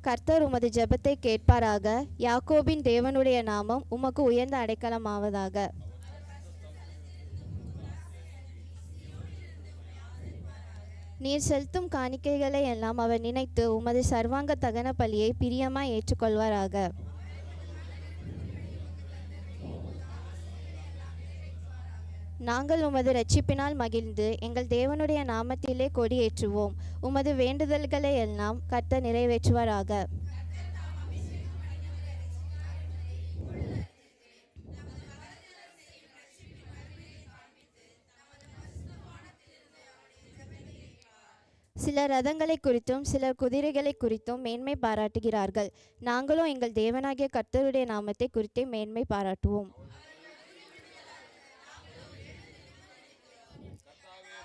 கர்த்தர் உமது ஜெபத்தை கேட்பாராக. யாக்கோபின் தேவனுடைய நாமம் உமக்கு உயர்ந்த அடைக்கலமாவதாக. நீர் செலுத்தும் காணிக்கைகளை எல்லாம் அவர் நினைத்து உமது சர்வாங்க தகன பலியை பிரியமாய் ஏற்றுக்கொள்வாராக. நாங்கள் உமது இரட்சிப்பினால் மகிழ்ந்து எங்கள் தேவனுடைய நாமத்திலே கொடி ஏற்றுவோம். உமது வேண்டுதல்களை எல்லாம் கர்த்தர் நிறைவேற்றுவாராக. சிலர் ரதங்களை குறித்தும் சிலர் குதிரைகளை குறித்தும் மேன்மை பாராட்டுகிறார்கள். நாங்களும் எங்கள் தேவனாகிய கர்த்தருடைய நாமத்தை குறித்தே மேன்மை பாராட்டுவோம்.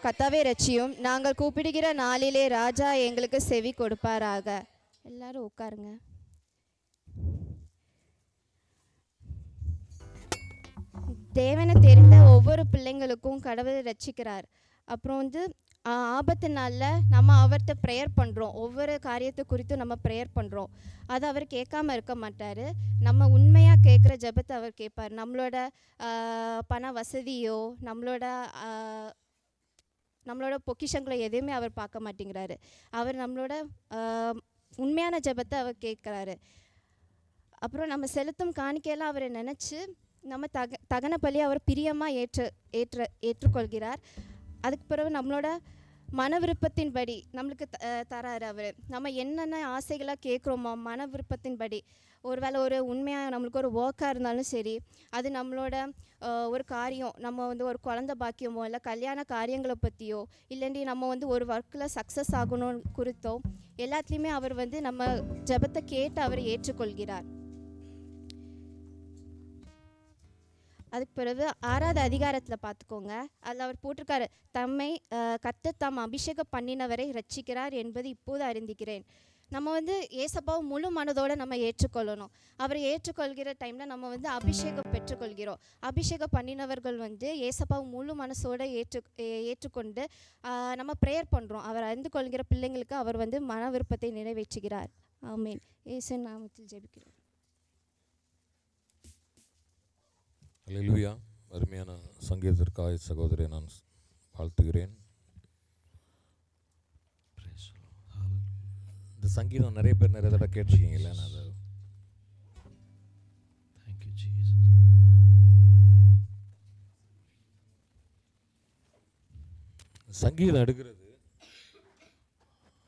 கர்த்தாவே இரட்சியும். நாங்கள் கூப்பிடுகிற நாளிலே ராஜா எங்களுக்கு செவி கொடுப்பாராக. எல்லாரும் உட்காருங்க. தேவனை தெரிந்த ஒவ்வொரு பிள்ளைங்களுக்கும் கடவுள் ரட்சிக்கிறார். அப்புறம் ஆபத்து நாளில் நம்ம அவர்கிட்ட ப்ரேயர் பண்ணுறோம். ஒவ்வொரு காரியத்தை குறித்தும் நம்ம ப்ரேயர் பண்ணுறோம். அதை அவர் கேட்காம இருக்க மாட்டார். நம்ம உண்மையாக கேட்குற ஜெபத்தை அவர் கேட்பார். நம்மளோட பண வசதியோ நம்மளோட பொக்கிஷங்களை எதையுமே அவர் பார்க்க மாட்டேங்கிறாரு. அவர் நம்மளோட உண்மையான ஜெபத்தை அவர் கேட்குறாரு. அப்புறம் நம்ம செலுத்தும் காணிக்கையெல்லாம் அவரை நினச்சி நம்ம தகன பலி அவர் பிரியமாக ஏற்றுக்கொள்கிறார். அதுக்கு பிறகு நம்மளோட மன விருப்பத்தின்படி நம்மளுக்கு தராரு அவர். நம்ம என்னென்ன ஆசைகளாக கேட்குறோமோ மன விருப்பத்தின்படி, ஒருவேளை ஒரு உண்மையாக நம்மளுக்கு ஒரு ஒர்க்காக இருந்தாலும் சரி, அது நம்மளோட ஒரு காரியம், நம்ம ஒரு குழந்தை பாக்கியமோ இல்லை கல்யாண காரியங்களை பற்றியோ, இல்லைண்டி நம்ம ஒரு ஒர்க்கில் சக்ஸஸ் ஆகணும்னு குறித்தோ, எல்லாத்துலேயுமே அவர் நம்ம ஜெபத்தை கேட்டு அவர் ஏற்றுக்கொள்கிறார். அதுக்கு பிறகு 6வது அதிகாரத்தில் பார்த்துக்கோங்க. அதில் அவர் போட்டிருக்காரு, தம்மை கர்த்தர் தாம் அபிஷேகம் பண்ணினவரை ரட்சிக்கிறார் என்பது இப்போது அறிந்திக்கிறேன். நம்ம ஏசப்பாவை முழு மனதோடு நம்ம ஏற்றுக்கொள்ளணும். அவரை ஏற்றுக்கொள்கிற டைமில் நம்ம அபிஷேகம் பெற்றுக்கொள்கிறோம். அபிஷேகம் பண்ணினவர்கள் ஏசப்பாவை முழு மனசோடு ஏற்றுக்கொண்டு நம்ம ப்ரேயர் பண்ணுறோம். அவர் அறிந்து கொள்கிற பிள்ளைங்களுக்கு அவர் மன விருப்பத்தை நிறைவேற்றுகிறார். ஆமென். இயேசு நாமத்தில் ஜெபிக்கிறோம். அல்லேலூயா. அருமையான சங்கீதத்திற்காக சகோதரியை நான் வாழ்த்துகிறேன். இந்த சங்கீதம் நிறைய பேர் நிறைய தடவை கேட்டிருக்கீங்களே. நான் அதை சங்கீதம் எடுக்கிறது,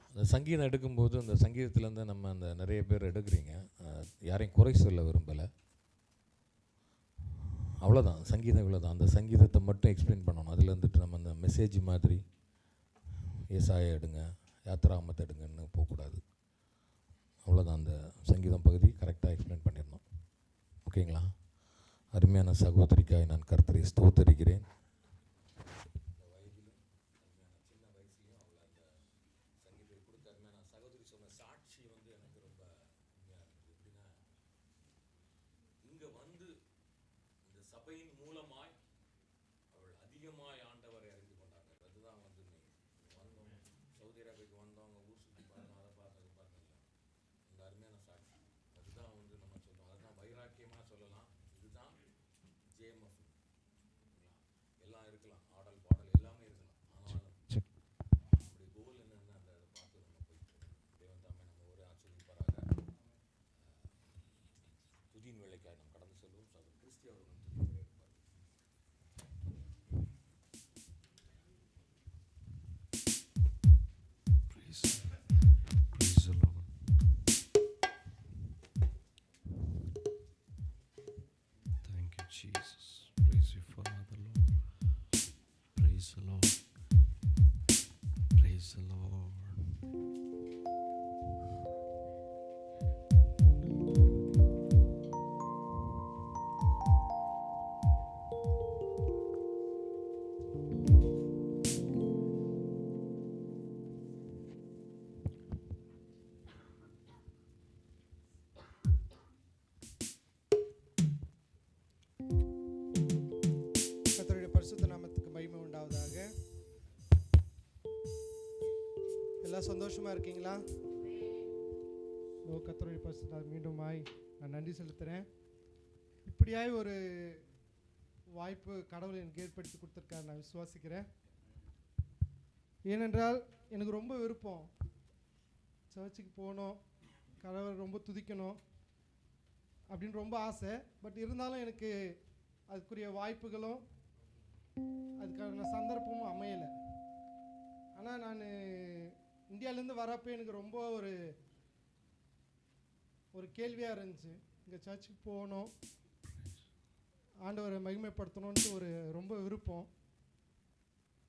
அந்த சங்கீதம் எடுக்கும்போது அந்த சங்கீதத்துலேருந்து நம்ம அந்த நிறைய பேர் எடுக்கிறீங்க. யாரையும் குறை சொல்ல விரும்பலை. அவ்வளோதான், சங்கீதம் இவ்வளோதான். அந்த சங்கீதத்தை மட்டும் எக்ஸ்பிளைன் பண்ணணும். அதில் நம்ம அந்த மெசேஜ் மாதிரி ஏசாயா எடுங்க, யாத்திராமத்தை எடுங்கன்னு போகக்கூடாது. அவ்வளோதான், அந்த சங்கீதம் பகுதி கரெக்டாக எக்ஸ்பிளைன் பண்ணிடணும். ஓகேங்களா? அருமையான சகோதரிக்காய் நான் கர்த்தரை ஸ்தோத்தரிக்கிறேன். சபையின் மூலமாய் அவள் அதிகமாய் ஆண்டவரை அறிந்து கொண்டாங்க. அதுதான் வந்தோம், சவுதி அரேபியாவுக்கு வந்தவங்க ஊர் சுற்றி பார்த்தோம், அதை பார்த்தது பார்த்ததில்ல. இந்த அருமையான சாட்சி அதுதான் நம்ம சொல்லுவோம். அதுதான் வைராக்கியமாக சொல்லலாம். இதுதான் ஜேஎம்எஃப். எல்லாம் இருக்கலாம், ஆடல் பாடல் எல்லாமே இருக்கலாம். ஆனாலும் நம்முடைய கோல் என்னென்னு அதை பார்த்து நம்ம போயிட்டு தேவன் தாமே நம்ம ஒரு ஆச்சரியப்பாராக. துதியின் வேலைக்காய் நாம் கடந்து செல்வோம். கிறிஸ்தி அவர்கள் Jesus, praise you, Father, Lord. Praise the Lord. Praise the Lord. சந்தோஷமா இருக்கீங்களா? கர்த்தருடைய பரிசுத்த மீண்டுமாய் நான் நன்றி செலுத்துகிறேன். இப்படியாய் ஒரு வாய்ப்பு கடவுள் எனக்கு ஏற்படுத்தி கொடுத்துருக்காரு நான் விசுவாசிக்கிறேன். ஏனென்றால் எனக்கு ரொம்ப விருப்பம் சர்ச்சுக்கு போகணும், கடவுளை ரொம்ப துதிக்கணும் அப்படின்னு ரொம்ப ஆசை. பட் இருந்தாலும் எனக்கு அதுக்குரிய வாய்ப்புகளும் அதுக்கான சந்தர்ப்பமும் அமையலை. ஆனால் நான் இந்தியாவிலேருந்து வரப்போ எனக்கு ரொம்ப ஒரு கேள்வியாக இருந்துச்சு, இங்கே சர்ச்சுக்கு போகணும், ஆண்டவரை மகிமைப்படுத்தணுன்ட்டு ரொம்ப விருப்பம்.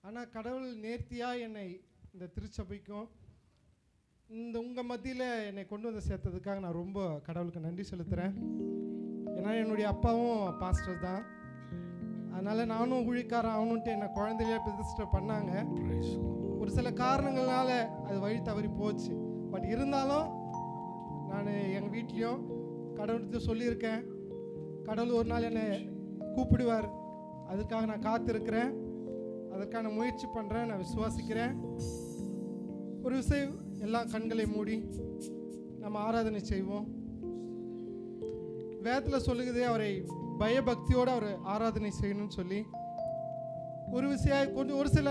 ஆனால் கடவுள் நேர்த்தியாக என்னை இந்த திருச்சபைக்கும் இந்த உங்கள் மத்தியில் என்னை கொண்டு வந்து சேர்த்ததுக்காக நான் ரொம்ப கடவுளுக்கு நன்றி செலுத்துகிறேன். ஏன்னா என்னுடைய அப்பாவும் பாஸ்டர் தான், அதனால் நானும் ஊழியக்காரன் ஆகணுன்ட்டு என்னை குழந்தையிலே பிரதிஷ்டை பண்ணாங்க. ஒரு சில காரணங்களால் அது வழி தவறி போச்சு. பட் இருந்தாலும் நான் எங்கள் வீட்லேயும் கடவுள்கிட்ட சொல்லியிருக்கேன், கடவுள் ஒரு நாள் என்னை கூப்பிடுவார், அதுக்காக நான் காத்திருக்கிறேன், அதற்கான முயற்சி பண்ணுறேன், நான் விசுவாசிக்கிறேன். ஒரு விஷயம், எல்லாம் கண்களை மூடி நம்ம ஆராதனை செய்வோம். வேதத்தில் சொல்லுகிறதே அவரை பயபக்தியோடு அவர் ஆராதனை செய்யணும்னு சொல்லி. ஒரு விஷயம் கொஞ்சம் ஒரு சில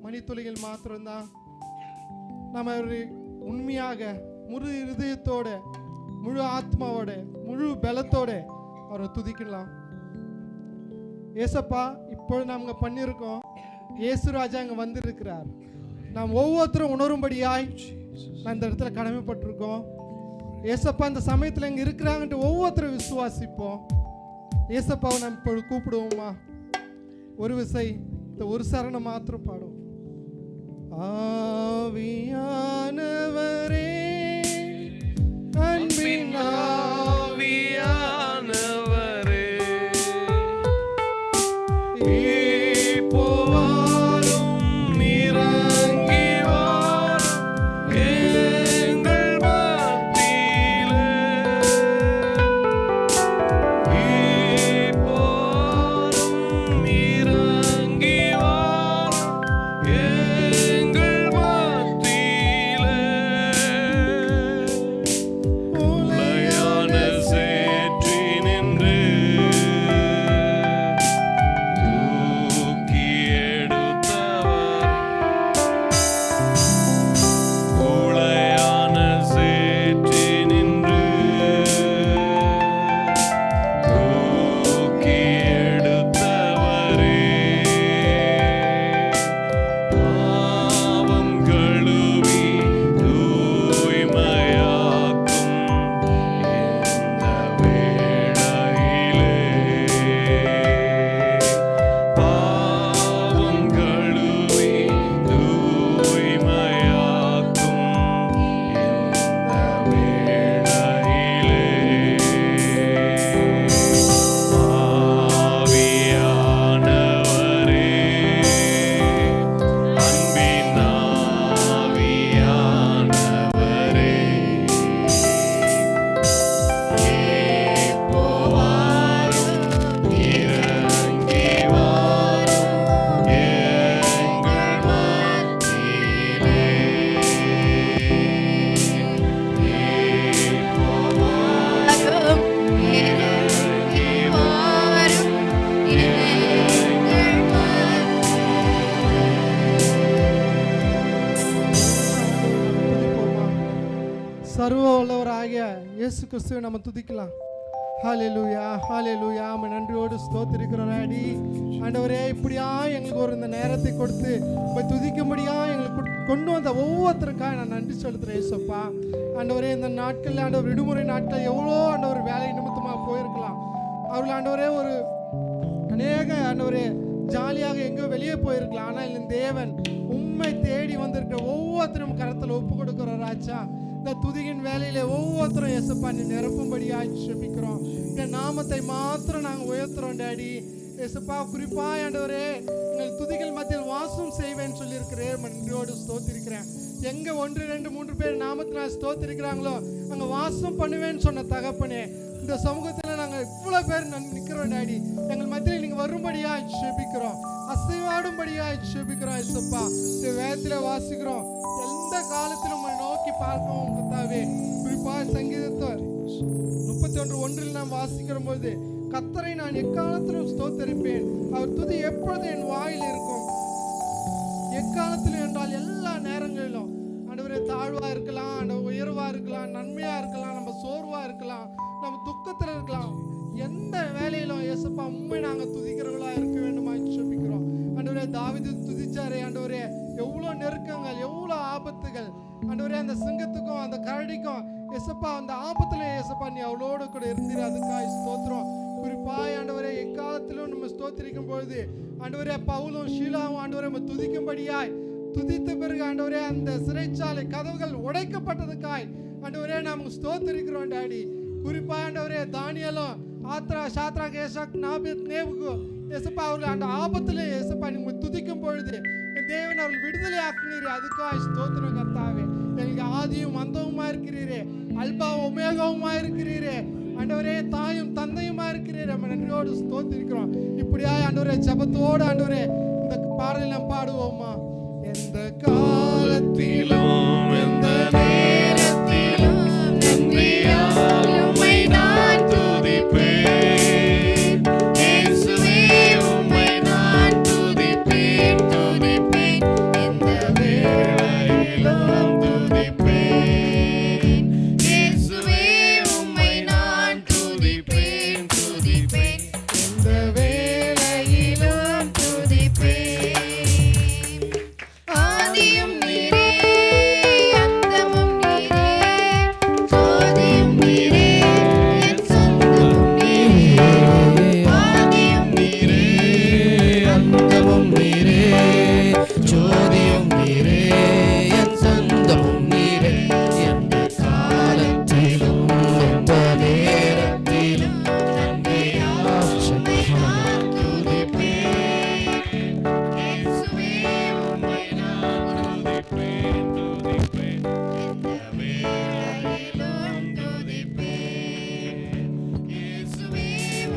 மணித்துளிகள் மாத்திரம்தான் நம்ம ஒரு உண்மையாக முழு இருதயத்தோட, முழு ஆத்மாவோட, முழு பலத்தோட அவரை துதிக்கலாம். ஏசப்பா இப்பொழுது நாங்கள் பண்ணியிருக்கோம், இயேசு ராஜா அங்கே வந்திருக்கிறார். நாம் ஒவ்வொருத்தரும் உணரும்படியாய் நான் இந்த இடத்துல கடமைப்பட்டிருக்கோம். ஏசப்பா இந்த சமயத்தில் இங்கே இருக்கிறாங்கன்ட்டு ஒவ்வொருத்தரும் விசுவாசிப்போம். ஏசப்பாவை நாம் இப்பொழுது கூப்பிடுவோமா? ஒரு விசை இந்த ஒரு சரணம் மாத்திரம் பாடும். ஆவியானவரே, அன்பின் ஆவியானவரே, இப்போ வாரும், இறங்கி வாரும் எங்கள் மத்தியிலே. இப்போ வாரும், இறங்கி வாரும் எங்கள் மத்தியிலே. உலையான சேற்றினின்று தூக்கி எடுத்தவர், உலையான சேற்றினின்று தூக்கி எடுத்தவரே, பாவம் கழுவி தூய்மையாக்கும் இந்த வேளையிலே. பாவம் கழுவி தூய்மையாக்கும் இந்த வேளையிலே. ஆவியானவரே, அன்பின் ஆவியானவரே, இப்போ வாரும், இறங்கி வாரும் எங்கள் மத்தியிலே. இப்போ வாரும், இறங்கி வாரும் எங்கள் சர்வ வல்லவராகிய இயேசு கிறிஸ்துவை நம்ம துதிக்கலாம். ஹல்லேலூயா, ஹல்லேலூயா. நம்ம நன்றியோடு ஸ்தோத்திரிக்கிறோம் டாடி. ஆண்டவரே, இப்படியா எங்களுக்கு இந்த நேரத்தை கொடுத்து போய் துதிக்கும்படியா எங்களுக்கு கொண்டு வந்த ஒவ்வொருத்தருக்காக நான் நன்றி செலுத்துகிறேன் இயேசுப்பா. ஆண்டவரே, இந்த நாட்களில் ஆண்டவர் விடுமுறை நாட்கள் எவ்வளோ ஆண்டவர் வேலை நிமித்தமாக போயிருக்கலாம். அவர்கள் ஆண்டவரே அநேக ஆண்டவரே ஜாலியாக எங்கோ வெளியே போயிருக்கலாம். ஆனால் இந்த தேவன் உண்மை தேடி வந்திருக்கிற ஒவ்வொருத்தரும் கரத்தில் ஒப்பு கொடுக்குற ராஜா. இந்த துதியின் வேலையில ஒவ்வொருத்தரும் இயேசுப்பா நீ நிரப்பும்படியாய் ஜெபிக்கிறோம். இந்த நாமத்தை மாத்திரம் நாங்கள் உயர்த்துறோம் டாடி. இயேசுப்பா குறிப்பா ஆண்டவரே உங்கள் துதிகள் மத்தியில் வாசம் செய்வேன்னு சொல்லியிருக்கிறேன். நன்றியோடு ஸ்தோத்திருக்கிறேன். எங்க 1 2 3 பேர் நாமத்தினால் ஸ்தோத்திருக்கிறாங்களோ அங்க வாசம் பண்ணுவேன்னு சொன்ன தகப்பனே, இந்த சமூகத்துல நாங்க இவ்வளவு பேர் நிக்கிறோம் டாடி. எங்கள் மத்தியில் நீங்க வரும்படியா ஜெபிக்கிறோம், அசைவாடும்படியா ஜெபிக்கிறோம். இயேசுப்பா இந்த வேதத்துல வாசிக்கிறோம், எந்த காலத்திலும் உங்களை நோக்கி பார்க்கவும் கர்த்தாவே குறிப்பா அதற்காக சங்கீதத்தை 31:1 நாம் வாசிக்கிற போது, கர்த்தரை நான் எக்காலத்திலும் ஸ்தோத்தரிப்பேன், அவர் துதி எப்பொழுது என் வாயில் இருக்கும். எக்காலத்திலும் என்றால் எல்லா நேரங்களிலும். ஆண்டவரே, தாழ்வா இருக்கலாம், ஆண்டவர் உயர்வா இருக்கலாம், நன்மையா இருக்கலாம், நம்ம சோர்வா இருக்கலாம், நம்ம துக்கத்தில் இருக்கலாம், எந்த வேலையிலும் இயேசுப்பா உண்மை நாங்கள் துதிக்கிறவர்களா இருக்க வேண்டுமா ஜெபிக்கிறோம். ஆண்டவரே, தாவீது துதிச்சாரே ஆண்டவரே, எவ்வளோ நெருக்கங்கள், எவ்வளோ ஆபத்துகள் ஆண்டவரே, அந்த சிங்கத்துக்கும் அந்த கரடிக்கும் இயேசுப்பா அந்த ஆபத்துல இயேசுப்பா நீ அவளோடு கூட இருந்தீர், அதுக்காக ஸ்தோத்திரம். குறிப்பாய் ஆண்டவரே, எக்காலத்திலும் நம்ம ஸ்தோத்திரிக்கும் பொழுது ஆண்டவரே, பவுலும் ஷீலாவும் ஆண்டவரே நம்ம துதிக்கும்படியாய் துதித்த பிறகு ஆண்டவரே, அந்த சிறைச்சாலை கதவுகள் உடைக்கப்பட்டதுக்காய் ஆண்டவரே நாம ஸ்தோத்திரிக்கிறோம் டாடி. குறிப்பாக ஆண்டவரே, தானியேலும் ஆத்ரா ஷாத்ராக் ஏசாக் நாபேத் நேபுகு இயேசுப்பா அவர்கள் அந்த ஆபத்திலே இயேசுப்பா நீங்க துதிக்கும் பொழுது என் தேவன் அவர்கள் விடுதலை ஆக்குனீரே, அதுக்காக ஸ்தோத்திரம் கர்த்தாவே. எங்களுக்கு ஆதியும் அந்தவுமா இருக்கிறீரே, அல்பா ஒமேகாவுமா இருக்கிறீரே ஆண்டவரே, தாயும் தந்தையுமா இருக்கிறீரே, நம்ம நன்றியோடு ஸ்தோத்திரிக்கிறோம். இப்படியா ஆண்டவரே ஜெபத்தோடு ஆண்டவரே இந்த பாடலில் நாம் பாடுவோமா. எந்த காலத்திலும் எந்த நேரத்திலும் நன்றியால் உம்மை நான் துதிப்பேன். இயேசுவே உம்மை நான் துதிப்பேன், துதிப்பேன். எந்த வேளையிலும் துதிப்பேன். இயேசுவே உம்மை நான் துதிப்பேன், துதிப்பேன். எந்த வேளையிலும் துதிப்பேன். ஆதியும் நீரே, அந்தமும் நீரே, ஜோதியும் நீரே, என் சொந்தமும் நீரே. ஆதியும் நீரே, அந்தமும் நீரே, ஜோதியும் நீரே, என் சொந்தமும் நீரே. எந்த காலத்திலும் எந்த நேரத்திலும் நன்றியால் உம்மை நான் துதிப்பேன். இயேசுவே உம்மை நான் துதிப்பேன், துதிப்பேன். எந்த வேளையிலும் துதிப்பேன். இயேசுவே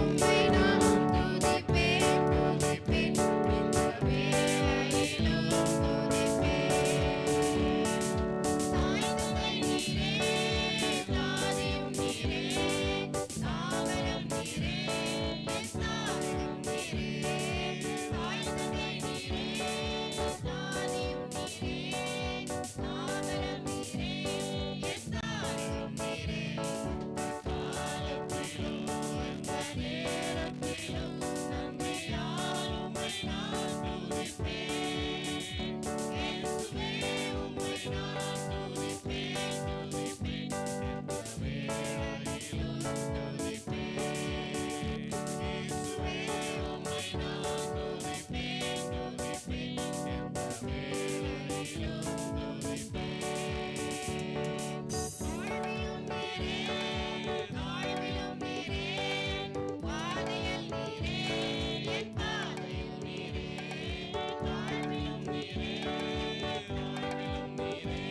உம்மை நான் துதிப்பேன், துதிப்பேன். எந்த வேளையிலும் துதிப்பேன். தாய் தந்தை நீரே, தாதியும் நீரே, தாவரம் நீரே, என் தாவரம் நீரே. தாய் தந்தை நீரே, தாதியும் நீரே, தாவரம் நீரே, என் தாவரம் நீரே. காலத்திலும் எந்த நேரத்திலும் நன்றியால் உம்மை நான் துதிப்பேன். இயேசுவே உம்மை நான் துதிப்பேன், துதிப்பேன். எந்த வேளையிலும் துதிப்பேன். இயேசுவே உம்மை நான் துதிப்பேன், துதிப்பேன். எந்த வேளையிலும் துதிப்பேன். தாழ்மையும் நீரே, தாழ்விலும் நீரே, பாதையில் நீரே, என் பாதையில் நீரே. தாழ்விலும் நீரே, தாழ்விலும் நீரே,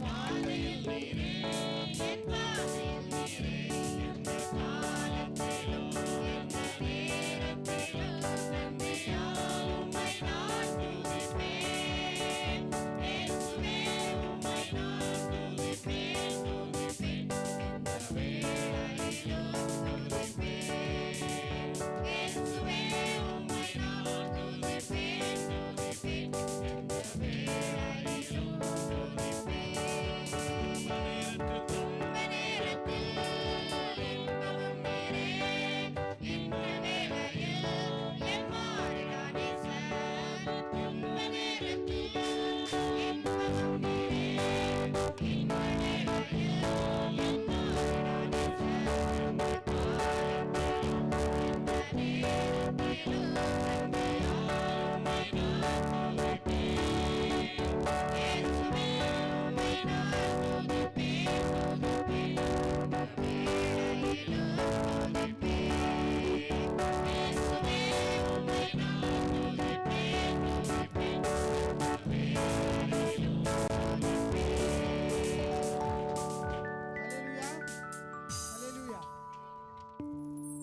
பாதையில் நீரே, என் பாதையில் நீரே. எந்த காலத்திலும் எந்த நேரத்திலும் நன்றியால் உம்மை நான் துதிப்பேன். இயேசுவே உம்மை நான் துதிப்பேன், துதிப்பேன். எந்த வேளையிலும் துதிப்பேன். இயேசுவே உம்மை நான் துதிப்பேன், துதிப்பேன். எந்த வேளையிலும் துதிப்பேன். துன்ப நேரத்தில் இன்பமும் நீரே, இன்ப வேளையில் என் மாறிடா நேசர். துன்ப நேரத்தில் இன்பமும் நீரே, இன்ப வேளையில் என் மாறிடா நேசர். எந்த காலத்திலும் எந்த நேரத்திலும் நன்றியால் உம்மை நான் துதிப்பேன். இயேசுவே உம்மை நான் துதிப்பேன், துதிப்பேன். எந்த வேளையிலும் துதிப்பேன். இயேசுவே உம்மை நான் துதிப்பேன், துதிப்பேன். எந்த வேளையிலும் துதிப்பேன். ஹல்லேலூயா, ஹல்லேலூயா.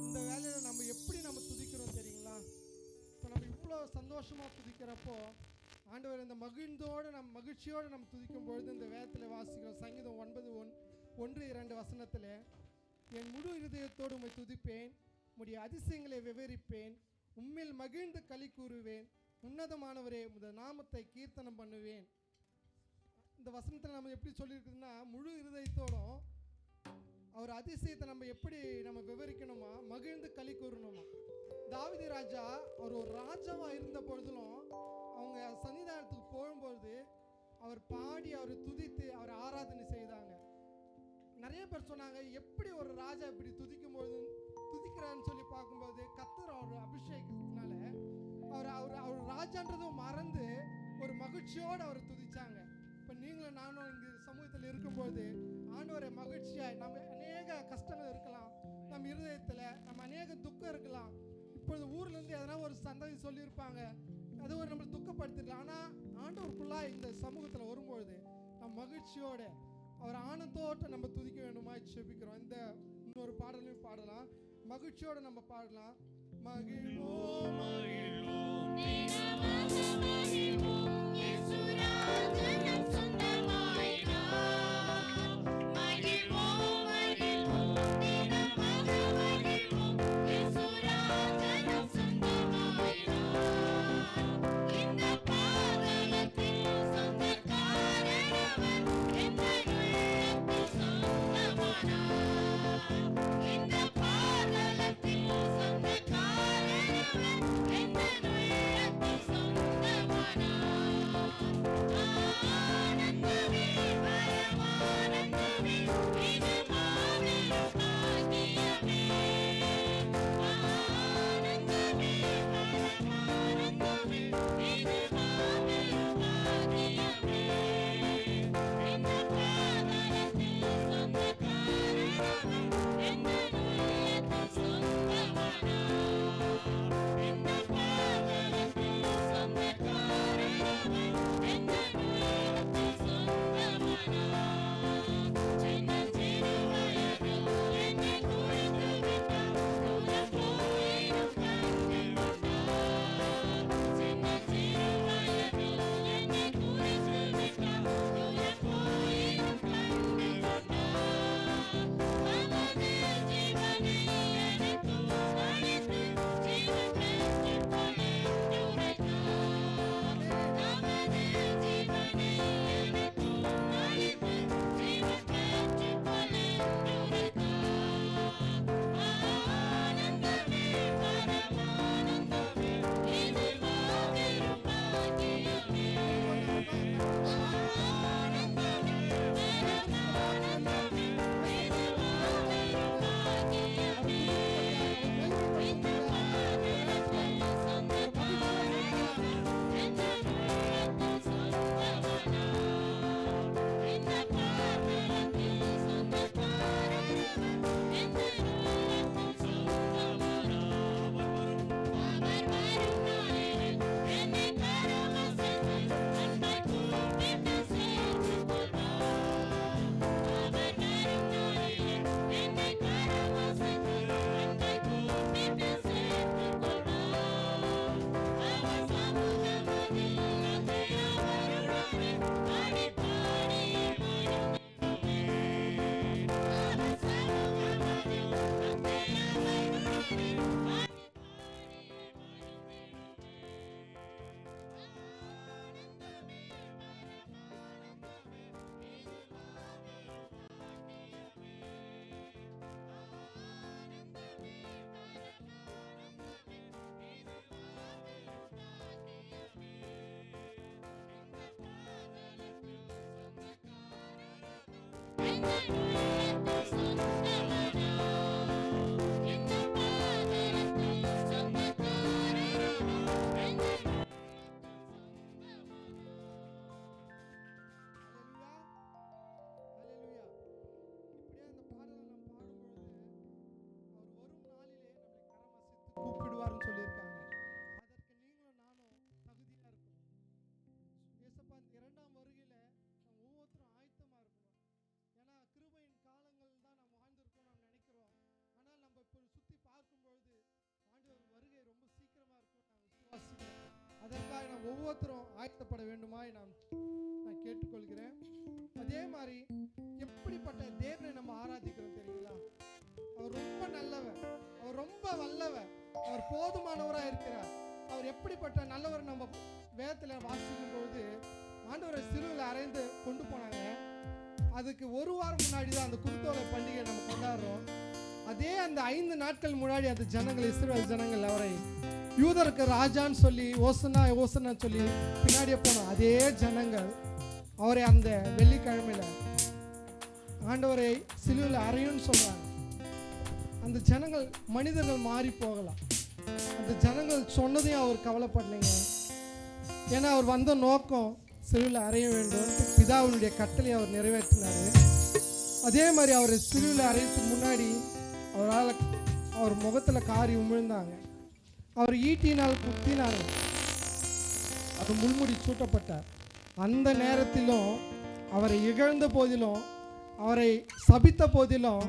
இந்த வேலையில நம்ம எப்படி நம்ம துதிக்கிறோம் தெரியுங்களா? இப்போ நம்ம இவ்வளோ சந்தோஷமா துதிக்கிறப்போ ஆண்டவர் இந்த மகிழ்ந்தோடு மகிழ்ச்சியோடு நம்ம துதிக்கும் பொழுது இந்த வேதத்தில் வாசிக்கிறோம். சங்கீதம் 9:1 1-2 வசனத்தில், என் முழு இருதயத்தோடு உம்மை துதிப்பேன், உம்முடைய அதிசயங்களை விவரிப்பேன், உம்மில் மகிழ்ந்து களி கூறுவேன், உன்னதமானவரே உமது நாமத்தை கீர்த்தனம் பண்ணுவேன். இந்த வசனத்தில் நம்ம எப்படி சொல்லியிருக்குதுன்னா, முழு இருதயத்தோடும் அவர் அதிசயத்தை நம்ம எப்படி நம்ம விவரிக்கணுமா, மகிழ்ந்து களி கூறணுமா. தாவீது ராஜா அவர் ஒரு ராஜாவாக இருந்த பொழுதிலும் அவங்க சன்னிதானத்துக்கு போகும்பொழுது அவர் பாடி அவரை துதித்து அவர் ஆராதனை செய்தாங்க. நிறைய பேர் சொன்னாங்க, எப்படி ஒரு ராஜா இப்படி துதிக்கிறான்னு சொல்லி பார்க்கும்போது கர்த்தர் அவர் அபிஷேகத்தினால அவர் ராஜான்றதும் மறந்து ஒரு மகிழ்ச்சியோடு அவரை துதிச்சாங்க. இப்போ நீங்களும் நானும் இங்கே சமூகத்தில் இருக்கும்போது ஆண்டவரை மகிழ்ச்சியாய், நம்ம அநேக கஷ்டங்கள் இருக்கலாம், நம்ம இருதயத்தில் நம்ம அநேக துக்கம் இருக்கலாம். இப்பொழுது ஊர்லேருந்து எதனா ஒரு சந்ததி சொல்லியிருப்பாங்க, அது ஒரு நம்மளை துக்கப்படுத்திருக்கலாம். ஆனால் ஆண்டவருக்குள்ளாக இந்த சமூகத்தில் வரும்பொழுது நம்ம மகிழ்ச்சியோடு அவர் ஆனந்தத்தோடு நம்ம துதிக்க வேண்டுமா செபிக்கிறோம். இந்த இன்னொரு பாடலையும் பாடலாம், மகிழ்ச்சியோடு நம்ம பாடலாம். மகிழ்வோம் மகிழ்வோம் கூப்பிடுவார்னு சொல்லியிருக்காங்க. அதற்கு நீங்களும் நானும் தகுதியாக இருக்கணும். ஏசப்பா இரண்டாம் வருகையில் நம்ம ஒவ்வொருத்தரும் ஆயத்தமாக இருக்கணும். ஏன்னா கிருபையின் காலங்கள் தான் நம்ம வாழ்ந்திருக்கோம் நம்ம நினைக்கிறோம். ஆனால் நம்ம இப்போ சுற்றி பார்க்கும்பொழுது ஆண்டவர் வருகை ரொம்ப சீக்கிரமாக இருக்கும் நான் விசுவாசிக்கிறேன். அதற்காக நாம் ஒவ்வொருத்தரும் ஆயத்தப்பட வேண்டுமாய் நான் நான் கேட்டுக்கொள்கிறேன். அதே மாதிரி எப்படிப்பட்ட தேவனை நம்ம ஆராதிக்கிறோம் தெரியுங்களா? அவர் ரொம்ப நல்லவர், அவர் ரொம்ப வல்லவர், அவர் போதுமானவராக இருக்கிறார். அவர் எப்படிப்பட்ட நல்லவர் நம்ம வேதத்தில் வாசிக்கும் பொழுது ஆண்டவரை சிலுவையில் அறைந்து கொண்டு போனாங்க. அதுக்கு ஒரு வாரம் முன்னாடி தான் அந்த குருத்தோலை பண்டிகை நம்ம கொண்டாடுறோம். அதே அந்த 5 நாட்கள் முன்னாடி அந்த ஜனங்கள், இஸ்ரவேல் ஜனங்கள் அவரை யூதருக்கு ராஜான்னு சொல்லி ஓசனா ஓசனா சொல்லி பின்னாடியே போனோம். அதே ஜனங்கள் அவரை அந்த வெள்ளிக்கிழமையில ஆண்டவரை சிலுவையில் அறையும்னு சொல்றாங்க. அந்த ஜனங்கள் மனிதர்கள் மாறி போகலாம், அந்த ஜனங்கள் சொன்னதையும் அவர் கவலைப்படலைங்க. ஏன்னா அவர் வந்த நோக்கம் சிலுவையில் அறைய வேண்டும், பிதாவினுடைய கட்டளை அவர் நிறைவேற்றினார். அதே மாதிரி அவர் சிலுவையில் அறையத்துக்கு முன்னாடி அவர் முகத்தில் காரி உமிழ்ந்தாங்க, அவர் ஈட்டினால் குத்தினாங்க, அவர் முள்முடி சூட்டப்பட்டார். அந்த நேரத்திலும் அவரை இகழ்ந்த போதிலும், அவரை சபித்த போதிலும்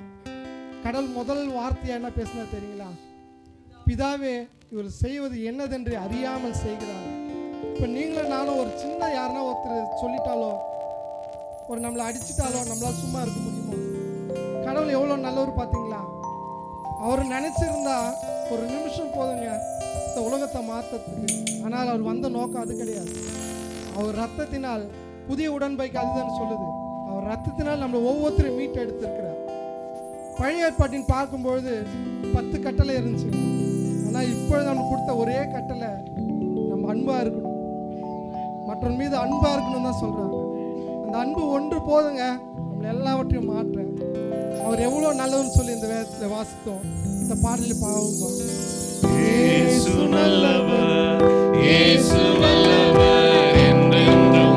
கடல் முதல் வார்த்தையா என்ன பேசினார் தெரியுங்களா? பிதாவே, இவர் செய்வது என்னதென்று அறியாமல் செய்கிறார். இப்போ நீங்களும் நானும் ஒரு சின்ன யாருன்னா ஒருத்தர் சொல்லிட்டாலோ, ஒரு நம்மளை அடிச்சிட்டாலோ நம்மளால் சும்மா இருக்க முடியுமோ? கடவுள் எவ்வளோ நல்லவர் பார்த்தீங்களா? அவர் நினச்சிருந்தா ஒரு நிமிஷம் போதுங்க இந்த உலகத்தை மாற்றத்துக்கு. ஆனால் அவர் வந்த நோக்கம் அது கிடையாது. அவர் ரத்தத்தினால் புதிய உடன்படிக்கை அதுதான் சொல்லுது. அவர் ரத்தத்தினால் நம்மளை ஒவ்வொருத்தரையும் மீட்டு எடுத்திருக்கிறார். பழைய ஏற்பாட்டின் பார்க்கும்பொழுது 10 கட்டளை இருந்துச்சு. ஆனால் இப்பொழுது நமக்கு கொடுத்த ஒரே கட்டளை நம்ம அன்பாக இருக்கணும், மற்றவன் மீது அன்பாக இருக்கணும் தான் சொல்கிறாங்க. அந்த அன்பு ஒன்று போதுங்க நம்மளை எல்லாவற்றையும் மாற்ற. அவர் எவ்வளோ நல்லவர்னு சொல்லி இந்த வேதத்தில் வாசித்தோம். இந்த பாடலில் பாவமா இயேசு நல்லவர், இயேசு வல்லவர், என்றென்றும்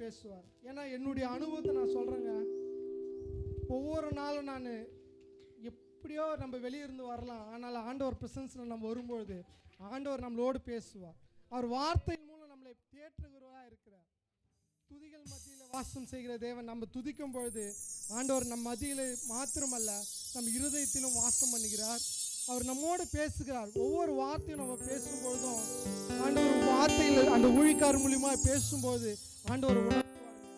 பேசுவார். ஏன்னா என்னுடைய அனுபவத்தை நான் சொல்கிறேங்க. ஒவ்வொரு நாளும் நான் எப்படியோ நம்ம வெளியிருந்து வரலாம், ஆனால் ஆண்டவர் பிரசன்ஸில் நம்ம வரும்பொழுது ஆண்டவர் நம்மளோடு பேசுவார். அவர் வார்த்தை மூலம் நம்மளை தேற்றுகிறவராக இருக்கிறார். துதிகள் மத்தியில் வாசம் செய்கிற தேவன். நம்ம துதிக்கும் பொழுது ஆண்டவர் நம் மத்தியில் மாத்திரமல்ல நம் இருதயத்திலும் வாசம் பண்ணுகிறார். அவர் நம்மோடு பேசுகிறார். ஒவ்வொரு வார்த்தையும் நம்ம பேசும்பொழுதும் ஆண்டவர் வார்த்தையில் அந்த ஊழிக்கார் மூலியமாக பேசும்போது ஆண்டவர் உணர்த்துவாருங்க.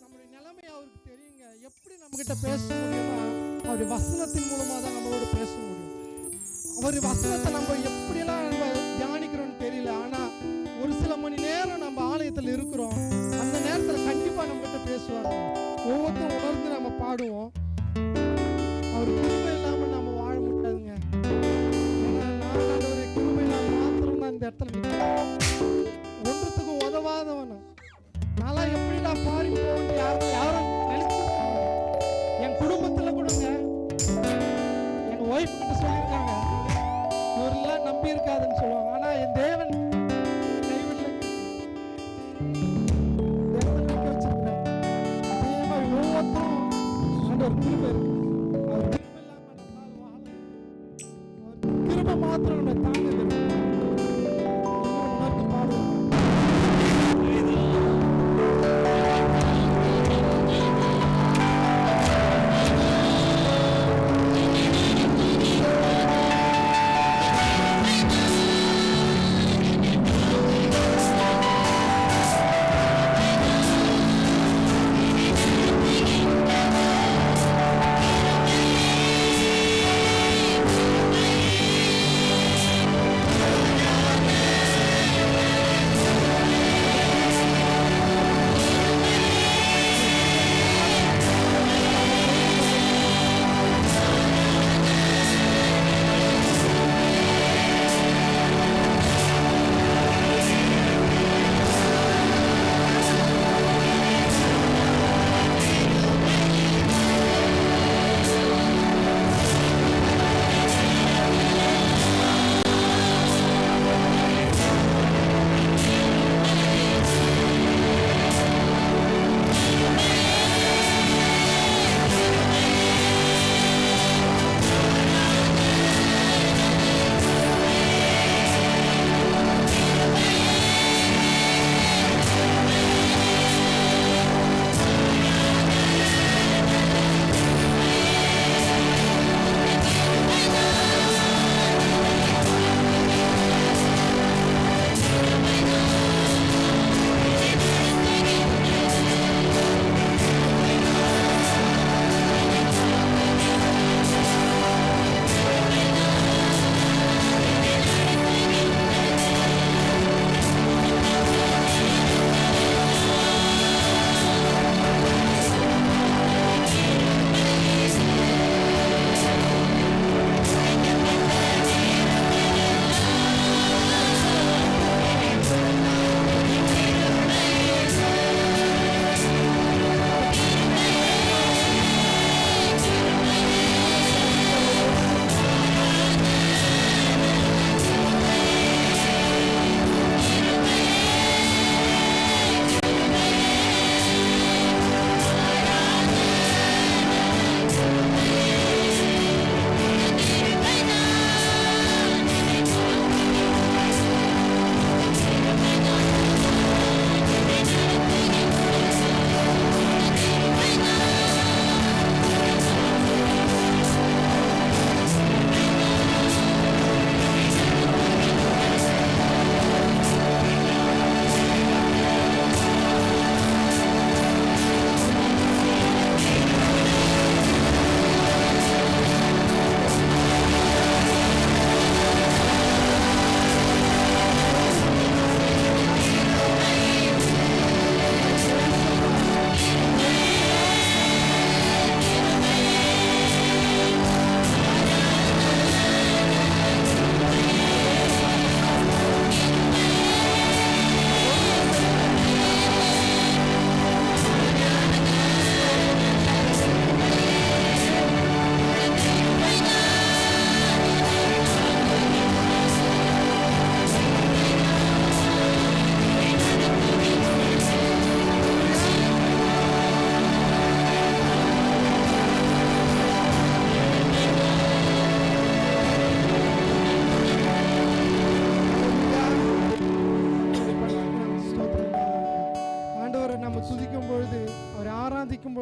நம்முடைய நிலைமை அவருக்கு தெரியுங்க. எப்படி நம்மக்கிட்ட பேச முடியும்னா அவருடைய வசனத்தின் மூலமாக தான் நம்மளோட பேச முடியும். அவர் வசனத்தை நம்ம எப்படியெல்லாம் நம்ம தியானிக்கிறோம்னு தெரியல. ஆனால் ஒரு சில மணி நேரம் நம்ம ஆலயத்தில் இருக்கிறோம். அந்த நேரத்தில் கண்டிப்பாக நம்மகிட்ட பேசுவாங்க. ஒவ்வொருத்தரும் உணர்ந்து நம்ம பாடுவோம். அவர் கிருபை இல்லாமல் நம்ம வாழ முடியாதுங்க. ஏன்னா நான் ஒரு கிருபை இல்லாமல் மாத்திரம் தான் இந்த இடத்துல நிற்கிறேன். ஒன்றுத்துக்கும் உதவாதவன் நான்லாம் எப்படிலாம் பாரி போகணும் யாரும் நினைச்சிருக்காங்க. என் குடும்பத்தில் கொடுங்க எங்கள் ஒய்ஃப் கிட்ட சொல்லியிருக்காங்க, இவரெல்லாம் நம்பி இருக்காதுன்னு சொல்லுவாங்க. ஆனால் என் தேவன் கைவிடல, தேவன் நம்பி வச்சிருக்கிறேன். அதே மாதிரி ஒவ்வொருத்தரும் ஆண்டவர் கிருபை இருக்கு. அவர் கிருபை இல்லாமல் நம்மளால வாழ, அவர் கிருபை மாத்திரம் நம்ம தாங்குகிறது. உணர்ந்து பாடுவோம்.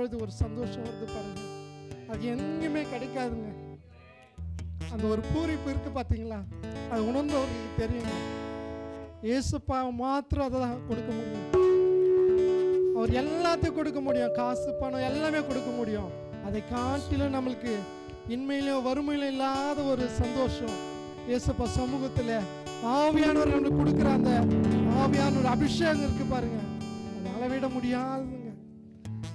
பொழுது ஒரு சந்தோஷம் வருது பாருங்க, அது எங்கேயுமே கிடைக்காதுங்க. அந்த ஒரு பூரிப்பு இருக்கு பார்த்தீங்களா, அது உணர்ந்தவர்களுக்கு தெரியுங்க. இயேசுப்பா மாத்திரம் அதை தான் கொடுக்க முடியும். அவர் எல்லாத்தையும் கொடுக்க முடியும், காசு பணம் எல்லாமே கொடுக்க முடியும். அதை காட்டிலும் நம்மளுக்கு இன்மையிலும் வறுமையிலும் இல்லாத ஒரு சந்தோஷம் இயேசுப்பா சமூகத்தில் ஆவியானவர் நம்மளுக்கு கொடுக்குற அந்த ஆவியான ஒரு அபிஷேகம் இருக்கு பாருங்க, அதை அளவிட முடியாதுங்க.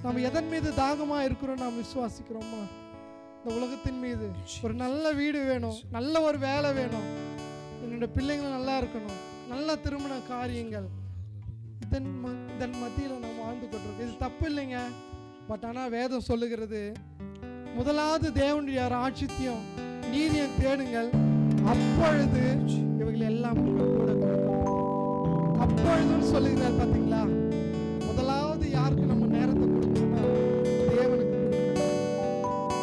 நம்ம எதன் மீது தாகமாக இருக்கிறோம் நாம் விசுவாசிக்கிறோமா? இந்த உலகத்தின் மீது. ஒரு நல்ல வீடு வேணும், நல்ல ஒரு வேலை வேணும், என்னோட பிள்ளைங்களும் நல்லா இருக்கணும், நல்ல திருமண காரியங்கள், இதன் மத்தியில் நாம் வாழ்ந்து கொண்டிருக்கோம். இது தப்பு இல்லைங்க. பட் ஆனால் வேதம் சொல்லுகிறது, முதலாவது தேவனுடைய ராஜ்யத்தையும் நீதியை தேடுங்கள், அப்பொழுது இவைகள் எல்லாம் கூட அப்பொழுதுன்னு சொல்லுகிறார். பார்த்தீங்களா, முதலாவது யாருக்கு நம்ம நேரத்தை கொடுக்கணும்னா தேவனுக்கு.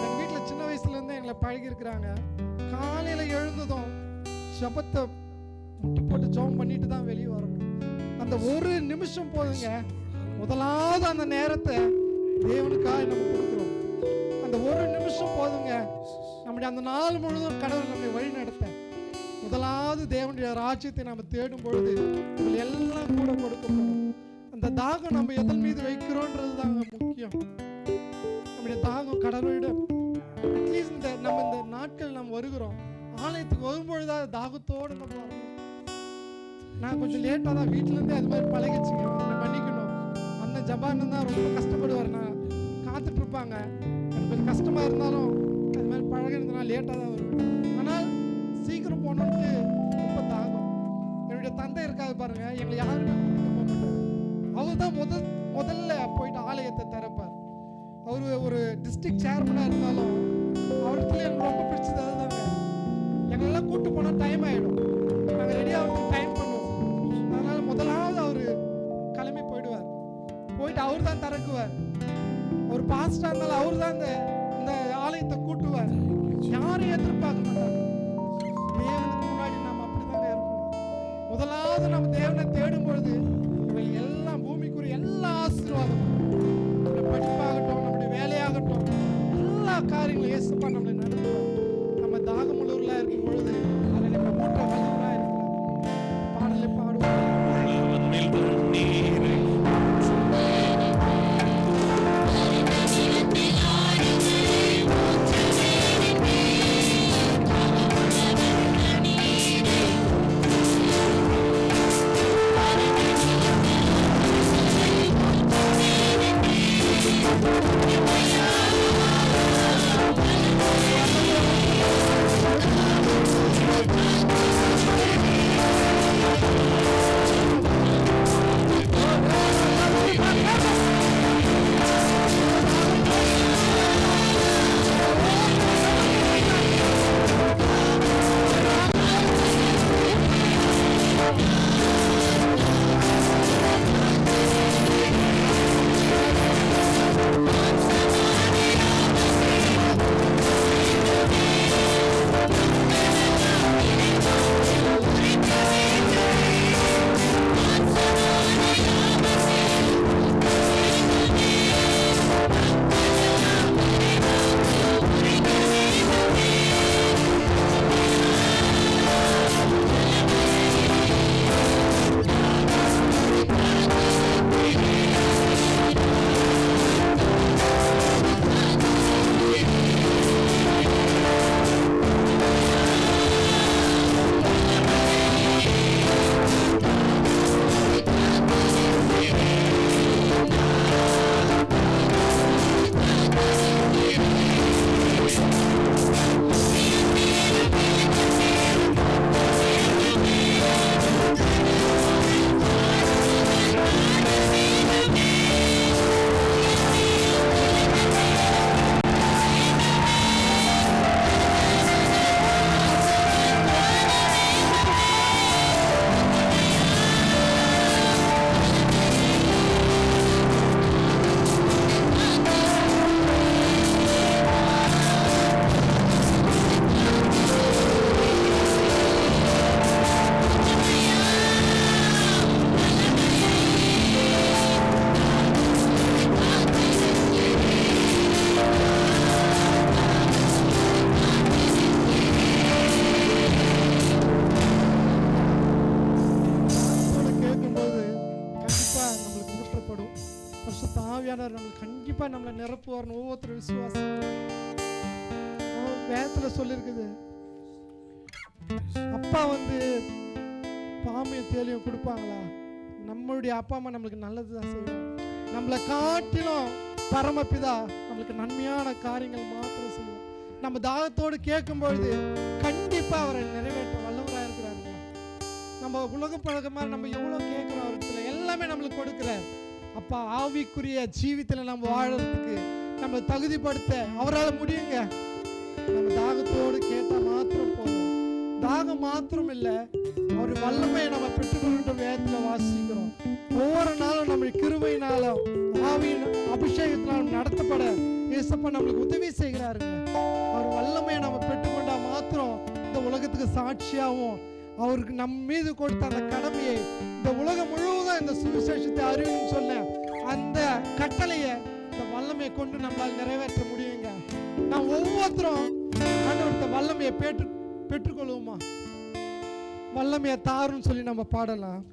எங்கள் வீட்டில் சின்ன வயசுலேருந்து எங்களை பழகி இருக்கிறாங்க. காலையில் எழுந்ததும் ஜபத்தை முட்டி போட்டு ஜெபம் பண்ணிட்டு தான் வெளியே வரணும். அந்த ஒரு நிமிஷம் போதுங்க, முதலாவது அந்த நேரத்தை தேவனுக்காக நம்ம கொடுக்குறோம். அந்த ஒரு நிமிஷம் போதுங்க, நம்முடைய அந்த நாள் முழுவதும் கடவுள் நம்மை வழி நடத்த. முதலாவது தேவனுடைய ராஜ்யத்தை நம்ம தேடும் பொழுது எல்லாம் கூட கொடுக்கப்படும். அந்த தாகம் நம்ம எதன் மீது வைக்கிறோன்றது தாங்க முக்கியம். நம்முடைய தாகம் கடவுளோட அட்லீஸ்ட் நம்ம இந்த நாட்கள் நம்ம வருகிறோம், ஆலயத்துக்கு வரும்பொழுது தாகத்தோடு நம்ம வரணும். நான் கொஞ்சம் லேட்டாக தான் வீட்டிலேருந்தே அது மாதிரி பழகிச்சுங்க, பண்ணிக்கணும். அண்ணன் ஜபான்னு தான் ரொம்ப கஷ்டப்படுவார், நான் காத்துட்டு இருப்பாங்க. எனக்கு கொஞ்சம் கஷ்டமாக இருந்தாலும் அது மாதிரி பழகினதுனால லேட்டாக தான் வருவேன். ஆனால் சீக்கிரம் போகணுன்ட்டு ரொம்ப தாகம். என்னுடைய தந்தை இருக்காது பாருங்க, எங்களை யாருமே கூட்டிட்டு போக மாட்டார். அவர் தான் முதல்ல போயிட்டு ஆலயத்தை திறப்பார். அவர் ஒரு டிஸ்ட்ரிக்ட் சேர்மனாக இருந்தாலும் அவருக்கு எனக்கு ரொம்ப பிடிச்சது அதுதாங்க. எங்களெல்லாம் கூப்பிட்டு போனால் டைம் ஆகிடும், நாங்கள் ரெடியாக டைம் பண்ணுவோம். அதனால முதலாவது அவர் கிளம்பி போயிடுவார். போயிட்டு அவர் தான் திறக்குவார். ஒரு பாஸ்டா இருந்தாலும் அவர் தான் அந்த ஆலயத்தை கூட்டுவார். யாரும் எதிர்பார்க்க மாட்டாங்க. தேவனுக்கு முன்னாடி நாம் அப்படிதாங்க இருக்கணும். முதலாவது நம்ம தேவனை தேடும் பொழுது இவை எல்லாம் பூமிக்குரிய எல்லா ஆசீர்வாதமும், நம்முடைய படிப்பாகட்டும், நம்முடைய வேலையாகட்டும், எல்லா காரியங்களும் இயேசுப்பா நம்மளை நடத்துவார். நம்ம தாகமுள்ளவர்களாக இருக்கும் பொழுது அதை நம்ம மூட்டை வல்லவராக இருக்கலாம். பாடலை பாடுவோம். Yeah. ஆண்டவர் நம்மளுக்கு கண்டிப்பா நம்மளை நிரப்புவார்னு ஒவ்வொருத்தரும் விசுவாசம். வேதத்துல சொல்லியிருக்குது, அப்பா வந்து பாம்பையும் தேலையும் கொடுப்பாங்களா? நம்மளுடைய அப்பா அம்மா நம்மளுக்கு நல்லதுதான் செய்வாங்க. நம்மளை காட்டிலும் பரமபிதா நம்மளுக்கு நன்மையான காரியங்கள் மாத்திரம் செய்வோம். நம்ம தாகத்தோடு கேட்கும் பொழுது கண்டிப்பா அவரை நிறைவேற்ற வல்லவராக இருக்கிறாருங்க. நம்ம உலக பழக்கமாக நம்ம எவ்வளோ கேட்குறோம் அவர்கிட்ட, எல்லாமே நம்மளுக்கு கொடுக்குறாரு. அப்பா ஆவிக்குரிய ஜீவித்தில் நம்ம வாழறதுக்கு நம்ம தகுதிப்படுத்த அவரால் முடியுங்க. நம்ம தாகத்தோடு கேட்டால் மாத்திரம் போதும். தாகம் மாத்திரம் இல்லை, அவர் வல்லமையை நம்ம பெற்றுக்கொண்டு வேதத்தில் வாசிக்கிறோம். ஒவ்வொரு நாளும் நம்ம கிருபையினாலும் ஆவியின் அபிஷேகத்தினாலும் நடத்தப்பட இயேசப்பா நம்மளுக்கு உதவி செய்கிறாருங்க. அவர் வல்லமையை நம்ம பெற்றுக்கொண்டா மாத்திரம் இந்த உலகத்துக்கு சாட்சியாகவும் அவருக்கு நம் மீது கொடுத்த அந்த கடமையை இந்த உலகம் முழுவதும் இந்த சுவிசேஷத்தை அறிவுன்னு சொன்ன அந்த கட்டளையை இந்த வல்லமையை கொண்டு நம்மளால் நிறைவேற்ற முடியுங்க. நான் ஒவ்வொருத்தரும் ஆண்டவர்கிட்ட வல்லமையை பெற்றுக்கொள்வோமா? வல்லமையை தாருன்னு சொல்லி நம்ம பாடலாம்.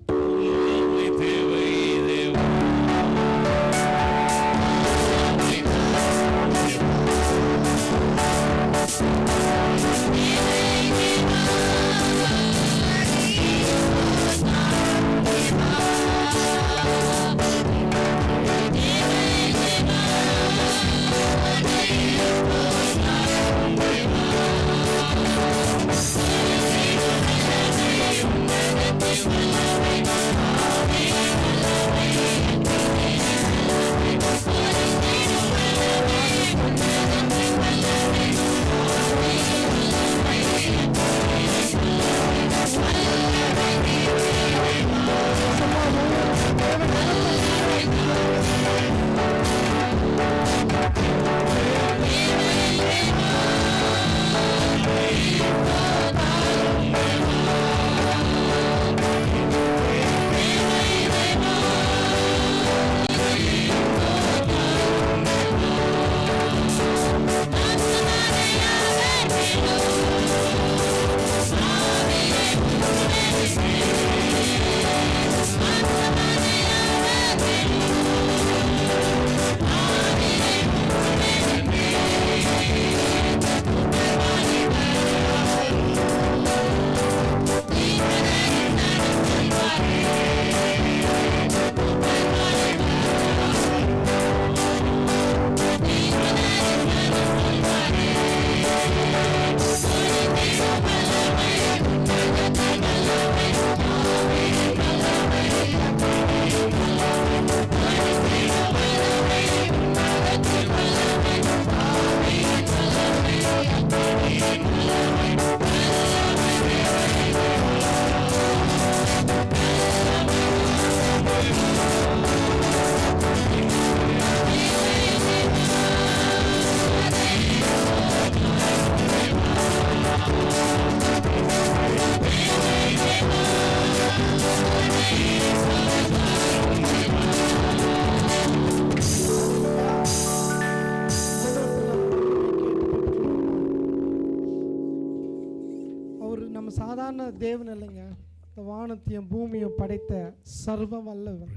சாதாரண தேவன் இல்லைங்க, இந்த வானத்தையும் பூமியும் படைத்த சர்வ வல்லவர்.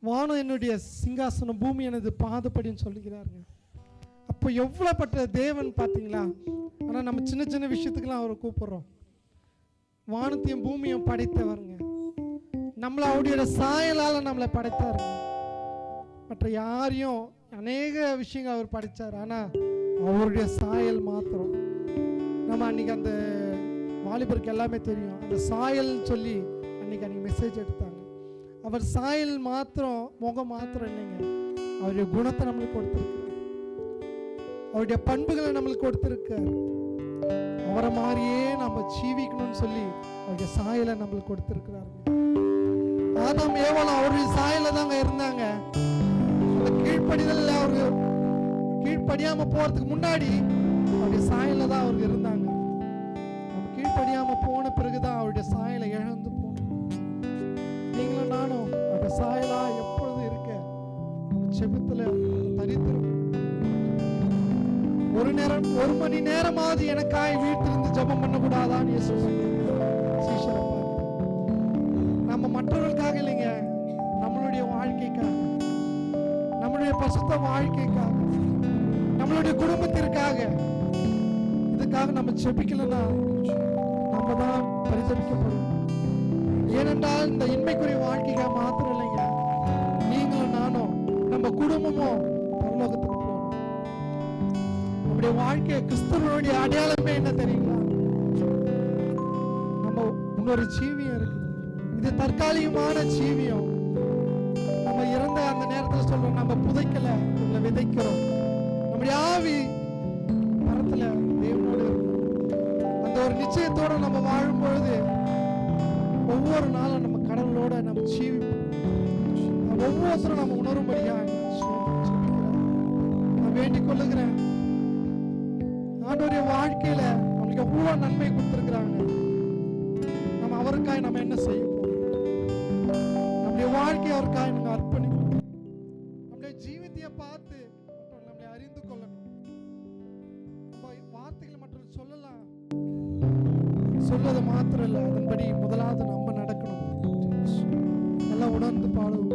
வானம் என்னுடைய சிங்காசனம், பூமி எனது பாதப்படின்னு சொல்லிக்கிறாருங்க. அப்போ எவ்வளோப்பட்ட தேவன் பார்த்தீங்களா? ஆனால் நம்ம சின்ன சின்ன விஷயத்துக்கெல்லாம் அவரை கூப்பிடுறோம். வானத்தையும் பூமியும் படைத்தவருங்க, நம்மளை அவருடைய சாயலால் நம்மளை படைத்தாருங்க. மற்ற யாரையும் அநேக விஷயங்கள் அவர் படைத்தார், ஆனால் அவருடைய சாயல் மாத்திரம். நம்ம அன்றைக்கி அந்த வாலிபருக்கு எல்லாமே தெரியும், அந்த சாயல் சொல்லி அன்றைக்கி மெசேஜ் எடுத்தாங்க. அவர் சாயல் மாத்திரம், முகம் மாத்திரம் இல்லைங்க, அவருடைய குணத்தை நம்மளுக்கு கொடுத்துருக்கார், அவருடைய பண்புகளை நம்மளுக்கு கொடுத்துருக்கார். அவரை மாதிரியே நம்ம ஜீவிக்கணும்னு சொல்லி அவருடைய சாயலை நம்மளுக்கு கொடுத்துருக்கிறாருங்க. ஆதாம் ஏவாளும் அவருடைய சாயல தாங்க இருந்தாங்க. அந்த கீழ்ப்படிதல், அவரு கீழ்ப்படியாம போறதுக்கு முன்னாடி அவருடைய சாயல தான் அவருக்கு இருந்தாங்க. நம்ம கீழ்ப்படியாம போன பிறகுதான் அவருடைய சாயலை இழந்து போனோம். நீங்களும் நானும் அவருடைய சாயலா எப்பொழுது இருக்க செபத்துல தரித்திரும். ஒரு மணி நேரமாவது எனக்காய் வீட்டிலிருந்து ஜெபம் பண்ணக்கூடாதான்னு இயேசு சீஷரை பார்த்து. நம்ம மற்றவர்களுக்காக இல்லைங்க, நம்மளுடைய வாழ்க்கைக்காக. நம்மளுடைய பசுத்த வாழ்க்கைக்காக, நம்மளுடைய குடும்பத்திற்காக, இதுக்காக நம்ம செபிக்கலன்னா நம்ம தான் பரிதபிக்கப்படும். ஏனென்றால் இந்த இன்மைக்குரிய வாழ்க்கைக்காக மாத்திரம் இல்லைங்க, நீங்களும் நானும் நம்ம குடும்பமும் பரலோகத்துக்கு போகணும். நம்முடைய வாழ்க்கை கிறிஸ்தவனுடைய அடையாளமே என்ன தெரியுங்களா? நம்ம இன்னொரு ஜீவியம் இருக்குது. இது தற்காலிகமான ஜீவியம். நம்ம இறந்த அந்த நேரத்தில் சொல்றோம், நம்ம புதைக்கல, இல்லை விதைக்கிறோம். நம்முடைய ஆவி மரத்துல தேவனோடு அந்த ஒரு நிச்சயத்தோட நம்ம வாழும் பொழுது ஒவ்வொரு நாளும் நம்ம கடவுளோட நம்ம ஜீவிப்போம். ஒவ்வொருத்தரும் நம்ம உணரும்படியா நான் வேண்டிக் கொள்ளுகிறேன். ஆண்டவருடைய வாழ்க்கையில நம்மளுக்கு எவ்வளவு நன்மை கொடுத்திருக்கிறாங்க. நம்ம அவருக்காய் நம்ம என்ன செய்யணும்? நம்முடைய வாழ்க்கையை அவருக்காய் நம்ம அர்ப்பணிக்கணும். நம்முடைய ஜீவித்தையை பார்த்து நம்மளை அறிந்து கொள்ளணும். வார்த்தைகளை மட்டும் சொல்லலாம், சொல்வது மாத்திரம் இல்லை, அதன்படி முதலாவது நம்ம நடக்கணும். எல்லாம் உணர்ந்து பாடுவோம்.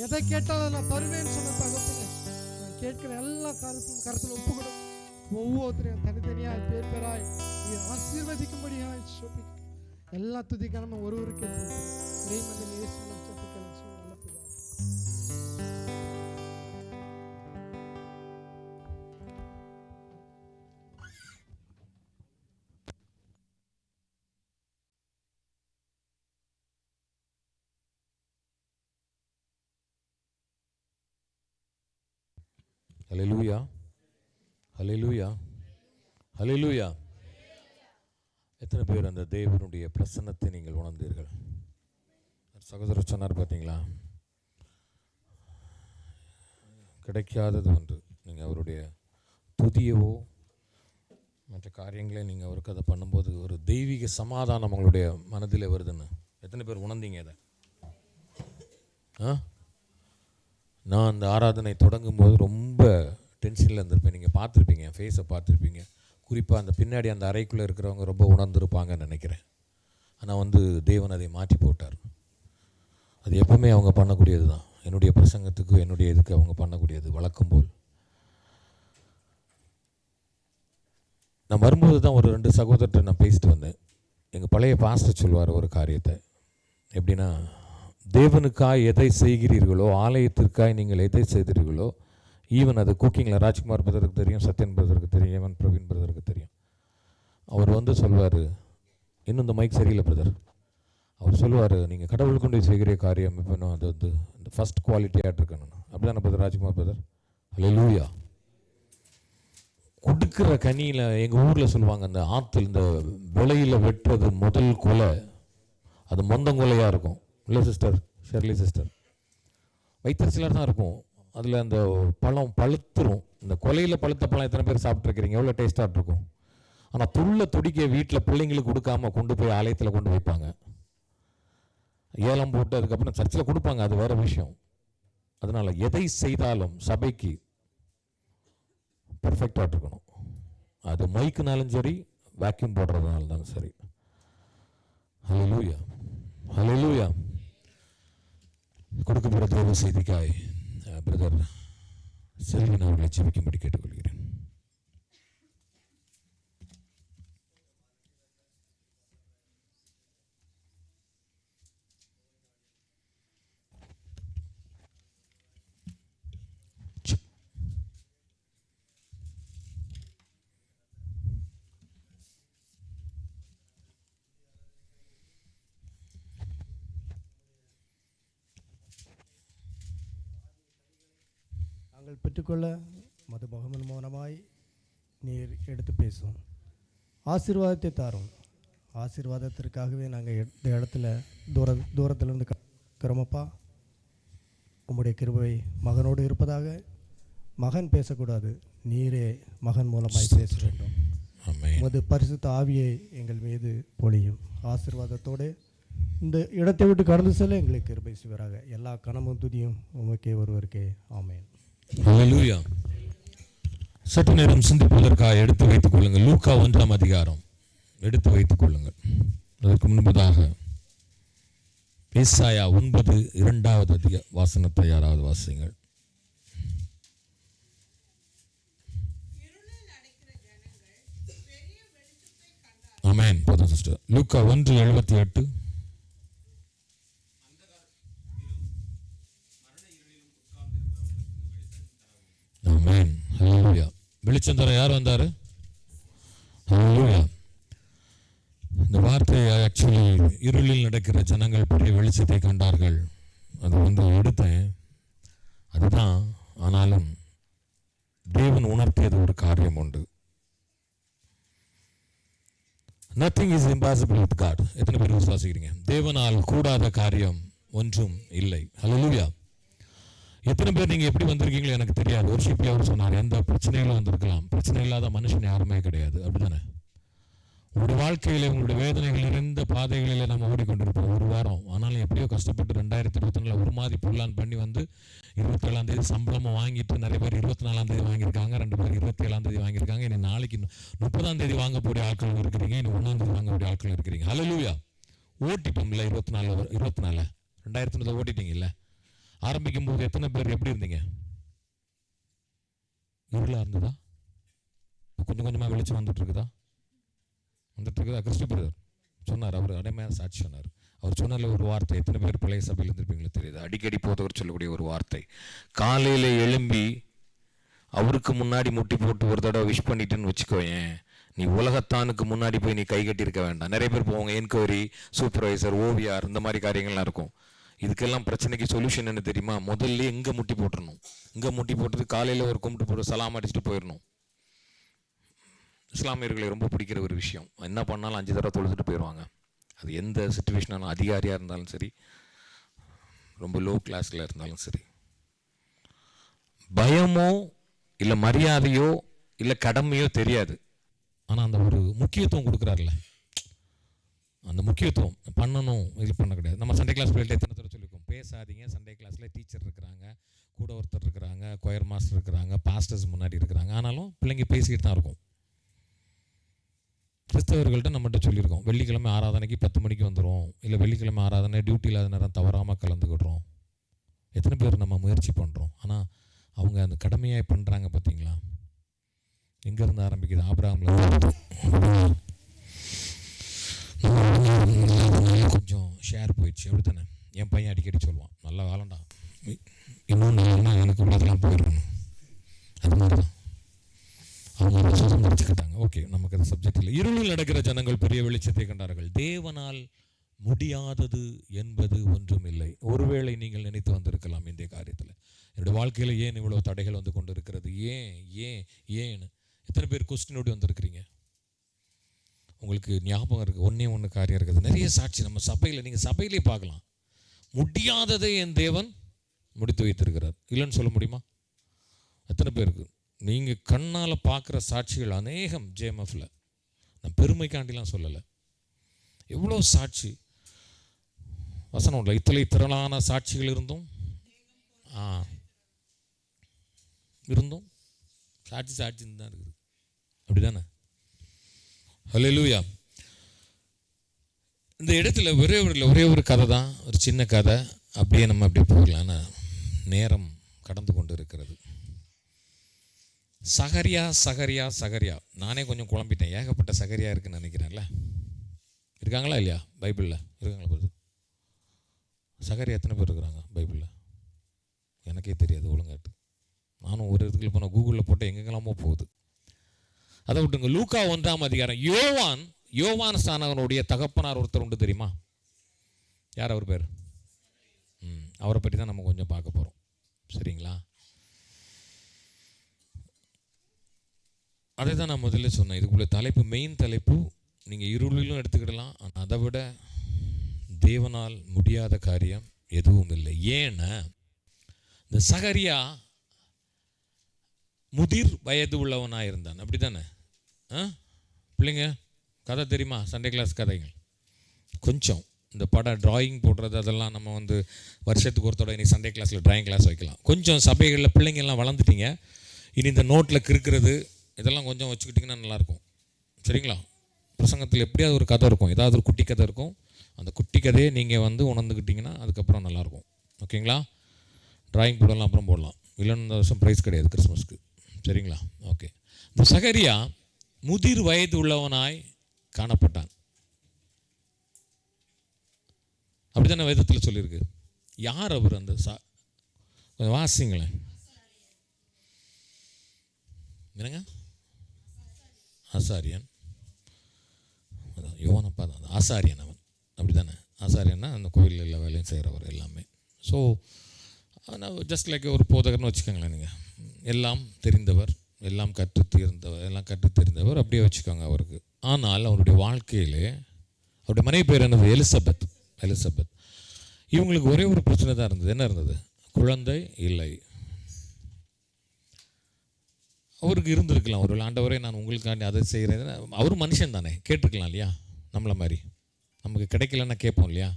எதை கேட்டாலும் நான் தருவேன்னு சொன்ன தகப்பனே, நான் கேட்கிற எல்லா கருத்தில் ஒப்புக்கொடும். ஒவ்வொருத்தரையும் தனித்தனியாய் பேர் பேராய் ஆசீர்வதிக்கும்படியாய் சொல்லி எல்லா துதிக்கான ஒருவருக்கு இறைமந்தன் இயேசு நல்ல பிதா. ஹல்லேலூயா, ஹல்லேலூயா, ஹல்லேலூயா. எத்தனை பேர் அந்த தேவனுடைய பிரசன்னத்தை நீங்கள் உணர்ந்தீர்கள்? சகோதரர் சொன்னார் பார்த்தீங்களா, கிடைக்காதது ஒன்று. நீங்கள் அவருடைய துதியவோ மற்ற காரியங்களே நீங்கள் அவருக்கு அதை பண்ணும்போது ஒரு தெய்வீக சமாதானம் உங்களுடைய மனதில் வருதுன்னு எத்தனை பேர் உணர்ந்தீங்க அதை? நான் அந்த ஆராதனை தொடங்கும் போது ரொம்ப டென்ஷனில் இருந்திருப்பேன். நீங்கள் பார்த்துருப்பீங்க, என் ஃபேஸை பார்த்துருப்பீங்க. குறிப்பாக அந்த பின்னாடி அந்த அறைக்குள்ளே இருக்கிறவங்க ரொம்ப உணர்ந்துருப்பாங்கன்னு நினைக்கிறேன். ஆனால் தேவன் அதை மாற்றி போட்டார். அது எப்பவுமே அவங்க பண்ணக்கூடியது தான். என்னுடைய பிரசங்கத்துக்கு என்னுடைய இதுக்கு அவங்க பண்ணக்கூடியது வழக்கம் போல். நான் வரும்போது தான் ஒரு 2 சகோதரர்கிட்ட நான் பேசிட்டு வந்தேன். எங்கள் பழைய பாஸ்டர் சொல்வார் ஒரு காரியத்தை. எப்படின்னா, தேவனுக்காய் எதை செய்கிறீர்களோ, ஆலயத்திற்காய் நீங்கள் எதை செய்கிறீர்களோ, ஈவன் அது குக்கிங்கில் ராஜ்குமார் பிரதருக்கு தெரியும், சத்யன் பிரதருக்கு தெரியும், ஈவன் பிரவீன் பிரதருக்கு தெரியும். அவர் சொல்வார், இன்னும் இந்த மைக் சரியில்லை பிரதர். அவர் சொல்லுவார், நீங்கள் கடவுள் கொண்டு செய்கிற காரியம் இப்போ அது இந்த ஃபஸ்ட் குவாலிட்டியாக இருக்கணும். அப்படி தானே பிரதர் ராஜ்குமார் பிரதர்? ஹல்லேலூயா. கொடுக்குற கனியில் எங்கள் ஊரில் சொல்லுவாங்க, அந்த ஆற்றுல இந்த விலையில் வெட்டுறது முதல் கொலை அது மொந்தங்கொலையாக இருக்கும். இல்லை சிஸ்டர் ஷெர்லி சிஸ்டர்? வைத்தறிச்சலாக தான் இருக்கும். அதில் அந்த பழம் பழுத்துரும். இந்த கொலையில் பழுத்த பழம் எத்தனை பேர் சாப்பிட்ருக்கிறீங்க? எவ்வளோ டேஸ்ட்டாக இருக்கும். ஆனால் துடிக்க வீட்டில் பிள்ளைங்களுக்கு கொடுக்காம கொண்டு போய் ஆலயத்தில் கொண்டு வைப்பாங்க. ஏலம் போட்டு அதுக்கப்புறம் சர்ச்சில் கொடுப்பாங்க, அது வேறு விஷயம். அதனால் எதை செய்தாலும் சபைக்கு பர்ஃபெக்டாக இருக்கணும். அது மைக்குனாலும் சரி, வேக்யூம் போடுறதுனால இருந்தாலும் சரி. ஹல்லேலூயா, ஹல்லேலூயா. கொடுக்கப்படுற தேவ செய்திக்காய் பிரதர் செல்வின் அவர்களை ஜெபிக்கும்படி கேட்டுக்கொள்கிறேன். நாங்கள் பெற்றுக்கொள்ள மது முகமன் மூலமாய் நீர் எடுத்து பேசும். ஆசீர்வாதத்தை தாரும். ஆசீர்வாதத்திற்காகவே நாங்கள் இந்த இடத்துல தூரத்திலிருந்து இருக்கிறோமப்பா. உம்முடைய கிருபை மகனோடு இருப்பதாக. மகன் பேசக்கூடாது, நீரே மகன் மூலமாய் பேச வேண்டும். உமது பரிசுத்த ஆவியை எங்கள் மீது பொழியும். ஆசீர்வாதத்தோடு இந்த இடத்தை விட்டு கடந்து செல்ல எங்களுக்கு கிருபை செய்வீராக. எல்லா கனமும் துதியும் உமக்கே ஒருவருக்கே. ஆமென். ஹல்லேலூயா. சற்று நேரம் சிந்திப்பதற்காக எடுத்து வைத்துக் கொள்ளுங்கள். லூக்கா 1ஆம் அதிகாரம் எடுத்து வைத்துக் கொள்ளுங்கள். அதற்கு முன்பதாக ஏசாயா 9:2 வாசனத்தை யாராவது வாசிங்கள். ஆமென். போதும் சிஸ்டர். லூக்கா 1:78. ஆமென். ஹல்லேலூயா. வெளிச்சம் தர யார் வந்தாரு? ஹல்லேலூயா. இந்த வார்த்தை ஆக்சுவலி இருளில் நடக்கிற ஜனங்கள் பெரிய வெளிச்சத்தை கண்டார்கள். அது எடுத்தேன், அதுதான். ஆனாலும் தேவன் உணர்த்தியது ஒரு காரியம் உண்டு. Nothing is impossible with God. எத்தனை பேர் விசுவாசிக்கிறீங்க? தேவனால் கூடாத காரியம் ஒன்றும் இல்லை. ஹல்லேலூயா. எத்தனை பேர் நீங்கள் எப்படி வந்திருக்கீங்களோ எனக்கு தெரியாது. ஒரு ஷிப்ல அவர் சொன்னார், எந்த பிரச்சனைகளும் வந்திருக்கலாம், பிரச்சனை இல்லாத மனுஷன் யாருமே கிடையாது. அப்படித்தானே? உங்களுடைய வாழ்க்கையில் உங்களுடைய வேதனைகள் நிறைந்த பாதைகளில் நம்ம ஓடிக்கொண்டிருப்போம் ஒரு வாரம். ஆனாலும் எப்படியோ கஷ்டப்பட்டு 2024 ஒரு மாதிரி புல்லான் பண்ணி 27ஆம் தேதி சம்பளமாக வாங்கிட்டு நிறைய பேர் 24ஆம் தேதி வாங்கியிருக்காங்க, 2 பேர் 27ஆம் தேதி வாங்கியிருக்காங்க. இனி நாளைக்கு 30ஆம் தேதி வாங்கக்கூடிய ஆட்கள் இருக்கிறீங்க, இனி 1ஆம் தேதி வாங்கக்கூடிய ஆட்கள் இருக்கிறீங்க. ஹல்லேலூயா. ஓட்டிட்டோம்ல 24 2020 ஓட்டிட்டீங்க இல்லை? ஆரம்பிக்கும் போது எத்தனை பேர் எப்படி இருந்தீங்க? இருளாக இருந்ததா? கொஞ்சம் கொஞ்சமாக வெளிச்சம் வந்துட்டு இருக்குதா? கிறிஸ்து பிரதர் சொன்னார், அவர் அடைமையான சாட்சி சொன்னார். அவர் சொன்னால ஒரு வார்த்தை, எத்தனை பேர் பழைய சபையில் இருந்திருப்பீங்களோ தெரியுது. அடிக்கடி போதவர் சொல்லக்கூடிய ஒரு வார்த்தை, காலையில் எழும்பி அவருக்கு முன்னாடி முட்டி போட்டு ஒரு தடவை விஷ் பண்ணிட்டுன்னு வச்சுக்கோயேன், நீ உலகத்தானுக்கு முன்னாடி போய் நீ கை கட்டியிருக்க வேண்டாம். நிறைய பேர் போவாங்க, என்கொயரி, சூப்பர்வைசர், ஓவியார், இந்த மாதிரி காரியங்கள்லாம் இருக்கும். இதுக்கெல்லாம் பிரச்சனைக்கு சொல்யூஷன் என்ன தெரியுமா? முதல்ல இங்கே முட்டி போட்டுறணும். இங்கே முட்டி போட்டுட்டு காலையில் ஒரு கும்பிட்டு போட்டு சலாம் அடிச்சுட்டு போயிடணும். இஸ்லாமியர்களை ரொம்ப பிடிக்கிற ஒரு விஷயம், என்ன பண்ணாலும் 5 தடவை தொழுதுட்டு போயிடுவாங்க. அது எந்த சுச்சுவேஷனாலும், அதிகாரியாக இருந்தாலும் சரி, ரொம்ப லோ கிளாஸில் இருந்தாலும் சரி. பயமோ இல்லை மரியாதையோ இல்லை கடமையோ தெரியாது, ஆனால் அந்த ஒரு முக்கியத்துவம் கொடுக்குறாருல, அந்த முக்கியத்துவம் பண்ணணும். இது பண்ண கிடையாது. நம்ம சண்டே கிளாஸ் பிள்ளைகிட்ட எத்தனை தடவை சொல்லியிருக்கோம், பேசாதீங்க. சண்டே கிளாஸில் டீச்சர் இருக்கிறாங்க, கூட ஒருத்தர் இருக்கிறாங்க, கொயர் மாஸ்டர் இருக்கிறாங்க, பாஸ்டர்ஸ் முன்னாடி இருக்கிறாங்க, ஆனாலும் பிள்ளைங்க பேசிக்கிட்டு தான் இருக்கும். கிறிஸ்தவர்கள்ட்ட நம்மகிட்ட சொல்லியிருக்கோம், வெள்ளிக்கிழமை ஆராதனைக்கு 10 மணிக்கு வந்துடும், இல்லை வெள்ளிக்கிழமை ஆராதனை டியூட்டி இல்லாத நேரம் தவறாமல் கலந்துக்கிடுறோம். எத்தனை பேர் நம்ம முயற்சி பண்ணுறோம், ஆனால் அவங்க அந்த கடமையாக பண்ணுறாங்க பார்த்தீங்களா? எங்கேருந்து ஆரம்பிக்குது? ஆபிரகாம்ல கொஞ்சம் ஷேர் போயிடுச்சு, அப்படி தானே? என் பையன் அடிக்கடி சொல்லுவான், நல்ல காலண்டா, இன்னும் நல்லா எனக்கு உள்ளதெல்லாம் போயிடணும். அது மாதிரி தான் அவங்க சுதந்திரிச்சுக்கிட்டாங்க. ஓகே, நமக்கு அது சப்ஜெக்ட் இல்லை. இருளில் நடக்கிற ஜனங்கள் பெரிய வெளிச்சத்தை கண்டார்கள். தேவனால் முடியாதது என்பது ஒன்றும் இல்லை. ஒருவேளை நீங்கள் நினைத்து வந்திருக்கலாம், இந்த காரியத்தில் என்னுடைய வாழ்க்கையில் ஏன் இவ்வளோ தடைகள் வந்து கொண்டு இருக்கிறது, ஏன்னு எத்தனை பேர் கொஸ்டினோடு வந்திருக்கிறீங்க? உங்களுக்கு ஞாபகம் இருக்குது, ஒன்று காரியம் இருக்குது, நிறைய சாட்சி நம்ம சபையில், நீங்கள் சபையிலே பார்க்கலாம். முடியாததை என் தேவன் முடித்து வைத்திருக்கிறார். இல்லைன்னு சொல்ல முடியுமா? எத்தனை பேருக்கு நீங்கள் கண்ணால் பார்க்குற சாட்சிகள் அநேகம் ஜேஎம்எஃப்ல, நான் பெருமைக்காண்டிலாம் சொல்லலை, எவ்வளோ சாட்சி வசனம் இல்லை, இத்தனை திரளான சாட்சிகள் இருந்தும் சாட்சின்னு தான் இருக்குது. அப்படி தானே? ஹல்லேலூயா. இந்த இடத்துல ஒரே ஒரு கதை தான், ஒரு சின்ன கதை, அப்படியே நம்ம அப்படியே போகலான்னு நேரம் கடந்து கொண்டு இருக்கிறது. சகரியா நானே கொஞ்சம் குழம்பிட்டேன், ஏகப்பட்ட சகரியா இருக்குன்னு நினைக்கிறேன்ல. இருக்காங்களா இல்லையா பைபிளில்? இருக்காங்களா போது? சகரியா எத்தனை பேர் இருக்கிறாங்க பைபிளில்? எனக்கே தெரியாது ஒழுங்காட்டு. நானும் ஒரு இடத்துக்கு போனால் கூகுளில் போட்டு எங்கெங்கெல்லாமோ போகுது. அதை விட்டுங்க. லூக்கா 1ஆம் அதிகாரம். யோவான் ஸ்நானகனுடைய தகப்பனார் ஒருத்தர் உண்டு, தெரியுமா? யார் அவர் பேர்? அவரை பற்றி தான் நம்ம கொஞ்சம் பார்க்க போகிறோம், சரிங்களா? அதை தான் நான் முதல்ல சொன்னேன். இதுக்குள்ள தலைப்பு, மெயின் தலைப்பு, நீங்கள் இருளிலும் எடுத்துக்கிடலாம், ஆனால் அதை விட தேவனால் முடியாத காரியம் எதுவும் இல்லை. ஏன்னா இந்த சகரியா முதிர் வயது உள்ளவனாக இருந்தான், அப்படி தானே? பிள்ளைங்க கதை தெரியுமா? சண்டே கிளாஸ் கதைகள் கொஞ்சம், இந்த படம் டிராயிங் போடுறது அதெல்லாம் நம்ம வந்து வருஷத்துக்கு ஒருத்தோட இனி சண்டே கிளாஸில் டிராயிங் கிளாஸ் வைக்கலாம். கொஞ்சம் சபைகளில் பிள்ளைங்கள்லாம் வளர்ந்துட்டீங்க, இனி இந்த நோட்டில் கிறுக்கிறது இதெல்லாம் கொஞ்சம் வச்சுக்கிட்டிங்கன்னா நல்லாயிருக்கும், சரிங்களா? பிரசங்கத்தில் எப்படியாவது ஒரு கதை இருக்கும், ஏதாவது ஒரு குட்டி கதை இருக்கும். அந்த குட்டி கதையை நீங்கள் வந்து உணர்ந்துக்கிட்டிங்கன்னா அதுக்கப்புறம் நல்லாயிருக்கும், ஓகேங்களா? டிராயிங் போடலாம், அப்புறம் போடலாம். இல்லைன்னு இந்த வருஷம் ப்ரைஸ் கிடையாது கிறிஸ்மஸ்க்கு, சரிங்களா? ஓகே. இந்த சகரியா முதிர் வயது உள்ளவனாய் காணப்பட்டான், அப்படி தானே வேதத்தில் சொல்லியிருக்கு. யார் அவர்? அந்த வாசிங்களேன் என்னங்க? ஆசாரியன். யோவானப்பா தான் ஆசாரியன் அவன், அப்படி தானே? ஆசாரியன்னா அந்த கோயிலில் எல்லா வேலையும் செய்கிறவர் எல்லாமே. ஸோ ஜஸ்ட் லைக் ஒரு போதகர்னு வச்சுக்கோங்களேன். நீங்கள் எல்லாம் தெரிந்தவர், எல்லாம் கற்று தெரிந்தவர், அப்படியே வச்சுக்கோங்க அவருக்கு. ஆனால் அவருடைய வாழ்க்கையிலே அவருடைய மனைவி பேர் என்னது? எலிசபெத். இவங்களுக்கு ஒரே ஒரு பிரச்சனை தான் இருந்தது. என்ன இருந்தது? குழந்தை இல்லை. அவருக்கு இருந்திருக்கலாம் ஒரு ஆண்டவரே, நான் உங்களுக்காண்டி அதை செய்கிறேன். அவர் மனுஷன் தானே, கேட்டிருக்கலாம் இல்லையா? நம்மளை மாதிரி நமக்கு கிடைக்கலன்னா கேட்போம் இல்லையா?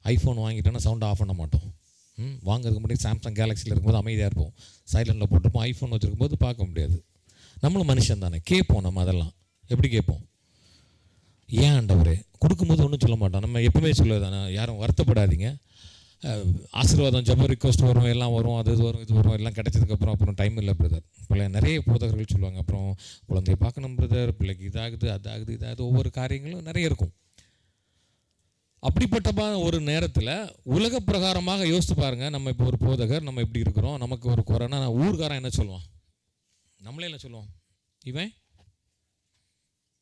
ஐஃபோன் வாங்கிட்டோன்னா சவுண்டை ஆஃப் பண்ண மாட்டோம். வாங்கிறதுக்கு முன்னாடி சாம்சங் கேலக்ஸியில் இருக்கும்போது அமைதியாக இருப்போம், சைலண்டில் போட்டிருப்போம். ஐஃபோன் வச்சுருக்கும்போது பார்க்க முடியாது. நம்மளும் மனுஷன் தானே, கேட்போம். நம்ம அதெல்லாம் எப்படி கேட்போம்? ஏன் ஆண்டவரே? கொடுக்கும்போது ஒன்றும் சொல்ல மாட்டோம். நம்ம எப்பவுமே சொல்லுதானே, யாரும் வருத்தப்படாதீங்க, ஆசீர்வாதம், ஜெப ரிக்வெஸ்ட் வரும், எல்லாம் வரும், அது வரும், இது வரும், எல்லாம் கிடைச்சதுக்கப்புறம் அப்புறம் டைம் இல்லை பிரதர். இப்போ நிறைய போதகர்கள் சொல்லுவாங்க, அப்புறம் குழந்தைய பார்க்கணும் பிரதர், பிள்ளைக்கு இதாகுது, இதாகுது, ஒவ்வொரு காரியங்களும் நிறைய இருக்கும். அப்படிப்பட்ட ஒரு நேரத்தில் உலக பிரகாரமாக யோசித்து பாருங்கள். நம்ம இப்போ ஒரு போதகர், நம்ம எப்படி இருக்கிறோம், நமக்கு ஒரு குறைனா ஊர்காரன் என்ன சொல்லுவான்? நம்மளே என்ன சொல்லுவோம்? இவன்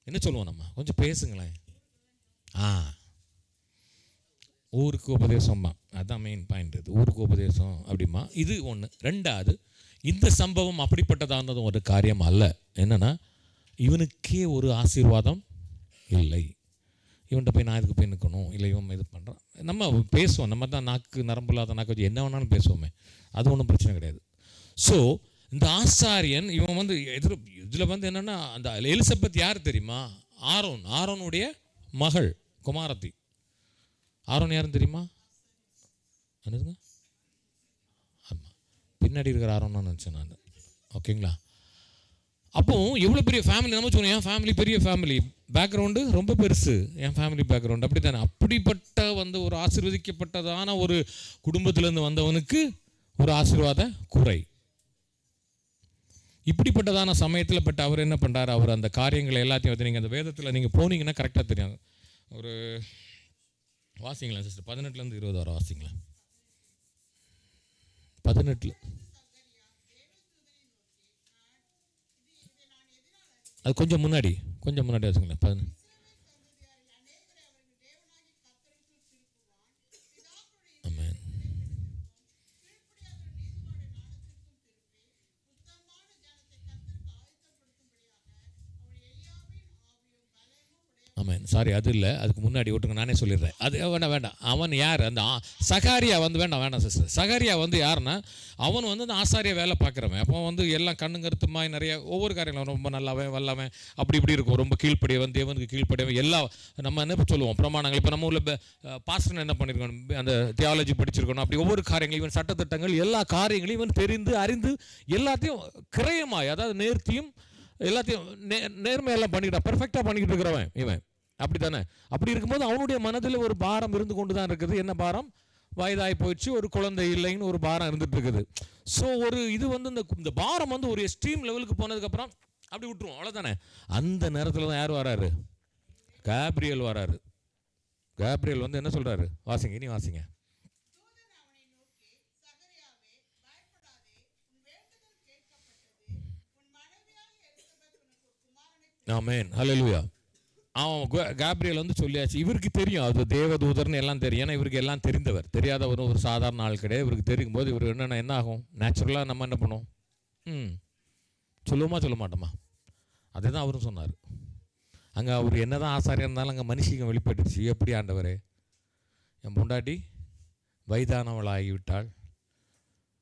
என்ன சொல்லுவோம்? நம்ம கொஞ்சம் பேசுங்களேன். ஊருக்கு உபதேசம்மா, அதுதான் மெயின் பாயிண்ட். இது ஊருக்கு உபதேசம் அப்படிமா. இது ஒன்று. ரெண்டாவது, இந்த சம்பவம் அப்படிப்பட்டதானதும் ஒரு காரியம் அல்ல. என்னென்னா, இவனுக்கே ஒரு ஆசீர்வாதம் இல்லை. இவன்கிட்ட போய் நான் இதுக்கு போய் நிற்கணும், இல்லை இவன் இது பண்ணுறான். நம்ம பேசுவோம், நம்ம தான் நாக்கு நரம்பு இல்லாத நாக்கு வச்சு என்ன வேணாலும் பேசுவோமே, அது ஒன்றும் பிரச்சனை கிடையாது. ஸோ இந்த ஆசாரியன் இவன் வந்து இதில் வந்து என்னென்னா, அந்த எலிசபெத் யார் தெரியுமா? ஆரோனுடைய மகள், குமாரத்தி. ஆரோன் யாருன்னு தெரியுமா? என்னதுங்க? ஆமாம், பின்னாடி இருக்கிற ஆரோன்னு நினச்சேன் நான். ஓகேங்களா? அப்போ எவ்வளோ பெரிய ஃபேமிலி. நம்ம சொன்னோம், என் ஃபேமிலி பெரிய ஃபேமிலி, பேக்ரவுண்டு ரொம்ப பெருசு, என் ஃபேமிலி பேக்ரவுண்டு அப்படி தானே. அப்படிப்பட்ட வந்து ஒரு ஆசீர்வதிக்கப்பட்டதான ஒரு குடும்பத்திலேருந்து வந்தவனுக்கு ஒரு ஆசீர்வாத குறை. இப்படிப்பட்டதான சமயத்தில் பட்ட அவர் என்ன பண்ணுறாரு? அவர் அந்த காரியங்களை எல்லாத்தையும் வந்து நீங்கள் அந்த வேதத்தில் நீங்கள் போனீங்கன்னா கரெக்டாக தெரியும். ஒரு வாசிங்களேன் சிஸ்டர், 18 20 வர வாசிங்களேன். 18 அது கொஞ்சம் முன்னாடி வச்சுங்களேன். 18 ஆமென். ஆமாம், சாரி, அது இல்லை, அதுக்கு முன்னாடி விட்டுருங்க, நானே சொல்லிடுறேன். அது வேண்டாம். அவன் யார்? அந்த சகாரியா வந்து வேண்டாம் சிஸ்டர். சகாரியா வந்து யாருன்னா, அவன் வந்து அந்த ஆசாரிய வேலை பார்க்குறவன். அப்போ வந்து எல்லாம் கண்ணு கருத்துமாய் நிறைய ஒவ்வொரு காரியங்களும் ரொம்ப நல்லாவன் வல்லவன் அப்படி இப்படி இருக்கும். ரொம்ப கீழ்ப்படியவன், தேவனுக்கு கீழ்ப்படியவன், எல்லா நம்ம என்ன சொல்லுவோம் பிரமாணங்கள். இப்போ நம்ம உள்ள பாஸ்டர் என்ன பண்ணியிருக்கணும், அந்த தியாலஜி படிச்சிருக்கணும். அப்படி ஒவ்வொரு காரியங்களும் இவன் சட்டத்திட்டங்கள் எல்லா காரியங்களையும் இவன் தெரிந்து அறிந்து எல்லாத்தையும் கிரயமாய், அதாவது நேர்த்தியும் எல்லாத்தையும் நேர்மையெல்லாம் பண்ணிக்கிட்டான், பெர்ஃபெக்டாக பண்ணிக்கிட்டு இருக்கிறவன் இவன். அப்படி தானே? அப்படி இருக்கும்போது அவனுடைய மனதில் ஒரு பாரம் இருந்து கொண்டு தான் இருக்குது. என்ன பாரம்? வயதாகி போயிடுச்சு, ஒரு குழந்தை இல்லைன்னு ஒரு பாரம் இருந்துட்டு இருக்குது. ஸோ ஒரு இது வந்து இந்த பாரம் வந்து ஒரு எக்ஸ்ட்ரீம் லெவலுக்கு போனதுக்கப்புறம் அப்படி விட்டுருவோம், அவ்வளோதானே. அந்த நேரத்தில் தான் யார் வராரு? கேப்ரியல் வராரு. கேப்ரியல் வந்து என்ன சொல்கிறாரு? வாசிங்க, இனி வாசிங்க. ஆமென், ஹல்லேலூயா. அவன் கேப்ரியல் வந்து சொல்லியாச்சு. இவருக்கு தெரியும் அது தேவதூதர்னு எல்லாம் தெரியும். ஏன்னா இவருக்கு எல்லாம் தெரிந்தவர், தெரியாதவர் ஒரு சாதாரண ஆள் கிடையாது. இவருக்கு தெரியும் போது இவர் என்ன ஆகும்? நேச்சுரலாக நம்ம என்ன பண்ணுவோம்? சொல்லுவோமா சொல்ல மாட்டோமா? அதே தான் அவரும் சொன்னார். அங்கே அவர் என்ன தான் ஆசாரியாக இருந்தாலும் அங்கே மனுஷிகம் வெளிப்பட்டுச்சு. எப்படி ஆண்டவரே, என் பொண்டாட்டி வயதானவள் ஆகிவிட்டாள்,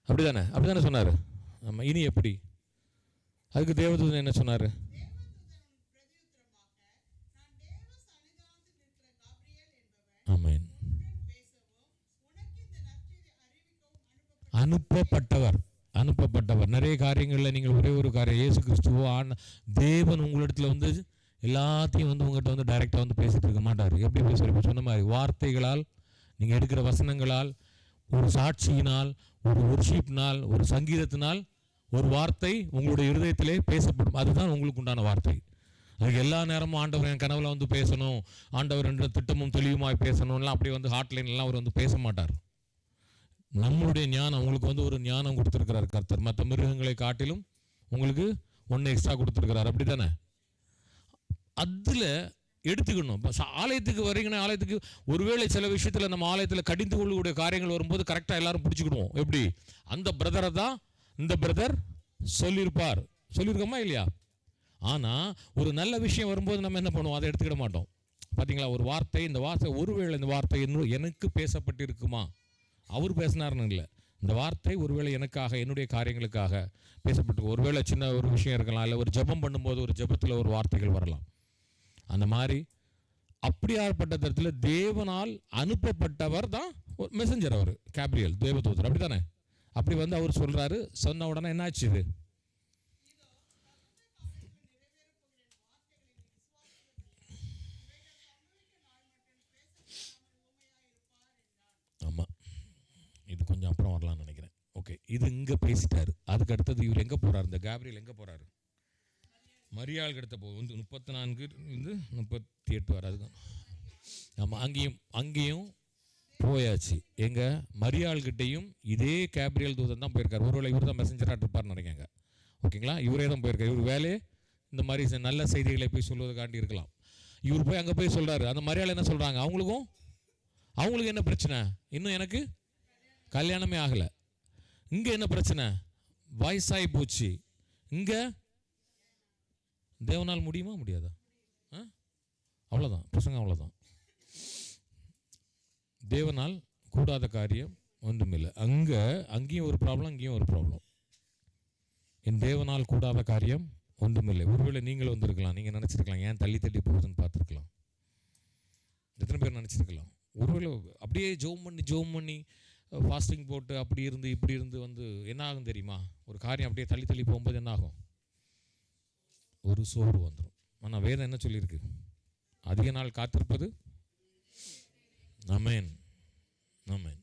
அப்படி தானே சொன்னார். ஆமாம், இனி எப்படி? அதுக்கு தேவதூதன் என்ன சொன்னார்? ஆமென். அனுப்பப்பட்டவர். நிறைய காரியங்களில் நீங்கள் ஒரே ஒரு காரியம், இயேசு கிறிஸ்துவோ தேவன் உங்களிடத்தில் வந்து எல்லாத்தையும் வந்து உங்கள்கிட்ட வந்து டைரெக்டாக வந்து பேசிகிட்டு இருக்க மாட்டார். எப்படி பேசுகிற? இப்போ சொன்ன மாதிரி வார்த்தைகளால், நீங்கள் எடுக்கிற வசனங்களால், ஒரு சாட்சியினால், ஒரு ஒர்ஷிப்னால், ஒரு சங்கீதத்தினால் ஒரு வார்த்தை உங்களுடைய இருதயத்திலே பேசப்படும். அதுதான் உங்களுக்கு உண்டான வார்த்தை. அதுக்கு எல்லா நேரமும் ஆண்டவர் என் கனவுல வந்து பேசணும், ஆண்டவர் என்ற திட்டமும் தெளிவுமாய் பேசணும்லாம் அப்படி வந்து ஹாட்லைன்லாம் அவர் வந்து பேச மாட்டார். நம்மளுடைய ஞானம், உங்களுக்கு வந்து ஒரு ஞானம் கொடுத்துருக்கிறார் கர்த்தர். மற்ற மிருகங்களை காட்டிலும் உங்களுக்கு ஒன்று எக்ஸ்ட்ரா கொடுத்துருக்கிறார். அப்படி தானே? அதில் எடுத்துக்கணும். இப்போ ஆலயத்துக்கு வரீங்கன்னா, ஆலயத்துக்கு ஒருவேளை சில விஷயத்தில் நம்ம ஆலயத்தில் கடிந்து கொள்ளக்கூடிய காரியங்கள் வரும்போது கரெக்டாக எல்லாரும் பிடிச்சிக்கிடுவோம். எப்படி? அந்த பிரதரை தான் இந்த பிரதர் சொல்லியிருக்கோமா இல்லையா? ஆனால் ஒரு நல்ல விஷயம் வரும்போது நம்ம என்ன பண்ணுவோம்? அதை எடுத்துக்கிட மாட்டோம். பார்த்தீங்களா? ஒரு வார்த்தை, இந்த வார்த்தை ஒருவேளை இந்த வார்த்தை எனக்கு பேசப்பட்டிருக்குமா? அவர் பேசினார்னு இல்லை, இந்த வார்த்தை ஒருவேளை எனக்காக, என்னுடைய காரியங்களுக்காக பேசப்பட்டு, ஒருவேளை சின்ன ஒரு விஷயம் இருக்கலாம், இல்லை ஒரு ஜெபம் பண்ணும்போது ஒரு ஜெபத்தில் ஒரு வார்த்தைகள் வரலாம். அந்த மாதிரி அப்படியாற்பட்ட தரத்தில் தேவனால் அனுப்பப்பட்டவர் தான் மெசஞ்சர். அவர் கேப்ரியல், தேவதூதர். அப்படி தானே? அப்படி வந்து அவர் சொல்கிறாரு. சொன்ன உடனே என்னாச்சு? இது ஆமாம், இது கொஞ்சம் அப்புறம் வரலாம்னு நினைக்கிறேன். ஓகே, இது இங்கே பேசிட்டாரு. அதுக்கு அடுத்தது இவர் எங்கே போகிறார்? இந்த கேப்ரியல் எங்கே போகிறாரு? மரியாள் கிட்ட வந்து 34 38 வராது. ஆமாம், அங்கேயும் போயாச்சு. எங்கள் மரியாள்கிட்டையும் இதே கேப்ரியல் தூதன் தான் போயிருக்கார். ஒருவேளை இவர் தான் மெசஞ்சராக இருப்பார்னு நினைக்காங்க. ஓகேங்களா? இவரே தான் போயிருக்கார். இவர் வேலையே இந்த மாதிரி நல்ல செய்திகளை போய் சொல்வதற்காண்டி இருக்கலாம். இவர் போய் அங்கே போய் சொல்கிறாரு. அந்த மரியாள் என்ன சொல்கிறாங்க? அவங்களுக்கும் அவங்களுக்கு என்ன பிரச்சனை? இன்னும் எனக்கு கல்யாணமே ஆகலை. இங்கே என்ன பிரச்சனை? வயசாகி போச்சு. இங்கே தேவனால் முடியுமா முடியாதா? அவ்வளோதான் பசங்க, அவ்வளோதான். தேவனால் கூடாத காரியம் ஒன்றுமில்லை. அங்கேயும் ஒரு ப்ராப்ளம், இங்கேயும் ஒரு ப்ராப்ளம். என் தேவனால் கூடாத காரியம் ஒன்றுமில்லை. ஒருவேளை நீங்களும் வந்திருக்கலாம், நீங்கள் நினச்சிருக்கலாம் ஏன் தள்ளி தள்ளி போகுதுன்னு பார்த்துருக்கலாம். எத்தனை பேர் நினச்சிருக்கலாம்? ஒருவேளை அப்படியே ஜோம் பண்ணி ஃபாஸ்டிங் போட்டு அப்படி இருந்து இப்படி இருந்து வந்து என்ன ஆகும் தெரியுமா? ஒரு காரியம் அப்படியே தள்ளி தள்ளி போகும்போது என்ன ஆகும்? ஒரு சோர்வு வந்துடும். ஆனால் வேதம் என்ன சொல்லியிருக்கு? அதிக நாள் காத்திருப்பது. ஆமென், ஆமென்.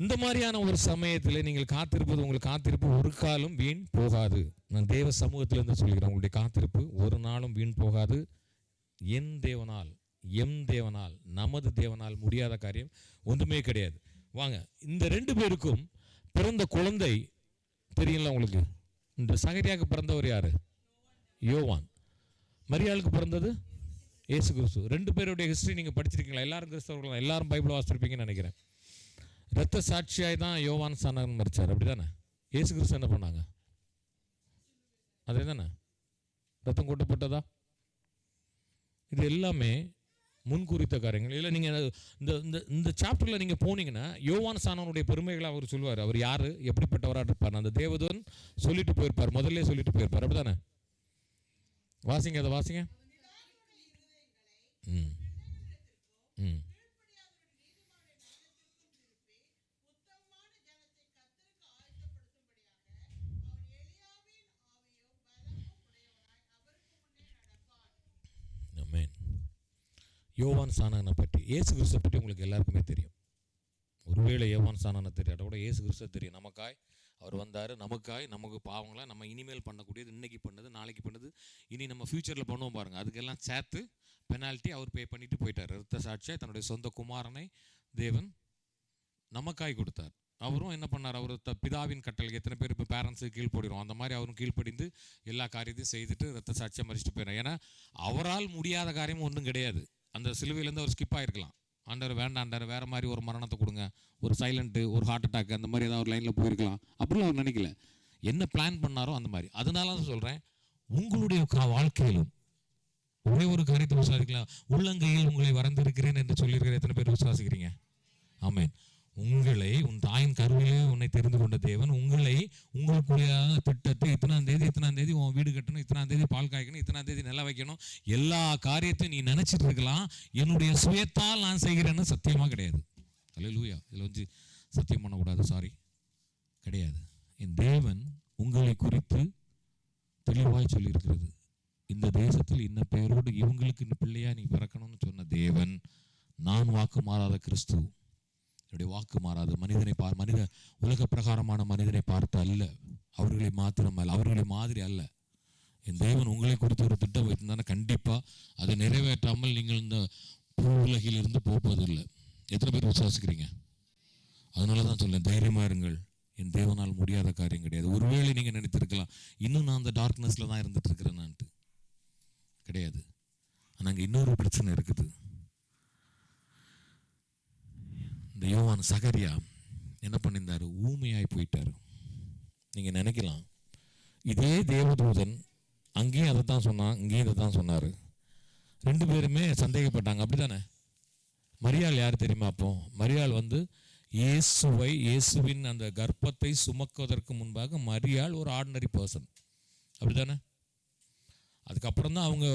இந்த மாதிரியான ஒரு சமயத்தில் நீங்கள் காத்திருப்பது, உங்களுக்கு காத்திருப்பு ஒரு காலம் வீண் போகாது. நான் தேவ சமூகத்திலிருந்து சொல்கிறேன், உங்களுடைய காத்திருப்பு ஒரு நாளும் வீண் போகாது. என் தேவனால், எம் தேவனால், நமது தேவனால் முடியாத காரியம் ஒன்றுமே கிடையாது. வாங்க, இந்த 2 பேருக்கும் பிறந்த குழந்தை தெரியல உங்களுக்கு. இந்த சகரியாவுக்கு பிறந்தவர் யாரு? யோவான். மரியாளுக்கு பிறந்தது இயேசு கிறிஸ்து. 2 பேருடைய ஹிஸ்டரி நீங்கள் படிச்சிருக்கீங்களா? எல்லாரும் கிறிஸ்தவர்கள், எல்லாரும் பைபிள் வாசிச்சிருப்பீங்கன்னு நினைக்கிறேன். இரத்த சாட்சியாய் தான் யோவான் ஸ்நானகன் மரிச்சார், அப்படி தானே? இயேசு கிறிஸ்து என்ன பண்ணாங்க? அதே தானே, ரத்தம் கொட்டப்பட்டதா? இது எல்லாமே முன்குறித்த காரியங்கள். இல்லை நீங்கள் இந்த இந்த இந்த சாப்டரில் நீங்கள் போனீங்கன்னா யோவான் ஸ்நானனுடைய பெருமைகளை அவர் சொல்லுவார். அவர் யார், எப்படிப்பட்டவராக இருப்பார், அந்த தேவதூதன் சொல்லிட்டு போயிருப்பார், முதல்ல சொல்லிட்டு போயிருப்பார், அப்படி தானே? வாசிங்க, அதை வாசிங்க. ம் ம் யோவான் ஸ்நானகனை பற்றி, இயேசு கிறிஸ்துவை பற்றி உங்களுக்கு எல்லாருக்குமே தெரியும். ஒருவேளை யோவான் ஸ்நானனை தெரியாத கூட இயேசு கிறிஸ்துவை தெரியும். நமக்காய் அவர் வந்தார், நமக்காய், நமக்கு பாவங்களை நம்ம இனிமேல் பண்ணக்கூடியது, இன்னைக்கு பண்ணது, நாளைக்கு பண்ணது, இனி நம்ம ஃப்யூச்சரில் பண்ணுவோம் பாருங்கள், அதுக்கெல்லாம் சேர்த்து பெனால்ட்டி அவர் பே பண்ணிட்டு போயிட்டார். இரத்த சாட்சியாக தன்னுடைய சொந்த குமாரனை தேவன் நமக்காய் கொடுத்தார். அவரும் என்ன பண்ணார்? அவர் பிதாவின் கட்டளை, எத்தனை பேர் இப்போ பேரண்ட்ஸுக்கு கீழ்ப்படிடும், அந்த மாதிரி அவரும் கீழ்ப்படிந்து எல்லா காரியத்தையும் செய்துட்டு இரத்த சாட்சியாக மறிச்சிட்டு போயிடும். ஏன்னா அவரால் முடியாத காரியமும் ஒன்றும் கிடையாது. அந்த சிலுவையிலேருந்து அவர் ஸ்கிப் ஆகிருக்கலாம். ஆண்டவர் வேண்டாண்டார், வேறு மாதிரி ஒரு மரணத்தை கொடுங்க, ஒரு சைலண்ட்டு, ஒரு ஹார்ட் அட்டாக், அந்த மாதிரி ஏதாவது ஒரு லைனில் போயிருக்கலாம். அப்படிலாம் அவர் நினைக்கல. என்ன பிளான் பண்ணாரோ அந்த மாதிரி. அதனால தான் சொல்கிறேன், உங்களுடைய வாழ்க்கையிலும் ஒரே ஒரு காரியத்தை விசுவாசிக்கலாம். உள்ளங்கையில் உங்களை வரைந்திருக்கிறேன் என்று சொல்லியிருக்கிற எத்தனை பேர் விசுவாசிக்கிறீங்க? ஆமென். உங்களை உன் தாயின் கருவிலே உன்னை தெரிந்து கொண்ட தேவன் உங்களுக்குரிய திட்டத்தை இத்தனாம் தேதி உன் வீடு கட்டணும், இத்தனாம் தேதி பால் காய்க்கணும், இத்தனாம் தேதி நில வைக்கணும், எல்லா காரியத்தையும் நீ நினைச்சிட்டு இருக்கலாம். என்னுடைய சுயத்தால் நான் செய்கிறேன்னு சத்தியமாக கிடையாது. அல்லேலூயா. இதில் வந்து சத்தியம் பண்ணக்கூடாது, சாரி, கிடையாது. என் தேவன் உங்களை குறித்து தெளிவாய் சொல்லியிருக்கிறது. இந்த தேசத்தில் இன்ன பெயரோடு இவங்களுக்கு இந்த பிள்ளையா நீ பிறக்கணும்னு சொன்ன தேவன், நான் வாக்கு மாறாத கிறிஸ்து, என்னுடைய வாக்கு மாறாது. மனித உலக பிரகாரமான மனிதனை பார்த்து அல்ல, அவர்களை மாத்திரம் அல்ல, அவர்களை மாதிரி அல்ல. என் தேவன் உங்களை குறித்து ஒரு திட்டம் வைத்திருந்தானே, கண்டிப்பாக அதை நிறைவேற்றாமல் நீங்கள் இந்த பூ உலகில் இருந்து போவதில்லை. எத்தனை பேர் விசுவாசிக்கிறீங்க? அதனால தான் சொல்லேன், தைரியமாக இருங்கள். என் தேவனால் முடியாத காரியம் கிடையாது. ஒருவேளை நீங்கள் நினைத்திருக்கலாம், இன்னும் நான் அந்த டார்க்னஸில் தான் இருந்துட்டு இருக்கிறேன்னான்ட்டு. கிடையாது. ஆனால் அங்கே இன்னொரு பிரச்சனை இருக்குது. இந்த யோவான் சகரியா என்ன பண்ணியிருந்தார்? ஊமையாய் போயிட்டார். நீங்கள் நினைக்கலாம், இதே தேவதூதன் அங்கேயும் அதை தான் சொன்னான், இங்கேயும் இதை தான் சொன்னார். 2 பேருமே சந்தேகப்பட்டாங்க, அப்படி தானே? மரியாள் யார் தெரியுமா? அப்போ மரியாள் வந்து இயேசுவின் அந்த கர்ப்பத்தை சுமக்குவதற்கு முன்பாக மரியாள் ஒரு ஆர்டினரி பர்சன், அப்படி தானே? அதுக்கப்புறம் தான் அவங்க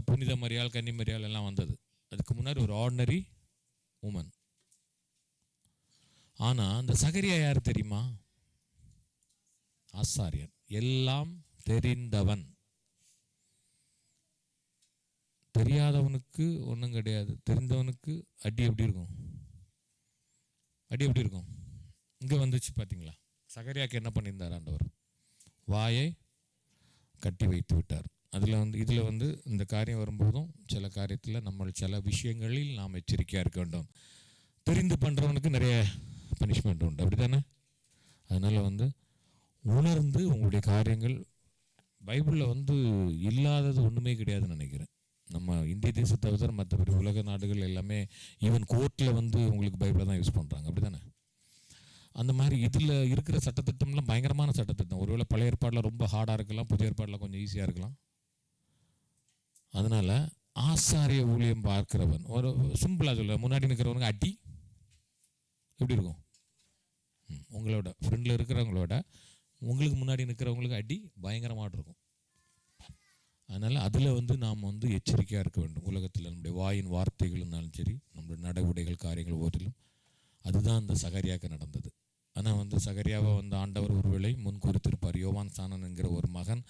புனித மரியாள், கன்னி மரியாள் எல்லாம் வந்தது. அதுக்கு முன்னாடி ஒரு ஆர்டினரி உமன். ஆனால் அந்த சகரியா யார் தெரியுமா? ஆசாரியன், எல்லாம் தெரிந்தவன். தெரியாதவனுக்கு ஒன்றும் கிடையாது, தெரிந்தவனுக்கு அடி எப்படி இருக்கும்? அடி எப்படி இருக்கும்? இங்கே வந்துச்சு பார்த்தீங்களா? சகரியாக்கு என்ன பண்ணியிருந்தார் ஆண்டவர்? வாயை கட்டி வைத்து விட்டார். இதில் வந்து இந்த காரியம் வரும்போதும் சில காரியத்தில் நம்ம சில விஷயங்களில் நாம் எச்சரிக்கையாக இருக்க வேண்டும். தெரிந்து பண்ணுறவனுக்கு நிறைய பனிஷ்மெண்ட் உண்டு, அப்படி தானே? அதனால் வந்து உணர்ந்து உங்களுடைய காரியங்கள், பைபிளில் வந்து இல்லாதது ஒன்றுமே கிடையாதுன்னு நினைக்கிறேன். நம்ம இந்திய தேசத்தை தவிர மற்றபடி உலக நாடுகள் எல்லாமே ஈவன் கோர்ட்டில் வந்து உங்களுக்கு பைபிளை தான் யூஸ் பண்ணுறாங்க, அப்படி தானே? அந்த மாதிரி இதில் இருக்கிற சட்டத்திட்டம்லாம் பயங்கரமான சட்டத்திட்டம். ஒருவேளை பழைய ஏற்பாடில் ரொம்ப ஹார்டாக இருக்கலாம், புதிய ஏற்பாடில் கொஞ்சம் ஈஸியாக இருக்கலாம். அதனால் ஆசாரிய ஊழியம் பார்க்கிறவன், ஒரு சிம்பிளாக சொல்ல, முன்னாடி நிற்கிறவனுக்கு அடி எப்படி இருக்கும்? உங்களோட ஃப்ரெண்டில் இருக்கிறவங்களோட உங்களுக்கு முன்னாடி நிற்கிறவங்களுக்கு அடி பயங்கரமாக இருக்கும். அதனால் அதில் வந்து நாம் வந்து எச்சரிக்கையாக இருக்க வேண்டும். உலகத்தில் நம்முடைய வாயின் வார்த்தைகள்னாலும் சரி, நம்முடைய நடவடிக்கைகள் காரியங்கள் ஓட்டிலும் அதுதான் அந்த சகரியாவுக்கு நடந்தது. ஆனால் வந்து சகரியாவை வந்து ஆண்டவர் ஒருவேளை முன் குறித்திருப்பார். யோவான் ஸ்நானன் என்கிற ஒரு மகன்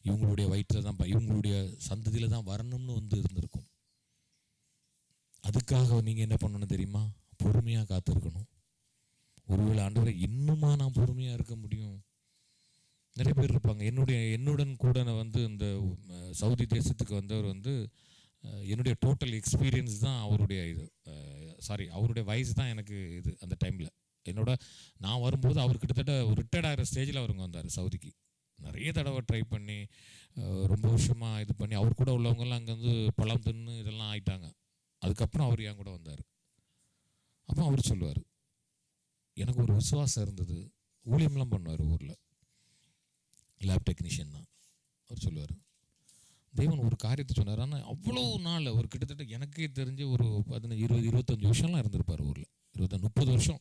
இவங்களுடைய வயிற்றில் தான், இவங்களுடைய சந்ததியில் தான் வரணும்னு வந்து இருந்திருக்கும். அதுக்காக நீங்கள் என்ன பண்ணணும் தெரியுமா? பொறுமையாக காத்திருக்கணும். ஒருவேளை ஆண்டவரை இன்னுமா நான் பொறுமையாக இருக்க முடியும்? நிறைய பேர் இருப்பாங்க. என்னுடன் கூட வந்து இந்த சவுதி தேசத்துக்கு வந்தவர் வந்து என்னுடைய டோட்டல் எக்ஸ்பீரியன்ஸ் தான் அவருடைய இது, அவருடைய வயசு தான் எனக்கு இது. அந்த டைமில் நான் வரும்போது அவர் கிட்டத்தட்ட ஒரு ரிட்டையர்ட் ஆகிற ஸ்டேஜில் அவருங்க வந்தார் சவுதிக்கு. நிறைய தடவை ட்ரை பண்ணி ரொம்ப வருஷமாக இது பண்ணி அவர் கூட உள்ளவங்கெல்லாம் அங்கே வந்து பழம் தின்னு இதெல்லாம் ஆயிட்டாங்க. அதுக்கப்புறம் அவர் என் கூட வந்தார். அப்போ அவர் சொல்லுவார், எனக்கு ஒரு விசுவாசம் இருந்தது. ஊழியம்லாம் பண்ணுவார், ஊரில் லேப் டெக்னீஷியன் தான். அவர் சொல்லுவார், தேவன் ஒரு காரியத்தை சொன்னார். ஆனால் அவ்வளோ நாள் அவர் கிட்டத்தட்ட எனக்கே தெரிஞ்சு ஒரு 15-20-25 வருஷம்லாம் இருந்திருப்பார் ஊரில். 20-30 வருஷம்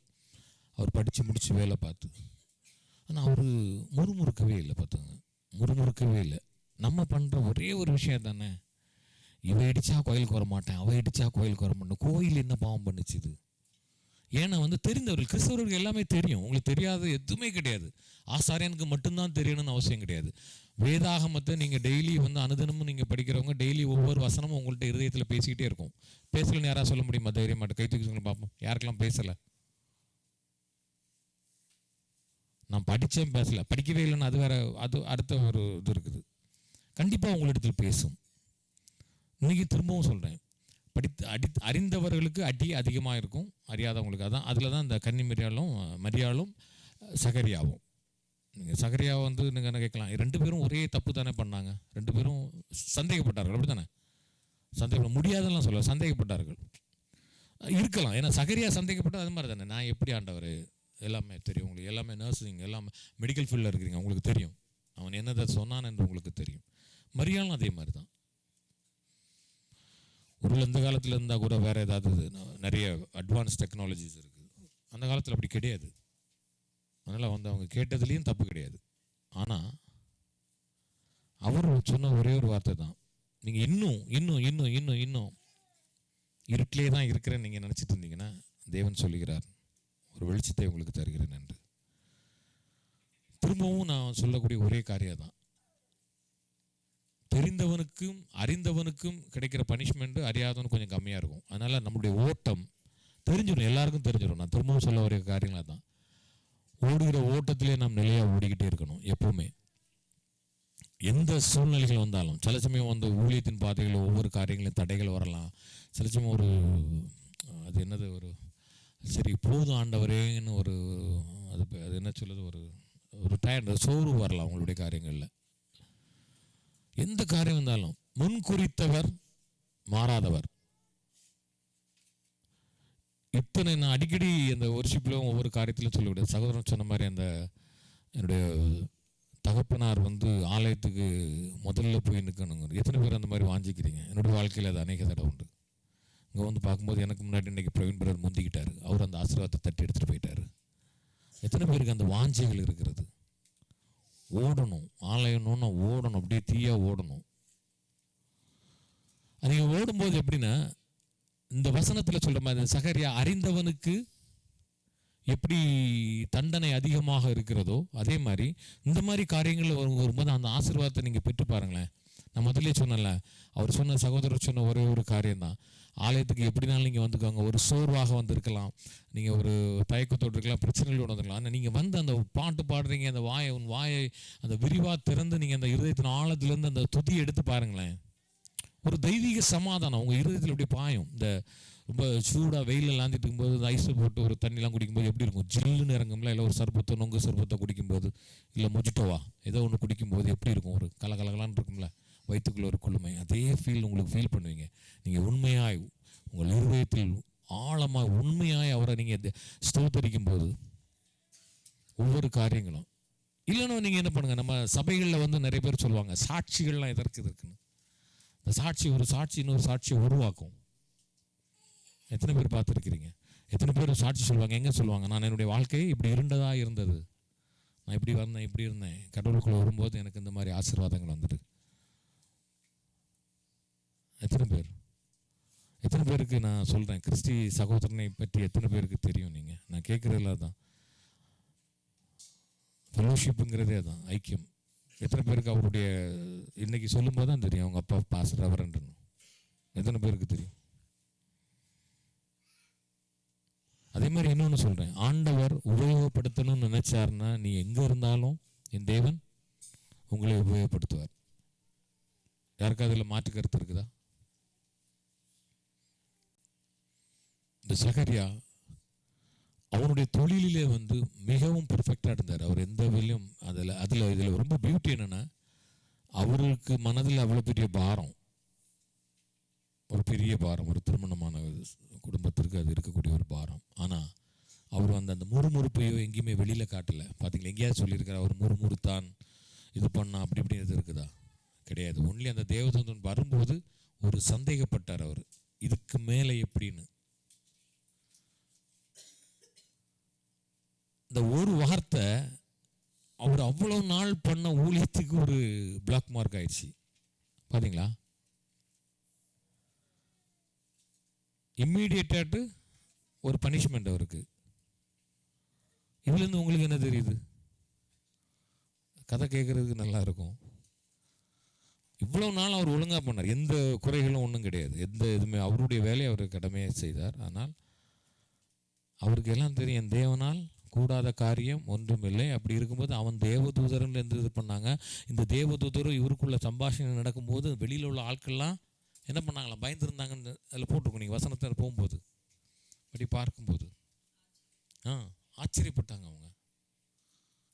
அவர் படித்து முடித்து வேலை பார்த்து. ஆனால் அவர் முறுமுறுக்கவே இல்லை. பார்த்துங்க, முறுமுறுக்கவே இல்லை. நம்ம பண்ணுற ஒரே ஒரு விஷயம் தானே, இவன் இடித்தா கோயிலுக்கு வர மாட்டேன், அவன் இடித்தா கோயிலுக்கு வர மாட்டேன். கோயில் என்ன பாவம் பண்ணிச்சு இது? ஏன்னா வந்து தெரிந்தவர்கள், கிறிஸ்தவர்களுக்கு எல்லாமே தெரியும். உங்களுக்கு தெரியாத எதுவுமே கிடையாது. ஆசாரியனுக்கு மட்டும்தான் தெரியணும்னு அவசியம் கிடையாது. வேதாகமத்தை நீங்கள் டெய்லி வந்து அனுதினமும் நீங்கள் படிக்கிறவங்க டெய்லி ஒவ்வொரு வசனமும் உங்கள்கிட்ட இருதயத்தில் பேசிக்கிட்டே இருக்கும். பேசலன்னு யாராவது சொல்ல முடியுமா? தைரியம் மாட்டேன். கை தூக்கி பார்ப்போம், யாருக்கெல்லாம் பேசலை? நான் படித்தேன் பேசலை, படிக்கவே இல்லைன்னு அது வேற, அது அடுத்த ஒரு இது இருக்குது. கண்டிப்பாக உங்களிடத்தில் பேசும். இன்னைக்கு திரும்பவும் சொல்கிறேன், அறிந்தவர்களுக்கு அடி அதிகமாக இருக்கும், அறியாதவங்களுக்கு. அதான் அதில் தான் இந்த கன்னி மரியாளும் சகரியாவும். நீங்கள் சகரியாவை வந்து நீங்கள் என்ன கேட்கலாம், 2 பேரும் ஒரே தப்பு தானே பண்ணாங்க. 2 பேரும் சந்தேகப்பட்டார்கள், அப்படி தானே? சந்தேகப்பட முடியாதெல்லாம் சொல்ல, சந்தேகப்பட்டார்கள் இருக்கலாம். ஏன்னா சகரியா சந்தேகப்பட்டால் அது மாதிரி தானே, நான் எப்படி ஆண்டவர் எல்லாமே தெரியும் உங்களுக்கு, எல்லாமே நர்சிங், எல்லாமே மெடிக்கல் ஃபீல்டில் இருக்கிறீங்க, உங்களுக்கு தெரியும் அவன் என்னதை சொன்னான் என்று உங்களுக்கு தெரியும். மரியாளும் அதே மாதிரி தான். ஒரு இந்த காலத்தில் இருந்தால் கூட வேறு ஏதாவது நிறைய அட்வான்ஸ் டெக்னாலஜிஸ் இருக்குது. அந்த காலத்தில் அப்படி கிடையாது. அதனால் வந்து அவங்க கேட்டதுலேயும் தப்பு கிடையாது. ஆனால் அவர் சொன்ன ஒரே ஒரு வார்த்தை தான், நீங்கள் இன்னும் இன்னும் இன்னும் இன்னும் இன்னும் இருட்டிலே தான் இருக்கிறேன்னு நீங்கள் நினச்சிட்டு இருந்தீங்கன்னா, தேவன் சொல்லுகிறார், ஒரு வெளிச்சத்தை உங்களுக்கு தருகிறேன் என்று. திரும்பவும் நான் சொல்லக்கூடிய ஒரே காரியம் தான், தெரிந்தவனுக்கும் அறிந்தவனுக்கும் கிடைக்கிற பனிஷ்மெண்ட்டு அறியாதவனுக்கு கொஞ்சம் கம்மியாக இருக்கும். அதனால் நம்மளுடைய ஓட்டம் தெரிஞ்சிடும், எல்லாருக்கும் தெரிஞ்சிடும். நான் திரும்பவும் சொல்ல வர காரியங்களாக தான், ஓடுகிற ஓட்டத்திலே நாம் நிலையாக ஓடிக்கிட்டே இருக்கணும் எப்போவுமே. எந்த சூழ்நிலைகள் வந்தாலும், சில சமயம் வந்து ஊழியத்தின் பாதைகளில் ஒவ்வொரு காரியங்களையும் தடைகள் வரலாம். சில சமயம் ஒரு அது என்னது ஒரு சரி போதும் ஆண்டவரேன்னு ஒரு அது என்ன சொல்லுது, ஒரு டயர்ட் சோர்வு வரலாம் அவங்களுடைய காரியங்களில். எந்த காரியம் இருந்தாலும் முன் குறித்தவர் மாறாதவர். இத்தனை நான் அடிக்கடி அந்த ஒர்ஷிப்லையும் ஒவ்வொரு காரியத்திலும் சொல்லக்கூடாது. சகோதரன் சொன்ன மாதிரி அந்த என்னுடைய தகப்பனார் வந்து ஆலயத்துக்கு முதல்ல போய் நிற்கணுங்க. எத்தனை பேர் அந்த மாதிரி வாஞ்சிக்கிறீங்க? என்னுடைய வாழ்க்கையில் அது அநேக தடவை உண்டு. இங்கே வந்து பார்க்கும்போது எனக்கு முன்னாடி இன்றைக்கி பிரவீன் பிரதர் முந்திக்கிட்டார். அவர் அந்த ஆசீர்வாதத்தை தட்டி எடுத்துகிட்டு போயிட்டார். எத்தனை பேருக்கு அந்த வாஞ்சைகள் இருக்கிறது? ஓடணும், ஆலயம்னா ஓடணும், அப்படியே தீயா ஓடணும். நீங்கள் ஓடும்போது எப்படின்னா, இந்த வசனத்தில் சொல்கிற மாதிரி சகரியா அறிந்தவனுக்கு எப்படி தண்டனை அதிகமாக இருக்கிறதோ அதே மாதிரி இந்த மாதிரி காரியங்கள் வரும்போது அந்த ஆசீர்வாதத்தை நீங்கள் பெற்று பாருங்களேன். நான் முதல்ல சொன்னேன்ல, அவர் சொன்ன சகோதரர் சொன்ன ஒரே ஒரு காரியம்தான், ஆலயத்துக்கு எப்படினாலும் நீங்கள் வந்துக்கோங்க. ஒரு சோர்வாக வந்திருக்கலாம், நீங்கள் ஒரு தயக்கத்தோடு இருக்கலாம், பிரச்சனைகளோடு வந்துருக்கலாம். ஆனால் நீங்கள் வந்து அந்த பாட்டு பாடுறீங்க, அந்த வாயை அந்த விரிவாக திறந்து நீங்கள் அந்த இருதயத்தின் ஆழத்துலேருந்து அந்த துதியை எடுத்து பாருங்களேன். ஒரு தெய்வீக சமாதானம் உங்கள் இருதயத்தில் அப்படியே பாயும். இந்த ரொம்ப சூடாக வெயிலில் லாந்திட்டு இருக்கும்போது இந்த ஐஸை போட்டு ஒரு தண்ணிலாம் குடிக்கும்போது எப்படி இருக்கும்? ஜில்லுன்னு இறங்கும்ல. இல்லை ஒரு சர்பத்தை நொங்கு சர்பத்தை குடிக்கும்போது, இல்லை மொஜிட்டோவா ஏதோ ஒன்று குடிக்கும்போது எப்படி இருக்கும்? ஒரு கலகலகலான்னு இருக்கும்ல. வயிற்றுக்குள்ள ஒரு குளுமை, அதே ஃபீல் உங்களுக்கு ஃபீல் பண்ணுவீங்க. நீங்கள் உண்மையாய் உங்கள் இருதயத்தில் ஆழமாக உண்மையாய் அவரை நீங்கள் ஸ்தோத்தரிக்கும் போது ஒவ்வொரு காரியங்களும். இல்லைன்னா நீங்கள் என்ன பண்ணுங்கள், நம்ம சபைகளில் வந்து நிறைய பேர் சொல்லுவாங்க சாட்சிகள்லாம் எதற்கு இருக்குன்னு. இந்த சாட்சி ஒரு சாட்சி இன்னொரு சாட்சியை உருவாக்கும். எத்தனை பேர் பார்த்துருக்கிறீங்க? எத்தனை பேர் சாட்சி சொல்லுவாங்க? எங்கே சொல்லுவாங்க? நான் என்னுடைய வாழ்க்கை இப்படி இருண்டதாக இருந்தது, நான் இப்படி வந்தேன், இப்படி இருந்தேன், கடவுளுக்குள்ளே வரும்போது எனக்கு இந்த மாதிரி ஆசீர்வாதங்கள் வந்துடுது. எத்தனை பேருக்கு நான் சொல்கிறேன், கிறிஸ்டி சகோதரனை பற்றி எத்தனை பேருக்கு தெரியும்? நீங்கள் நான் கேட்குறதுல தான் ஃபெலோஷிப்புங்கிறதே தான் ஐக்கியம். எத்தனை பேருக்கு அவருடைய இன்னைக்கு சொல்லும்போது தான் தெரியும் அவங்க அப்பா பாஸ்டர் ரெவரண்ட்னு? எத்தனை பேருக்கு தெரியும்? அதே மாதிரி இன்னொன்று சொல்கிறேன், ஆண்டவர் உபயோகப்படுத்தணும்னு நினைச்சாருன்னா நீ எங்கே இருந்தாலும் என் தேவன் உங்களை உபயோகப்படுத்துவார். யாருக்கு அதில் மாற்று கருத்து இருக்குதா? இந்த சகரியா அவனுடைய தொழிலிலே வந்து மிகவும் பெர்ஃபெக்டாக இருந்தார். அவர் எந்த வேலையும் இதில் ரொம்ப பியூட்டி என்னென்னா, அவருக்கு மனதில் அவ்வளோ பெரிய பாரம், ஒரு பெரிய பாரம், ஒரு திருமணமான குடும்பத்திற்கு அது இருக்கக்கூடிய ஒரு பாரம். ஆனால் அவர் அந்த முறுமுறுப்பையோ எங்கேயுமே வெளியில் காட்டலை. பார்த்தீங்களா? எங்கேயாவது சொல்லியிருக்கார் அவர் முறுமுறுத்தான், இது பண்ணா, அப்படி இப்படி இது இருக்குதா? கிடையாது. ஒன்லி அந்த தேவதூதன் வரும்போது ஒரு சந்தேகப்பட்டார் அவர், இதுக்கு மேலே எப்படின்னு. இந்த ஒரு வார்த்தை அவர் அவ்வளோ நாள் பண்ண ஊழியத்துக்கு ஒரு பிளாக் மார்க் ஆயிடுச்சு. பார்த்தீங்களா? இம்மீடியட்டாட்டு ஒரு பனிஷ்மெண்ட் அவருக்கு. இதுலேருந்து உங்களுக்கு என்ன தெரியுது? கதை கேட்குறதுக்கு நல்லா இருக்கும். இவ்வளோ நாள் அவர் ஒழுங்காக பண்ணார், எந்த குறைகளும் ஒன்றும் கிடையாது, எந்த இதுவுமே அவருடைய வேலையை அவர் கடமையை செய்தார். ஆனால் அவருக்கு எல்லாம் தெரியும், என் தேவனால் கூடாத காரியம் ஒன்றுமில்லை. அப்படி இருக்கும்போது அவன் தேவதூதரன் என்று இது பண்ணாங்க. இந்த தேவதூதரும் இவருக்குள்ள சம்பாஷணை நடக்கும்போது வெளியில் உள்ள ஆட்கள்லாம் என்ன பண்ணாங்களாம், பயந்துருந்தாங்கன்னு அதில் போட்டிருக்கோம். நீங்கள் வசனத்தை போகும்போது அப்படி பார்க்கும்போது ஆச்சரியப்பட்டாங்க அவங்க.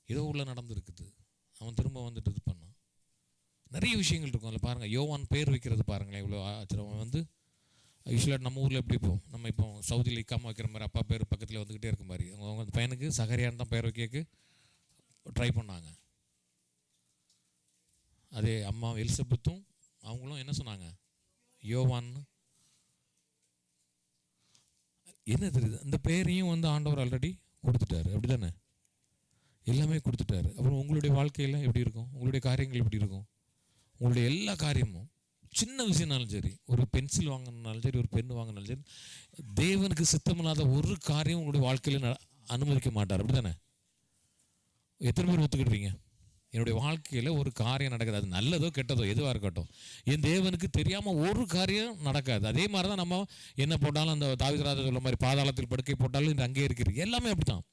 ஏதோ உள்ள நடந்துருக்குது. அவன் திரும்ப வந்துட்டு இது பண்ணான். நிறைய விஷயங்கள் இருக்கும் அதில் பாருங்கள். யோவான் பேர் வைக்கிறது பாருங்களேன், இவ்வளோ ஆச்சரியம். அவன் வந்து யூஸ்வலாக நம்ம ஊரில் எப்படி இப்போ நம்ம இப்போ சவுதியில் இக்காமல் வைக்கிற மாதிரி அப்பா பேர் பக்கத்தில் வந்துக்கிட்டே இருக்க மாதிரி அவங்க அந்த பையனுக்கு சகரியான்னு தான் பேர் வைக்க ட்ரை பண்ணாங்க. அதே அம்மா எலிசபெத்தும் அவங்களும் என்ன சொன்னாங்க, யோவான்னு. என்ன தெரியுது, அந்த பேரையும் வந்து ஆண்டவர் ஆல்ரெடி கொடுத்துட்டாரு. அப்படி தானே? எல்லாமே கொடுத்துட்டாரு. அப்புறம் உங்களுடைய வாழ்க்கையில் எப்படி இருக்கும், உங்களுடைய காரியங்கள் எப்படி இருக்கும், உங்களுடைய எல்லா காரியமும் சின்ன விஷயம்னாலும் சரி, ஒரு பென்சில் வாங்கினாலும் சரி, ஒரு பென் வாங்கினாலும் சரி, தேவனுக்கு சித்தமில்லாத ஒரு காரியம் உங்களுடைய வாழ்க்கையில் அனுமதிக்க மாட்டார். அப்படி தானே? எத்தனை பேர் ஒத்துக்கிட்டுறீங்க? என்னுடைய வாழ்க்கையில் ஒரு காரியம் நடக்குது, அது நல்லதோ கெட்டதோ எதுவாக இருக்கட்டும், என் தேவனுக்கு தெரியாமல் ஒரு காரியம் நடக்காது. அதே மாதிரி தான் நம்ம என்ன போட்டாலும், அந்த தாவீது சொல்ல மாதிரி பாதாளத்தில் படுக்கை போட்டாலும் இந்த அங்கே இருக்கிறது எல்லாமே அப்படி தான்.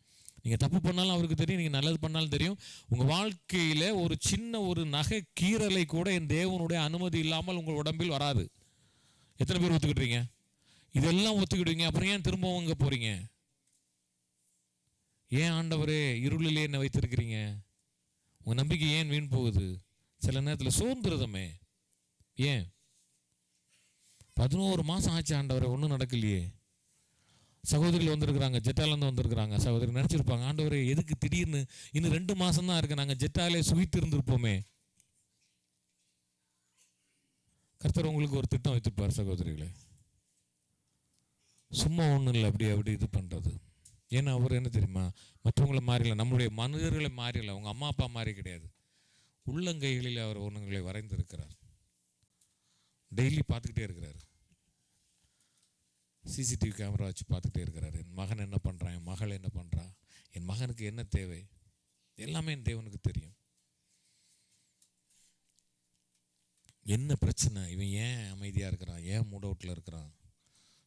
நீங்கள் தப்பு பண்ணாலும் அவருக்கு தெரியும், நீங்கள் நல்லது பண்ணாலும் தெரியும். உங்கள் வாழ்க்கையில் ஒரு சின்ன ஒரு நகை கீறலை கூட என் தேவனுடைய அனுமதி இல்லாமல் உங்கள் உடம்பில் வராது. எத்தனை பேர் ஒத்துக்கிட்டுறீங்க? இதெல்லாம் ஒத்துக்கிடுவீங்க. அப்புறம் ஏன் திரும்பவும் இங்கே போகிறீங்க? ஏன் ஆண்டவரே இருளிலே என்ன வைத்திருக்கிறீங்க? உங்கள் நம்பிக்கை ஏன் வீண் போகுது? சில நேரத்தில் சோர்ந்துருதமே. ஏன் 11 மாதம் ஆச்சு ஆண்டவரே, ஒன்றும் நடக்கலையே. சகோதரிகள் வந்திருக்கிறாங்க, ஜெட்டாலேருந்து வந்திருக்கிறாங்க. சகோதரி நினச்சிருப்பாங்க, ஆண்டவரே எதுக்கு திடீர்னு இன்னும் 2 மாதம் தான் இருக்குது, நாங்கள் ஜெட்டாலே சுவித்து இருந்திருப்போமே. கர்த்தர் உங்களுக்கு ஒரு திட்டம் வைத்திருப்பார் சகோதரிகளே. சும்மா ஒன்றும் இல்லை அப்படி இது பண்ணுறது. ஏன்னா அவர் என்ன தெரியுமா, மற்றவங்களை மாறில, நம்மளுடைய மனிதர்களை மாறில, அவங்க அம்மா அப்பா மாறி கிடையாது. உள்ளங்கைகளில் அவர் ஒன்றுங்களை வரைந்திருக்கிறார். டெய்லி பார்த்துக்கிட்டே இருக்கிறார். சிசிடிவி கேமரா வச்சு பார்த்துக்கிட்டே இருக்கிறார். என் மகன் என்ன பண்ணுறான், என் மகள் என்ன பண்ணுறா, என் மகனுக்கு என்ன தேவை, எல்லாமே என் தேவனுக்கு தெரியும். என்ன பிரச்சனை, இவன் ஏன் அமைதியாக இருக்கிறான், ஏன் மூட் அவுட்டில் இருக்கிறான்,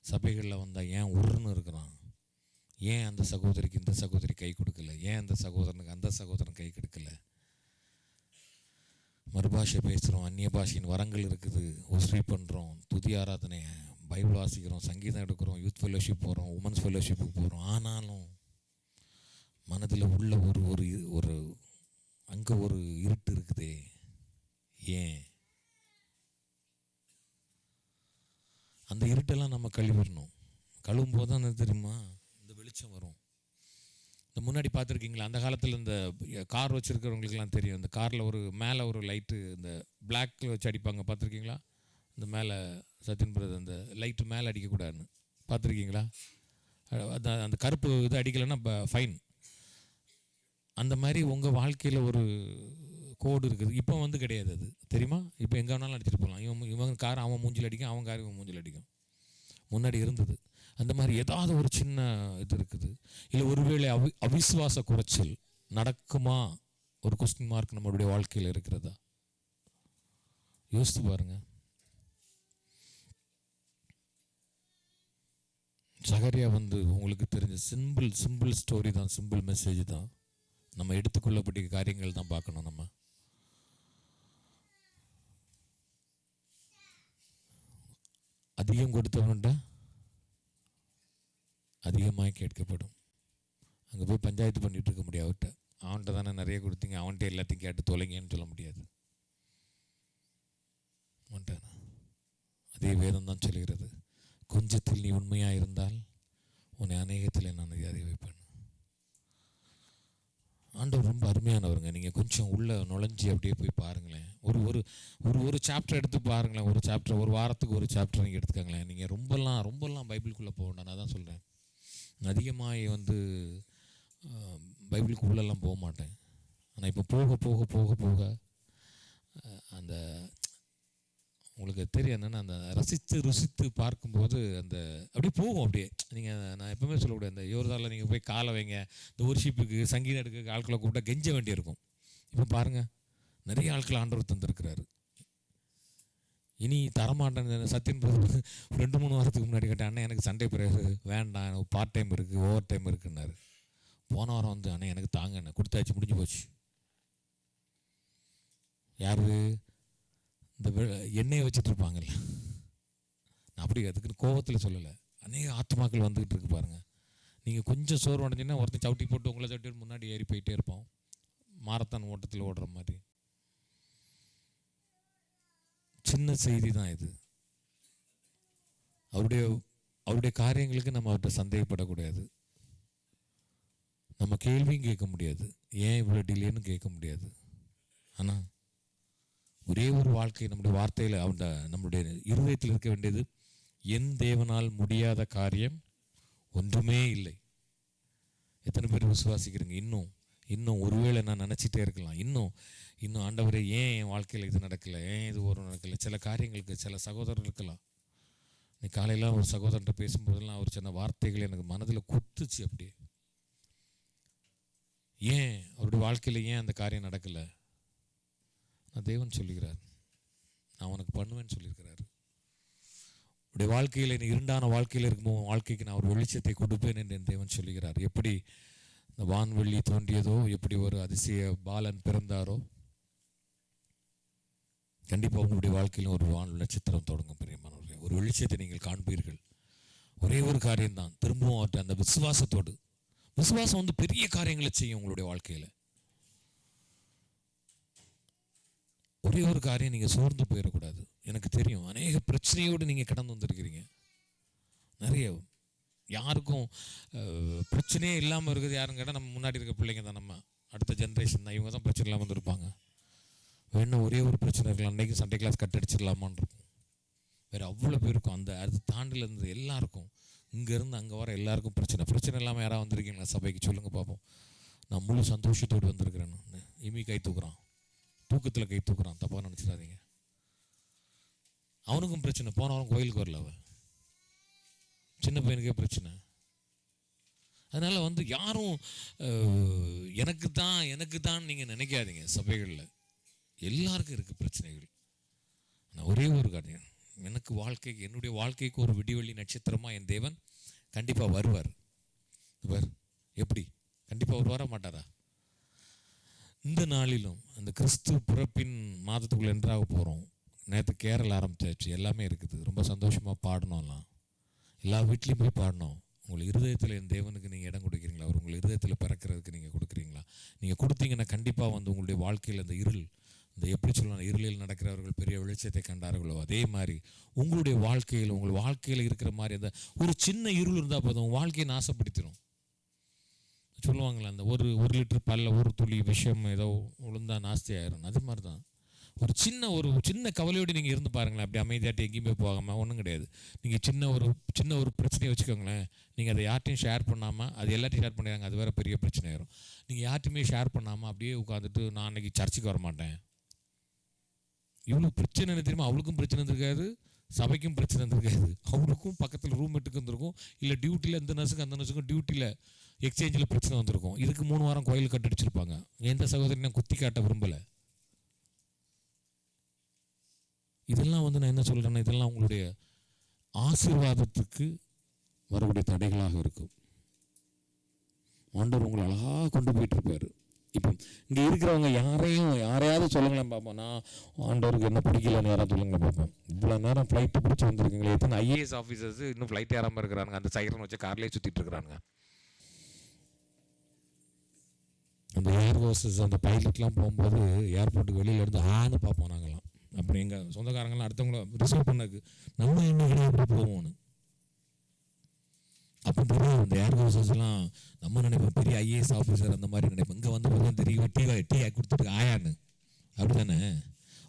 சபைகளில் வந்தால் ஏன் உருன்னு இருக்கிறான், ஏன் அந்த சகோதரிக்கு இந்த சகோதரி கை கொடுக்கல, ஏன் அந்த சகோதரனுக்கு அந்த சகோதரன் கை கொடுக்கல. மறுபாஷை பேசுகிறோம், அந்நிய பாஷையின் வரங்கள் இருக்குது, ஒஸ்ரீ பண்ணுறோம், துதி ஆராதனை, பைபிள் வாசிக்கிறோம், சங்கீதம் எடுக்கிறோம், யூத் ஃபெல்லோஷிப் போகிறோம், உமன்ஸ் ஃபெல்லோஷிப்புக்கு போகிறோம். ஆனாலும் மனதில் உள்ள ஒரு அங்கே ஒரு இருட்டு இருக்குதே. ஏன் நம்ம கழுவிடணும். கழுவும் போது தான் என்ன தெரியுமா, இந்த வெளிச்சம் வரும். இந்த முன்னாடி பார்த்துருக்கீங்களா, அந்த காலத்தில் இந்த கார் வச்சுருக்கிறவங்களுக்குலாம் தெரியும், இந்த காரில் ஒரு மேலே ஒரு லைட்டு இந்த பிளாக்கில் வச்சு அடிப்பாங்க, பார்த்துருக்கீங்களா? இந்த மேலே சத்தியன் பிரதர் அந்த லைட்டு மேலே அடிக்கக்கூடாதுன்னு பார்த்துருக்கீங்களா? அந்த கருப்பு இது அடிக்கலைன்னா ஃபைன். அந்த மாதிரி உங்கள் வாழ்க்கையில் ஒரு கோடு இருக்குது. இப்போ வந்து கிடையாது, அது தெரியுமா? இப்போ எங்கே வேணாலும் அடிச்சுட்டு போகலாம். இவன் கார் அவன் மூஞ்சில் அடிக்கும், அவன் கார் இவன் மூஞ்சில் அடிக்கும். முன்னாடி இருந்தது. அந்த மாதிரி ஏதாவது ஒரு சின்ன இது இருக்குது. இல்லை ஒருவேளை அவிசுவாச குறைச்சல் நடக்குமா? ஒரு கொஸ்டின் மார்க் நம்மளுடைய வாழ்க்கையில் இருக்கிறதா? யோசித்து பாருங்க. சகரியா வந்து உங்களுக்கு தெரிஞ்ச சிம்பிள் ஸ்டோரி தான், சிம்பிள் மெசேஜ் தான். நம்ம எடுத்துக்கொள்ளப்பட்ட காரியங்கள் தான் பார்க்கணும். நம்ம அதிகம் கொடுத்தவன்ட்ட அதிகமாக கேட்கப்படும். அங்கே போய் பஞ்சாயத்து பண்ணிட்டு இருக்க முடியாது. அவன்கிட்ட தானே நிறைய கொடுத்தீங்க, அவன்கிட்ட எல்லாத்தையும் கேட்டு தொலைங்கன்னு சொல்ல முடியாது. அதே வேதம் தான் சொல்கிறது, கொஞ்சத்தில் நீ உண்மையாக இருந்தால் உன்னை அநேகத்தில் நான் அதிகாரி வைப்பேன். ஆண்டவர் ரொம்ப அருமையானவருங்க. நீங்கள் கொஞ்சம் உள்ளே நுழைஞ்சி அப்படியே போய் பாருங்களேன். ஒரு ஒரு ஒரு ஒரு சாப்டர் எடுத்து பாருங்களேன். ஒரு சாப்டர், ஒரு வாரத்துக்கு ஒரு சாப்டர் நீங்கள் எடுத்துக்கங்களேன். நீங்கள் ரொம்பலாம் பைபிளுக்குள்ளே போக வேண்டாம். நான் தான் சொல்கிறேன், அதிகமாக வந்து பைபிளுக்கு உள்ளெல்லாம் போக மாட்டேன். ஆனால் இப்போ போக போக போக போக அந்த உங்களுக்கு தெரியும் என்னென்னா, அந்த ருசித்து பார்க்கும்போது அந்த அப்படியே போகும். அப்படியே நீங்கள், நான் எப்பவுமே சொல்லக்கூடாது, அந்த யோர்தானில் நீங்கள் போய் காலை வைங்க, இந்த ஒர்ஷிப்புக்கு சங்கீதம் எடுக்க ஆட்களை கூப்பிட்டா கெஞ்ச வேண்டியிருக்கும். இப்போ பாருங்கள், நிறைய ஆட்கள் ஆண்டவர் தந்திருக்கிறாரு. இனி தரமாட்டேன். சத்தியன் 2-3 வாரத்துக்கு முன்னாடி கேட்டேன், அண்ணன் எனக்கு சண்டே பிறகு வேண்டாம், எனக்கு பார்ட் டைம் இருக்குது, ஓவர் டைம் இருக்குன்னாரு. போன வாரம் வந்து, அண்ணன் எனக்கு தாங்க, என்ன கொடுத்தாச்சு, முடிஞ்சு போச்சு. யார்? இந்த எண்ணெயை வச்சுட்டு இருப்பாங்கல்ல. நான் அப்படி அதுக்குன்னு கோபத்தில் சொல்லலை. அநேக ஆத்மாக்கள் வந்துக்கிட்டு இருக்கு பாருங்கள். நீங்கள் கொஞ்சம் சோர்வு அடைஞ்சிங்கன்னா ஒருத்தன் சவுட்டி போட்டு உங்களை சவுட்டி முன்னாடி ஏறி போயிட்டே இருப்போம், மாரத்தான் ஓட்டத்தில் ஓடுற மாதிரி. சின்ன செய்தி தான் இது. அவருடைய காரியங்களுக்கு நம்ம அவர்கிட்ட சந்தேகப்படக்கூடாது. நம்ம கேள்வியும் கேட்க முடியாது, ஏன் இவ்வளோ டிலேன்னு கேட்க முடியாது. ஆனால் ஒரே ஒரு வாழ்க்கை நம்முடைய வார்த்தையில் நம்முடைய இருதயத்தில் இருக்க வேண்டியது, என் தேவனால் முடியாத காரியம் ஒன்றுமே இல்லை. எத்தனை பேர் விசுவாசிக்கிறீங்க? இன்னும் ஒருவேளை நான் நினச்சிட்டே இருக்கலாம், இன்னும் ஆண்டவரே ஏன் என் வாழ்க்கையில் இது நடக்கலை, ஏன் இது ஒரு நடக்கலை. சில காரியங்களுக்கு சில சகோதரர் இருக்கலாம். நீ காலையில் ஒரு சகோதரன்ட்ட பேசும்போதெல்லாம் அவர் சொன்ன வார்த்தைகள் எனக்கு மனதில் குத்துச்சு. அப்படியே ஏன் அவருடைய வாழ்க்கையில் ஏன் அந்த காரியம் நடக்கலை? நான் தேவன் சொல்லுகிறார், நான் உனக்கு பண்ணுவேன்னு சொல்லியிருக்கிறாரு. உடைய வாழ்க்கையில் நீ இருண்டான வாழ்க்கையில் இருக்கும்போது வாழ்க்கைக்கு நான் ஒரு வெளிச்சத்தை கொடுப்பேன் என்று என் தேவன் சொல்லுகிறார். எப்படி இந்த வான்வெள்ளி தோன்றியதோ, எப்படி ஒரு அதிசய பாலன் பிறந்தாரோ, கண்டிப்பாக உங்களுடைய வாழ்க்கையிலும் ஒரு வான் நட்சத்திரம் தொடங்கும். பிரியமானவர்களே, ஒரு வெளிச்சத்தை நீங்கள் காண்பீர்கள். ஒரே ஒரு காரியம்தான், திரும்பவும் அவர்கிட்ட அந்த விசுவாசத்தோடு. விசுவாசம் வந்து பெரிய காரியங்களை செய்யும் உங்களுடைய வாழ்க்கையில். ஒரே ஒரு காரியம், நீங்கள் சோர்ந்து போயிடக்கூடாது. எனக்கு தெரியும், அநேக பிரச்சனையோடு நீங்கள் கடந்து வந்திருக்கிறீங்க. நிறைய யாருக்கும் பிரச்சனையே இல்லாமல் இருக்குது யாருன்னு கேட்டால் நம்ம முன்னாடி இருக்க பிள்ளைங்க தான், நம்ம அடுத்த ஜென்ரேஷன் தான். இவங்க தான் பிரச்சனை இல்லாமல் வந்திருப்பாங்க. வேணும் ஒரே ஒரு பிரச்சனை இருக்கலாம், அன்றைக்கி சண்டே கிளாஸ் கட் அடிச்சிடலாமான் இருக்கும். வேறு அவ்வளோ பேருக்கும் அது தாண்டில் இருந்து எல்லாருக்கும், இங்கேருந்து அங்கே வர எல்லாருக்கும் பிரச்சனை இல்லாமல் யாராவது வந்திருக்கீங்களா சபைக்கு? சொல்லுங்கள் பார்ப்போம். நான் முழு சந்தோஷத்தோடு வந்திருக்கிறேன். இமி கை தூக்குறான், தூக்கத்தில் கை தூக்குறான், தப்பாக நினச்சிடாதீங்க. அவனுக்கும் பிரச்சனை. போன வாரம் கோயிலுக்கு வரல, அவன் சின்ன பையனுக்கே பிரச்சனை. அதனால் வந்து யாரும் எனக்கு தான் நீங்கள் நினைக்காதீங்க. சபைகளில் எல்லாருக்கும் இருக்குது பிரச்சனைகள். ஆனால் ஒரே ஒரு காரியம், என்னுடைய வாழ்க்கைக்கு ஒரு விடிவெள்ளி நட்சத்திரமாக என் தேவன் கண்டிப்பாக வருவார். எப்படி கண்டிப்பாக அவர் வர மாட்டாரா? இந்த நாளிலும் அந்த கிறிஸ்து பிறப்பின் மாதத்துக்குள்ளே என்றாக போகிறோம். நேற்று கேரள ஆரம்பிச்சாச்சு, எல்லாமே இருக்குது. ரொம்ப சந்தோஷமாக பாடணும்லாம், எல்லா வீட்லேயும் போய் பாடணும். உங்கள் இருதயத்தில் என் தேவனுக்கு நீங்கள் இடம் கொடுக்குறீங்களா? அவர் உங்கள் இருதயத்தில் பிறக்கிறதுக்கு நீங்கள் கொடுக்குறீங்களா? நீங்கள் கொடுத்தீங்கன்னா கண்டிப்பாக வந்து உங்களுடைய வாழ்க்கையில் இந்த எப்படி சொல்லலாம், இருளில் நடக்கிறவர்கள் பெரிய வெளிச்சத்தை கண்டார்களோ அதே மாதிரி உங்களுடைய வாழ்க்கையில், உங்கள் வாழ்க்கையில் இருக்கிற மாதிரி அந்த ஒரு சின்ன இருள் இருந்தால் போதும் உங்கள் வாழ்க்கையை நாசப்படுத்திடும். சொல்லுவாங்களே, அந்த ஒரு லிட்டர் பல்ல ஒரு துளி விஷயம் ஏதோ விழுந்தா நாஸ்தி ஆயிரும். அது மாதிரி தான் ஒரு சின்ன கவலையோடு நீங்கள் இருந்து பாருங்களேன். அப்படி அமைதியாட்டி எங்கேயுமே போகாமல் ஒன்றும் கிடையாது. நீங்கள் சின்ன ஒரு பிரச்சனையை வச்சுக்கோங்களேன். நீங்கள் அதை யார்ட்டையும் ஷேர் பண்ணாமல், அது எல்லாத்தையும் ஷேர் பண்ணிடுறாங்க, அது வேறு பெரிய பிரச்சனை ஆயிரும். நீங்கள் யார்ட்டையுமே ஷேர் பண்ணாமல் அப்படியே உட்காந்துட்டு நான் அன்றைக்கி சர்ச்சுக்கு வர மாட்டேன். இவ்வளோ பிரச்சனை என்ன தெரியுமா? அவளுக்கும் பிரச்சனை இருந்திருக்காது, சபைக்கும் பிரச்சனை இருந்திருக்காது, அவளுக்கும் பக்கத்தில் ரூம்மேட்டுக்கு இருந்திருக்கும், இல்லை டியூட்டியில் இந்த நர்ஸுக்கும் அந்த நர்ஸுக்கும் டியூட்டியில் எக்ஸ்சேஞ்சில் பிரச்சனை வந்திருக்கும். இதுக்கு 3 வாரம் கோயில் கட்டடிச்சிருப்பாங்க. எந்த சகோதரனையும் குத்தி காட்ட விரும்பலை. இதெல்லாம் நான் என்ன சொல்கிறேன்னா, இதெல்லாம் உங்களுடைய ஆசீர்வாதத்துக்கு வரக்கூடிய தடைகளாக இருக்கும். ஆண்டவர் உங்களை அழகாக கொண்டு போயிட்டு இருப்பார். இப்போ இங்கே இருக்கிறவங்க யாரையாவது சொல்லுங்களேன் பார்ப்போம். நான் ஆண்டவருக்கு என்ன பிடிக்கலன்னு யாராவது சொல்லுங்களேன் பார்ப்போம். இவ்வளோ நேரம் ஃப்ளைட்டு பிடிச்சி வந்திருக்கீங்களே, எத்தனை IAS ஆஃபீஸர்ஸ் இன்னும் ஃப்ளைட் ஏறாமல் இருக்கிறாங்க, அந்த சைரன் வச்சு கார்லேயே சுற்றிட்டு இருக்கிறாங்க. அந்த ஏர் ஹோஸ்டஸ் அந்த பைலட்லாம் போகும்போது ஏர்போர்ட்டுக்கு வெளியில் இருந்து ஆன்னு பார்ப்போம் நாங்களாம். அப்படி எங்கள் சொந்தக்காரங்களாம் அடுத்தவங்கள ரிசர்வ் பண்ணக்கு நம்ம இன்னைக்கு எப்படி போவோம்னு அப்போ தெரியும். இந்த ஏர் ஹோஸ்டஸ்லாம் நம்ம நினைப்போம் பெரிய IAS ஆஃபீஸர் அந்த மாதிரி நினைப்போம். இங்கே வந்து பார்த்தா தெரியும் டீ கொடுத்துட்டு ஆயான்னு, அப்படி தானே?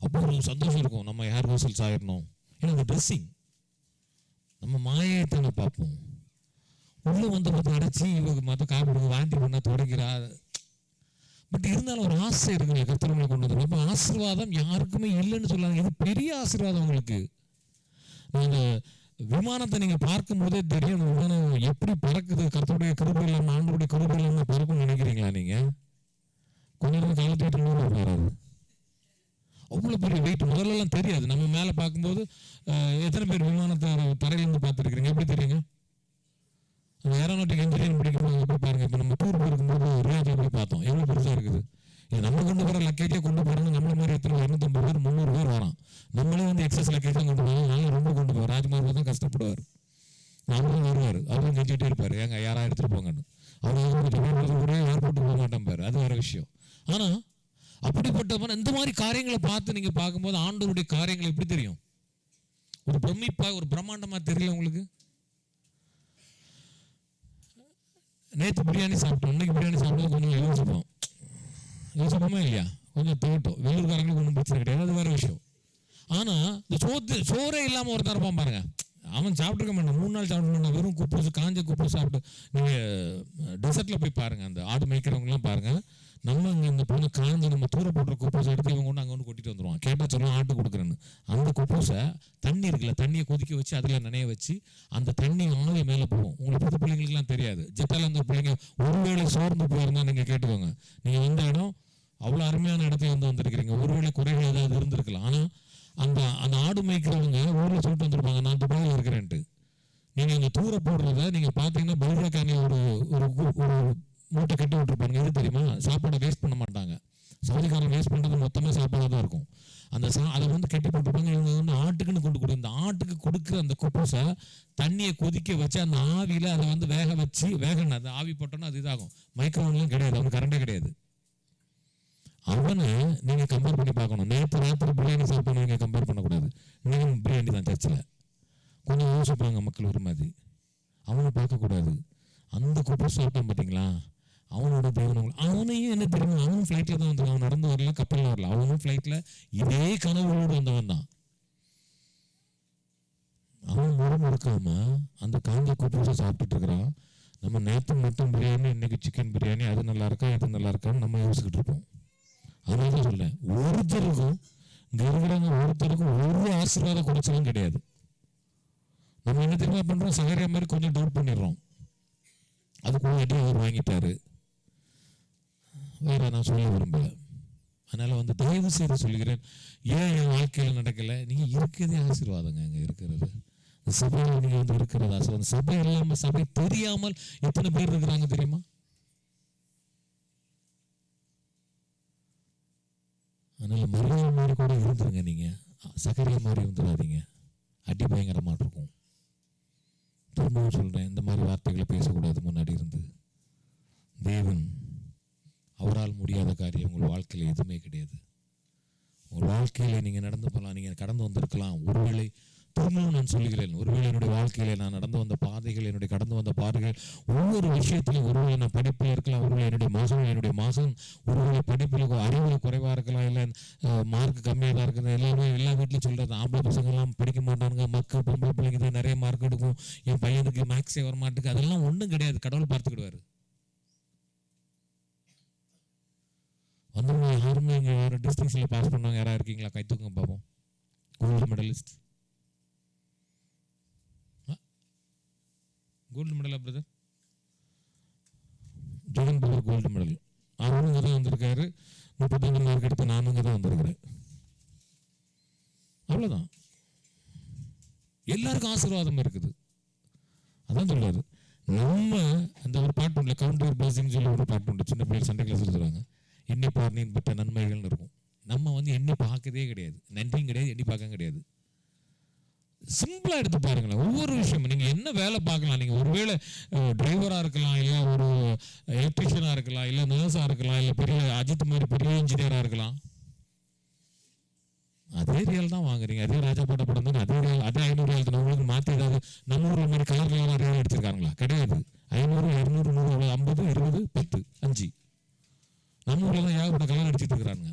அப்போ ஒரு சந்தோஷம் இருக்கும், நம்ம ஏர் ஹோஸ்டல்ஸ் ஆகிடணும். ஏன்னா இந்த ட்ரெஸ்ஸிங் நம்ம மாயத்தானே பார்ப்போம். உள்ளே வந்து பார்த்து அடைச்சி இவங்க மற்ற காப்பிடுங்க வாந்தி பண்ண தொடங்கிறா. பட் இருந்தாலும் ஒரு ஆசை இருக்குங்க, கர்த்தர் கொண்டு வந்துடும். அப்போ ஆசீர்வாதம் யாருக்குமே இல்லைன்னு சொல்லாங்க. இது பெரிய ஆசீர்வாதம் உங்களுக்கு. நீங்கள் விமானத்தை நீங்கள் பார்க்கும்போதே தெரியும் அந்த விமானம் எப்படி பறக்குது. கர்த்தருடைய கிருபை இல்லாமல், ஆண்டவருடைய கிருபை இல்லாமல் பறக்கும்னு நினைக்கிறீங்களா நீங்கள்? கொஞ்ச நேரம் காலத்துக்கு நூறு வராது, அவ்வளோ பெரிய வெயிட். முதல்லலாம் தெரியாது. நம்ம மேலே பார்க்கும்போது எத்தனை பேர் விமானத்தை தரையிலேருந்து பார்த்துருக்குறீங்க? எப்படி தெரியுங்க? ஏரோநாட்டிக் இன்ஜினியரிங் படிக்கும்போது எப்படி பாருங்க. இப்போ நம்ம டூர் போயிருக்கும்போது ரியாதில் போய் பார்த்தோம், எவ்வளோ பெருசாக இருக்குது. இது நம்ம கொண்டு போகிற லக்கேஜே கொண்டு போகிறோம். நம்மள மாதிரி எத்தனை 250 பேர் 300 பேர் வரோம். நம்மளே எக்ஸஸ் லக்கேஜ் தான் கொண்டு போவோம். நாங்கள் ரொம்ப கொண்டு போவோம். ராஜ்குமார் தான் கஷ்டப்படுவார். அவரும் வருவார், அவரும் கெஞ்சிட்டே இருப்பார், ஏங்க யாராவது எடுத்துகிட்டு போங்கன்னு. அவர் ஒரே ஏர்போர்ட்டுக்கு போக மாட்டேன் பாரு, அது வேறு விஷயம். ஆனால் அப்படிப்பட்ட இந்த மாதிரி காரியங்களை பார்த்து நீங்கள் பார்க்கும்போது ஆண்டவருடைய காரியங்கள் எப்படி தெரியும்? ஒரு பிரமிப்பாக, ஒரு பிரம்மாண்டமாக தெரியல உங்களுக்கு? நேற்று பிரியாணி சாப்பிட்டோம், இன்னைக்கு பிரியாணி சாப்பிட்டோம், கொஞ்சம் யோசிப்போமா இல்லையா? கொஞ்சம் தோட்டம் வெள்ளூர்காரங்களுக்கு ஒன்றும் பிரச்சனை கிடையாது, அது வேறு விஷயம். ஆனால் இந்த சோறே இல்லாமல் ஒருத்தர் இருப்பான் பாருங்க, அவன் சாப்பிட்ருக்க மாட்டான். 3 நாள் சாப்பிட மாட்டான், வெறும் குப்பூசு, காஞ்ச குப்பூசு சாப்பிட்டு. நீங்கள் டெசர்ட்டில் போய் பாருங்கள், அந்த ஆடு மேய்க்கிறவங்களாம் பாருங்கள். நம்ம இங்கே இந்த பொண்ணு காஞ்சி நம்ம தூர போடுற குப்பூசை எடுத்து இவங்க கொண்டு அங்கே ஒன்று கொட்டிட்டு வந்துடுவான். கேட்டால் சொல்லுவான் ஆட்டு கொடுக்குறேன்னு. அந்த குப்பூசை தண்ணி இருக்குல்ல, தண்ணியை கொதிக்க வச்சு அதில் நனைய வச்சு அந்த தண்ணி ஆவி மேலே போகும். உங்களுக்கு பத்து பிள்ளைங்களுக்குலாம் தெரியாது. ஜப்பானில் அந்த பிள்ளைங்க ஒருவேளை சோர்ந்து போயிருந்தால் நீங்கள் கேட்டுக்கோங்க. நீங்கள் இந்த இடம் அவ்வளோ அருமையான இடத்தையும் வந்திருக்கிறீங்க. ஒருவேளை குறைகள் ஏதாவது இருந்திருக்கலாம். ஆனால் அந்த ஆடு மேய்க்கிறவங்க ஊரில் சொல்லிட்டு வந்திருப்பாங்க, நான் துபாயில் இருக்கிறேன்ட்டு. நீங்கள் இங்கே தூர போடுறத நீங்கள் பார்த்தீங்கன்னா பல்ரா கேனில் ஒரு மூட்டை கட்டி விட்டுருப்பாங்க. எது தெரியுமா? சாப்பாடை வேஸ்ட் பண்ண மாட்டாங்க. சவுதிக்காரன் வேஸ்ட் பண்ணுறது மொத்தமே சாப்பாடாக தான் இருக்கும். அந்த அதை கட்டி போட்டுருப்பாங்க. இவங்க ஆட்டுக்குன்னு கொண்டு கொடுக்கும். இந்த ஆட்டுக்கு கொடுக்குற அந்த குப்பூசை தண்ணியை கொதிக்க வச்சு அந்த ஆவியில் அதை வேக வச்சு வேகணும். அந்த ஆவி போட்டோன்னா அது இதாகும். மைக்ரோவன்லாம் கிடையாது, அவனுக்கு கரண்டே கிடையாது. அவனை நீங்கள் கம்பேர் பண்ணி பார்க்கணும். நேற்று ராத்திரி பிரியாணி சாப்பிட்டு நீங்கள் கம்பேர் பண்ணக்கூடாது. நீங்கள் பிரியாணி தான் சர்ச்சில் கொஞ்சம் யோசிப்பாங்க மக்கள் ஒரு மாதிரி. அவனை பார்க்கக்கூடாது. அந்த குப்பை சாப்பிட்டான் பார்த்தீங்களா, அவனோட தேவன். அவனையும் என்ன தெரியுமா, அவனும் ஃப்ளைட்டில் தான் வந்தான். அவன் நடந்து வரல, கப்பலில் வரல. அவனும் ஃப்ளைட்டில் இதே கனவுகளோடு வந்தவன் தான். அவன் முறுக்காம அந்த காஞ்ச குப்பூசை சாப்பிட்டுட்டு இருக்கிறான். நம்ம நேற்று மட்டன் பிரியாணி, இன்னைக்கு சிக்கன் பிரியாணி, அது நல்லா இருக்கா இது நல்லா இருக்கான்னு நம்ம யோசிச்சுக்கிட்டு இருப்போம். அதனால தான் சொல்ல, ஒருத்தருக்கும் இங்கே இருக்கிறவங்க ஒருத்தருக்கும் ஒரு ஆசீர்வாத குறைச்சலும் கிடையாது. நம்ம என்ன தெரியுமா பண்ணுறோம், சகரியா மாதிரி கொஞ்சம் டவுட் பண்ணிடுறோம். அதுக்குள்ள எப்படி அவர் வாங்கிட்டாரு வேற நான் சொல்ல விரும்பலை. அதனால் தயவு செய்து சொல்லுகிறேன், ஏன் என் வாழ்க்கையில் நடக்கலை? நீங்கள் இருக்கிறதே ஆசீர்வாதங்க. அங்கே இருக்கிறது இந்த சபையில் நீங்கள் இருக்கிறது ஆசீர்வாதம். சபை இல்லாமல், சபை தெரியாமல் எத்தனை பேர் இருக்கிறாங்க தெரியுமா? அதனால் மரியாதை மாதிரி கூட இருந்துருங்க. நீங்கள் சகரியா மாதிரி இருந்துடாதீங்க, அடி பயங்கரமாக இருக்கும். திரும்பவும் சொல்கிறேன், இந்த மாதிரி வார்த்தைகளை பேசக்கூடாது. முன்னாடி இருந்து தேவன் அவரால் முடியாத காரியம் உங்கள் வாழ்க்கையில் எதுவுமே கிடையாது. உங்கள் வாழ்க்கையில் நீங்கள் நடந்து போகலாம், நீங்கள் கடந்து வந்திருக்கலாம். ஒருவேளை திரும்பவும் நான் சொல்லுகிறேன், ஒருவேளை என்னுடைய வாழ்க்கையில் நான் நடந்து வந்த பாதைகள், என்னுடைய கடந்து வந்த பாதைகள், ஒவ்வொரு விஷயத்திலும் ஒருவேளை நான் படிப்பில் இருக்கலாம், ஒருவேளை என்னுடைய மகன் ஒருவேளை படிப்பில் அறிவில் குறைவாக இருக்கலாம், இல்லை மார்க் கம்மியாக தான் இருக்குது. எல்லா வீட்லையும் சொல்கிறது, ஆம்பளை பசங்கள்லாம் படிக்க மாட்டானுங்க, பொம்பளை பிள்ளைங்க தான் நிறைய மார்க் எடுக்கும், என் பையனுக்கு மேக்ஸே வர மாட்டேங்குது. அதெல்லாம் ஒன்றும் கிடையாது, கடவுள் பார்த்துக்கிடுவார். வந்து யாருமே இங்கே வேறு டிஸ்ட்ரிக்ஸில் பாஸ் பண்ணவங்க யாராவது இருக்கீங்களா? கை தூங்க பார்ப்போம். கோல்டு மெடலிஸ்ட், கோல்டு மெடலா brother? Jagan brother gold medal. அவரும் இங்கே தான் வந்திருக்காரு. 35 மார்க் எடுத்து நானும் இங்கே தான் வந்திருக்கிறேன். அவ்வளோதான். எல்லாருக்கும் ஆசீர்வாதம் இருக்குது. அதான் சொல்லுவார். நம்ம அந்த ஒரு பாட்டு உண்டு, கவுண்டர் பிளஸிங் சொல்லி ஒரு பாட்டு உண்டு, சின்ன பிள்ளைகள் சண்டை கிளாஸ் சொல்லுறாங்க. எண்ணி பார்னின் பெற்ற நன்மைகள்னு இருக்கும். நம்ம வந்து எண்ணி பார்க்கதே கிடையாது, நன்றியும் கிடையாது, எண்ணி பார்க்க கிடையாது. சிம்பிளாக எடுத்து பாருங்களேன். ஒவ்வொரு விஷயமும் நீங்கள் என்ன வேலை பார்க்கலாம். நீங்கள் ஒருவேளை டிரைவராக இருக்கலாம், இல்லை ஒரு எலக்ட்ரிஷியனாக இருக்கலாம், இல்லை நர்ஸாக இருக்கலாம், இல்லை பெரிய அஜித் மாதிரி பெரிய இன்ஜினியராக இருக்கலாம். அதே ரியல் தான் வாங்குறீங்க. அதே ராஜாபாட்ட படம் தான், அதே ரியல், அதே 500 ரியல் தான். உங்களுக்கு மாற்றி ஏதாவது நம்ம ஊரில் மாதிரி கலர் கலராக ரியல் அடிச்சிருக்காங்களா? கிடையாது. 500, 200, 100, 50, 20, 10, 5. நம்ம ஊரில் தான் ஏகப்பட்ட கலர் அடிச்சுட்டு இருக்கிறாங்க.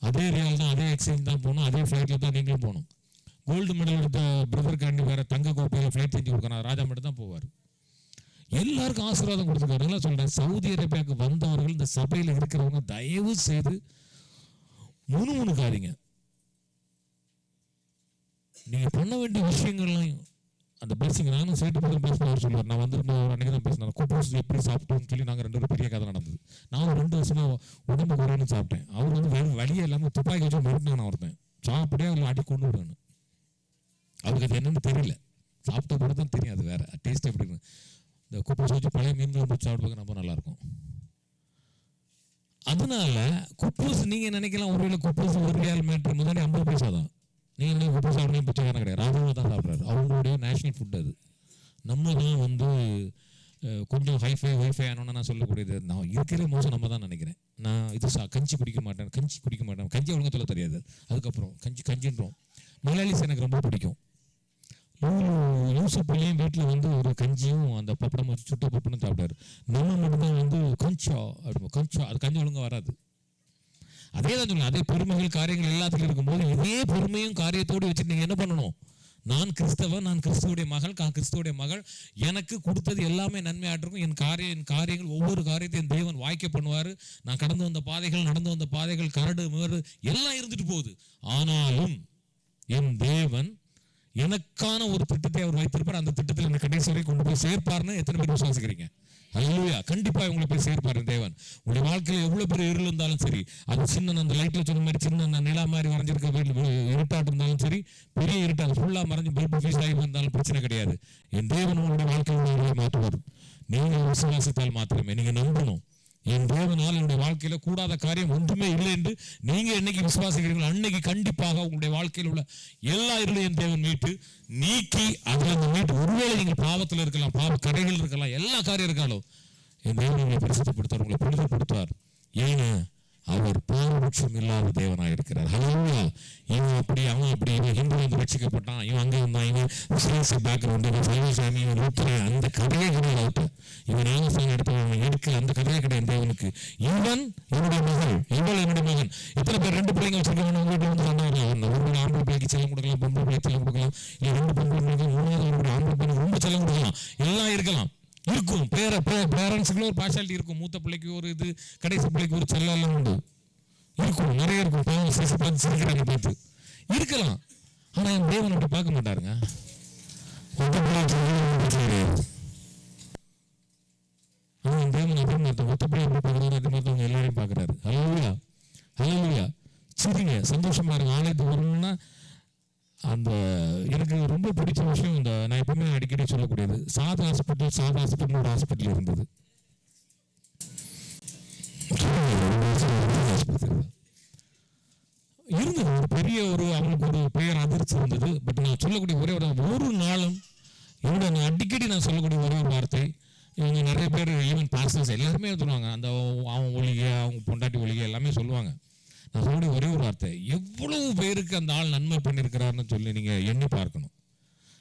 அதே ரியல் தான், அதே எக்ஸ்சேஞ்ச் தான் போகணும், அதே ஃப்ளைட்டில் தான் நீங்களும் போகணும். கோல்டு மெடல் எடுத்த பிரதர்காண்டி வேறு தங்க கோப்பையில் ஃப்ளைட் செஞ்சு கொடுக்கணும், ராஜா மட்டும் தான் போவார். எல்லாருக்கும் ஆசீர்வாதம் கொடுத்துருக்காரு. சொல்கிறேன், சவுதி அரேபியாவுக்கு வந்தவர்கள், இந்த சபையில் இருக்கிறவங்க தயவு செய்து முணுமுணுக்காதீங்க. நீங்கள் பண்ண வேண்டிய விஷயங்கள்லாம் அந்த பிளஸிங். நானும் சேட்டு போதும் பேசினவர் சொல்லுவார். நான் வந்திருந்தோம் அன்றைக்கி தான் பேசினேன். கூப்போஸ் எப்படி சாப்பிட்டோம்னு சொல்லி நாங்கள் 2 பேரும் பெரிய கதை நடந்தது. நான் ஒரு 2 வருஷமாக உடம்பு குறைன்னு சாப்பிட்டேன். அவர் வந்து வழியே இல்லாமல் துப்பாக்கி வச்சு மிரட்டினான் ஒருத்தன். சாப்பிட்டே அதில் அடி கொண்டு விடணும். அவருக்கு அது என்னன்னு தெரியல, சாப்பிட்ட கூட தான் தெரியும் அது வேறு டேஸ்ட் எப்படின்னு. இந்த கூப்போஸ் வச்சு பழைய மீன்கள் வச்சு சாப்பிடுவாங்க, ரொம்ப நல்லாயிருக்கும். அதனால குப்பூஸ் நீங்கள் நினைக்கலாம், ஒருவேளை குப்பூஸ் ஒரு ரியால் மீட்டர் முன்னாடி 50 பைசா தான். நீங்கள் குப்பூஸ் சாப்பிட்றீங்க, பிச்சைக்காரன் கிடையாது, ராஜாவை தான் சாப்பிட்றாரு. அவங்களுடைய நேஷனல் ஃபுட் அது. நம்ம தான் வந்து கொஞ்சம் வைஃபை ஆனோன்னா நான் சொல்லக்கூடியது, நான் இருக்கிற மோசம் நம்ம தான் நினைக்கிறேன். நான் இது கஞ்சி குடிக்க மாட்டேன், கஞ்சி ஒழுங்காக சொல்ல தெரியாது. அதுக்கப்புறம் கஞ்சின்றோம். மலையாளிஸ் எனக்கு ரொம்ப பிடிக்கும். யூசுப்லையும் வீட்டில் வந்து ஒரு கஞ்சியும் அந்த பப்படம் வச்சு சுட்ட பப்படம் சாப்பிட்டாரு. நம்ம மட்டும்தான் வந்து கொஞ்சம் அது கஞ்சி ஒழுங்காக வராது. அதே தான் சொல்லணும். அதே பெருமைகள் காரியங்கள் எல்லாத்துலையும் இருக்கும்போது இதே பெருமையும் காரியத்தோடு வச்சுட்டு நீங்கள் என்ன பண்ணணும்? நான் கிறிஸ்தவன், நான் கிறிஸ்துவுடைய மகள், எனக்கு கொடுத்தது எல்லாமே நன்மையாட்டிருக்கும். என் காரியங்கள் ஒவ்வொரு காரியத்தையும் தேவன் வாய்க்க பண்ணுவார். நான் கடந்து வந்த பாதைகள், நடந்து வந்த பாதைகள், கரடு மேடு எல்லாம் இருந்துட்டு போகுது. ஆனாலும் என் தேவன் எனக்கான ஒரு திட்டத்தை அவர் வைத்திருப்பார். அந்த திட்டத்தில் என்னை கடைசி வரை கொண்டு போய் சேர்ப்பார்னு எத்தனை பேர் விசுவாசிக்கிறீங்க? அல்லேலூயா. கண்டிப்பாக உங்களை போய் சேர்ப்பார் தேவன். உங்களுடைய வாழ்க்கையில் எவ்வளோ பெரிய இருள் இருந்தாலும் சரி, அது சின்ன அந்த லைட்டில் சொன்ன மாதிரி சின்ன நிலா மாதிரி வரைஞ்சிருக்க இருட்டாட்டு இருந்தாலும் சரி, பெரிய இருட்டு அது ஃபுல்லாக மறைஞ்சு பல்பு ஃபீஸ் ஆகி வந்தாலும் பிரச்சனை கிடையாது. என் தேவன் உங்களுடைய வாழ்க்கையை மாற்றுவார். நீங்கள் விசுவாசித்தால் மாத்திரமே. நீங்கள் நம்பணும். என் தேவனால் என்னுடைய வாழ்க்கையில் கூடாத காரியம் ஒன்றுமே இல்லை என்று நீங்கள் என்னைக்கு விசுவாசிக்கிறீங்களோ அன்னைக்கு கண்டிப்பாக உங்களுடைய வாழ்க்கையில் உள்ள எல்லா இருளையும் என் தேவன் மீட்டு நீக்கி அதில் மீட்டு, ஒருவேளை நீங்கள் பாவத்தில் இருக்கலாம், பாவ கரைகள் இருக்கலாம், எல்லா காரியம் இருக்காலும் என் தேவன் உங்களை பரிசுத்தப்படுத்துவார், உங்களை புனிதப்படுத்துவார். ஏன்னா அவர் பாரபட்சம் இல்லாத தேவனாக இருக்கிறார். ஹல்லேலூயா. இவன் அப்படி, அவன் அப்படி, இவன் ஹிந்து வந்து ரட்சிக்கப்பட்டான், இவன் அங்கே இருந்தான், இவன் முஸ்லீம்ஸ் பேக்ரவுண்டு, இவன் சைவசாமி, இவன் லூத்தரன், அந்த கதையே கிடையாது. இவன் நாகசாமி எடுத்தவன் எடுக்கல, அந்த கதையே கிடையாது தேவனுக்கு. இவன் என்னுடைய மகள், இவள் என்னுடைய மகன். எத்தனை பேர் 2 பிள்ளைங்க வச்சிருக்காங்க? உங்க வீட்டில் வந்து சண்டை ஒரு ஆம்பளை பிள்ளைக்கு செல்லம் கொடுக்கலாம், பொம்பளை பிள்ளைக்கு செல்லம் கொடுக்கலாம், இல்லை 2 பொம்பளை பிள்ளைங்க, 3வது ஆம்பளை பிள்ளைங்க ரொம்ப செல்லம் கொடுக்கலாம், எல்லாம் இருக்கலாம். இருக்கும் பேரண்ட்ஸுக்குள்ள ஒரு பார்ஷாலிட்டி இருக்கும். மூத்த பிள்ளைக்கு ஒரு இது, கடைசி பிள்ளைக்கு ஒரு செல்லம் எல்லாம் உண்டு. இருக்கும், நிறைய இருக்கும். பாவம் பார்த்து சிரிக்கிறாங்க பார்த்து இருக்கலாம். ஆனால் என் தேவன் அப்படி பார்க்க மாட்டாருங்க. ஆனால் என் தேவன் அதே மாதிரி தான், ஒத்த பிள்ளை எப்படி பார்க்குறாரு அதே மாதிரி தான் எல்லாரையும் பார்க்குறாரு. ஹல்லேலூயா, ஹல்லேலூயா. சரிங்க, சந்தோஷமா இருங்க. ஆலயத்துக்கு வரணும்னா அந்த எனக்கு ரொம்ப பிடிச்ச விஷயம், இந்த நான் எப்பவுமே அடிக்கடி சொல்லக்கூடியது, சாதா ஹாஸ்பிட்டல் ஒரு ஹாஸ்பிட்டல் இருந்தது. ஒரு பெரிய அவங்களுக்கு ஒரு பெயர் அதிர்ச்சி இருந்தது. பட் நான் சொல்லக்கூடிய ஒரு நாளும் என்னோட நான் அடிக்கடி நான் சொல்லக்கூடிய ஒரே ஒரு வார்த்தை, இவங்க நிறைய பேர் ஈவன் பாஸ்டர்ஸ் எல்லாருமே சொல்லுவாங்க, அந்த அவன் ஒழிகை, அவங்க பொண்டாட்டி ஒழிகை எல்லாமே சொல்லுவாங்க. நான் சொல்லக்கூடிய ஒரே ஒரு வார்த்தை, எவ்வளவு பேருக்கு அந்த ஆள் நன்மை பண்ணியிருக்கிறாருன்னு சொல்லி நீங்கள் எண்ணி பார்க்கணும்.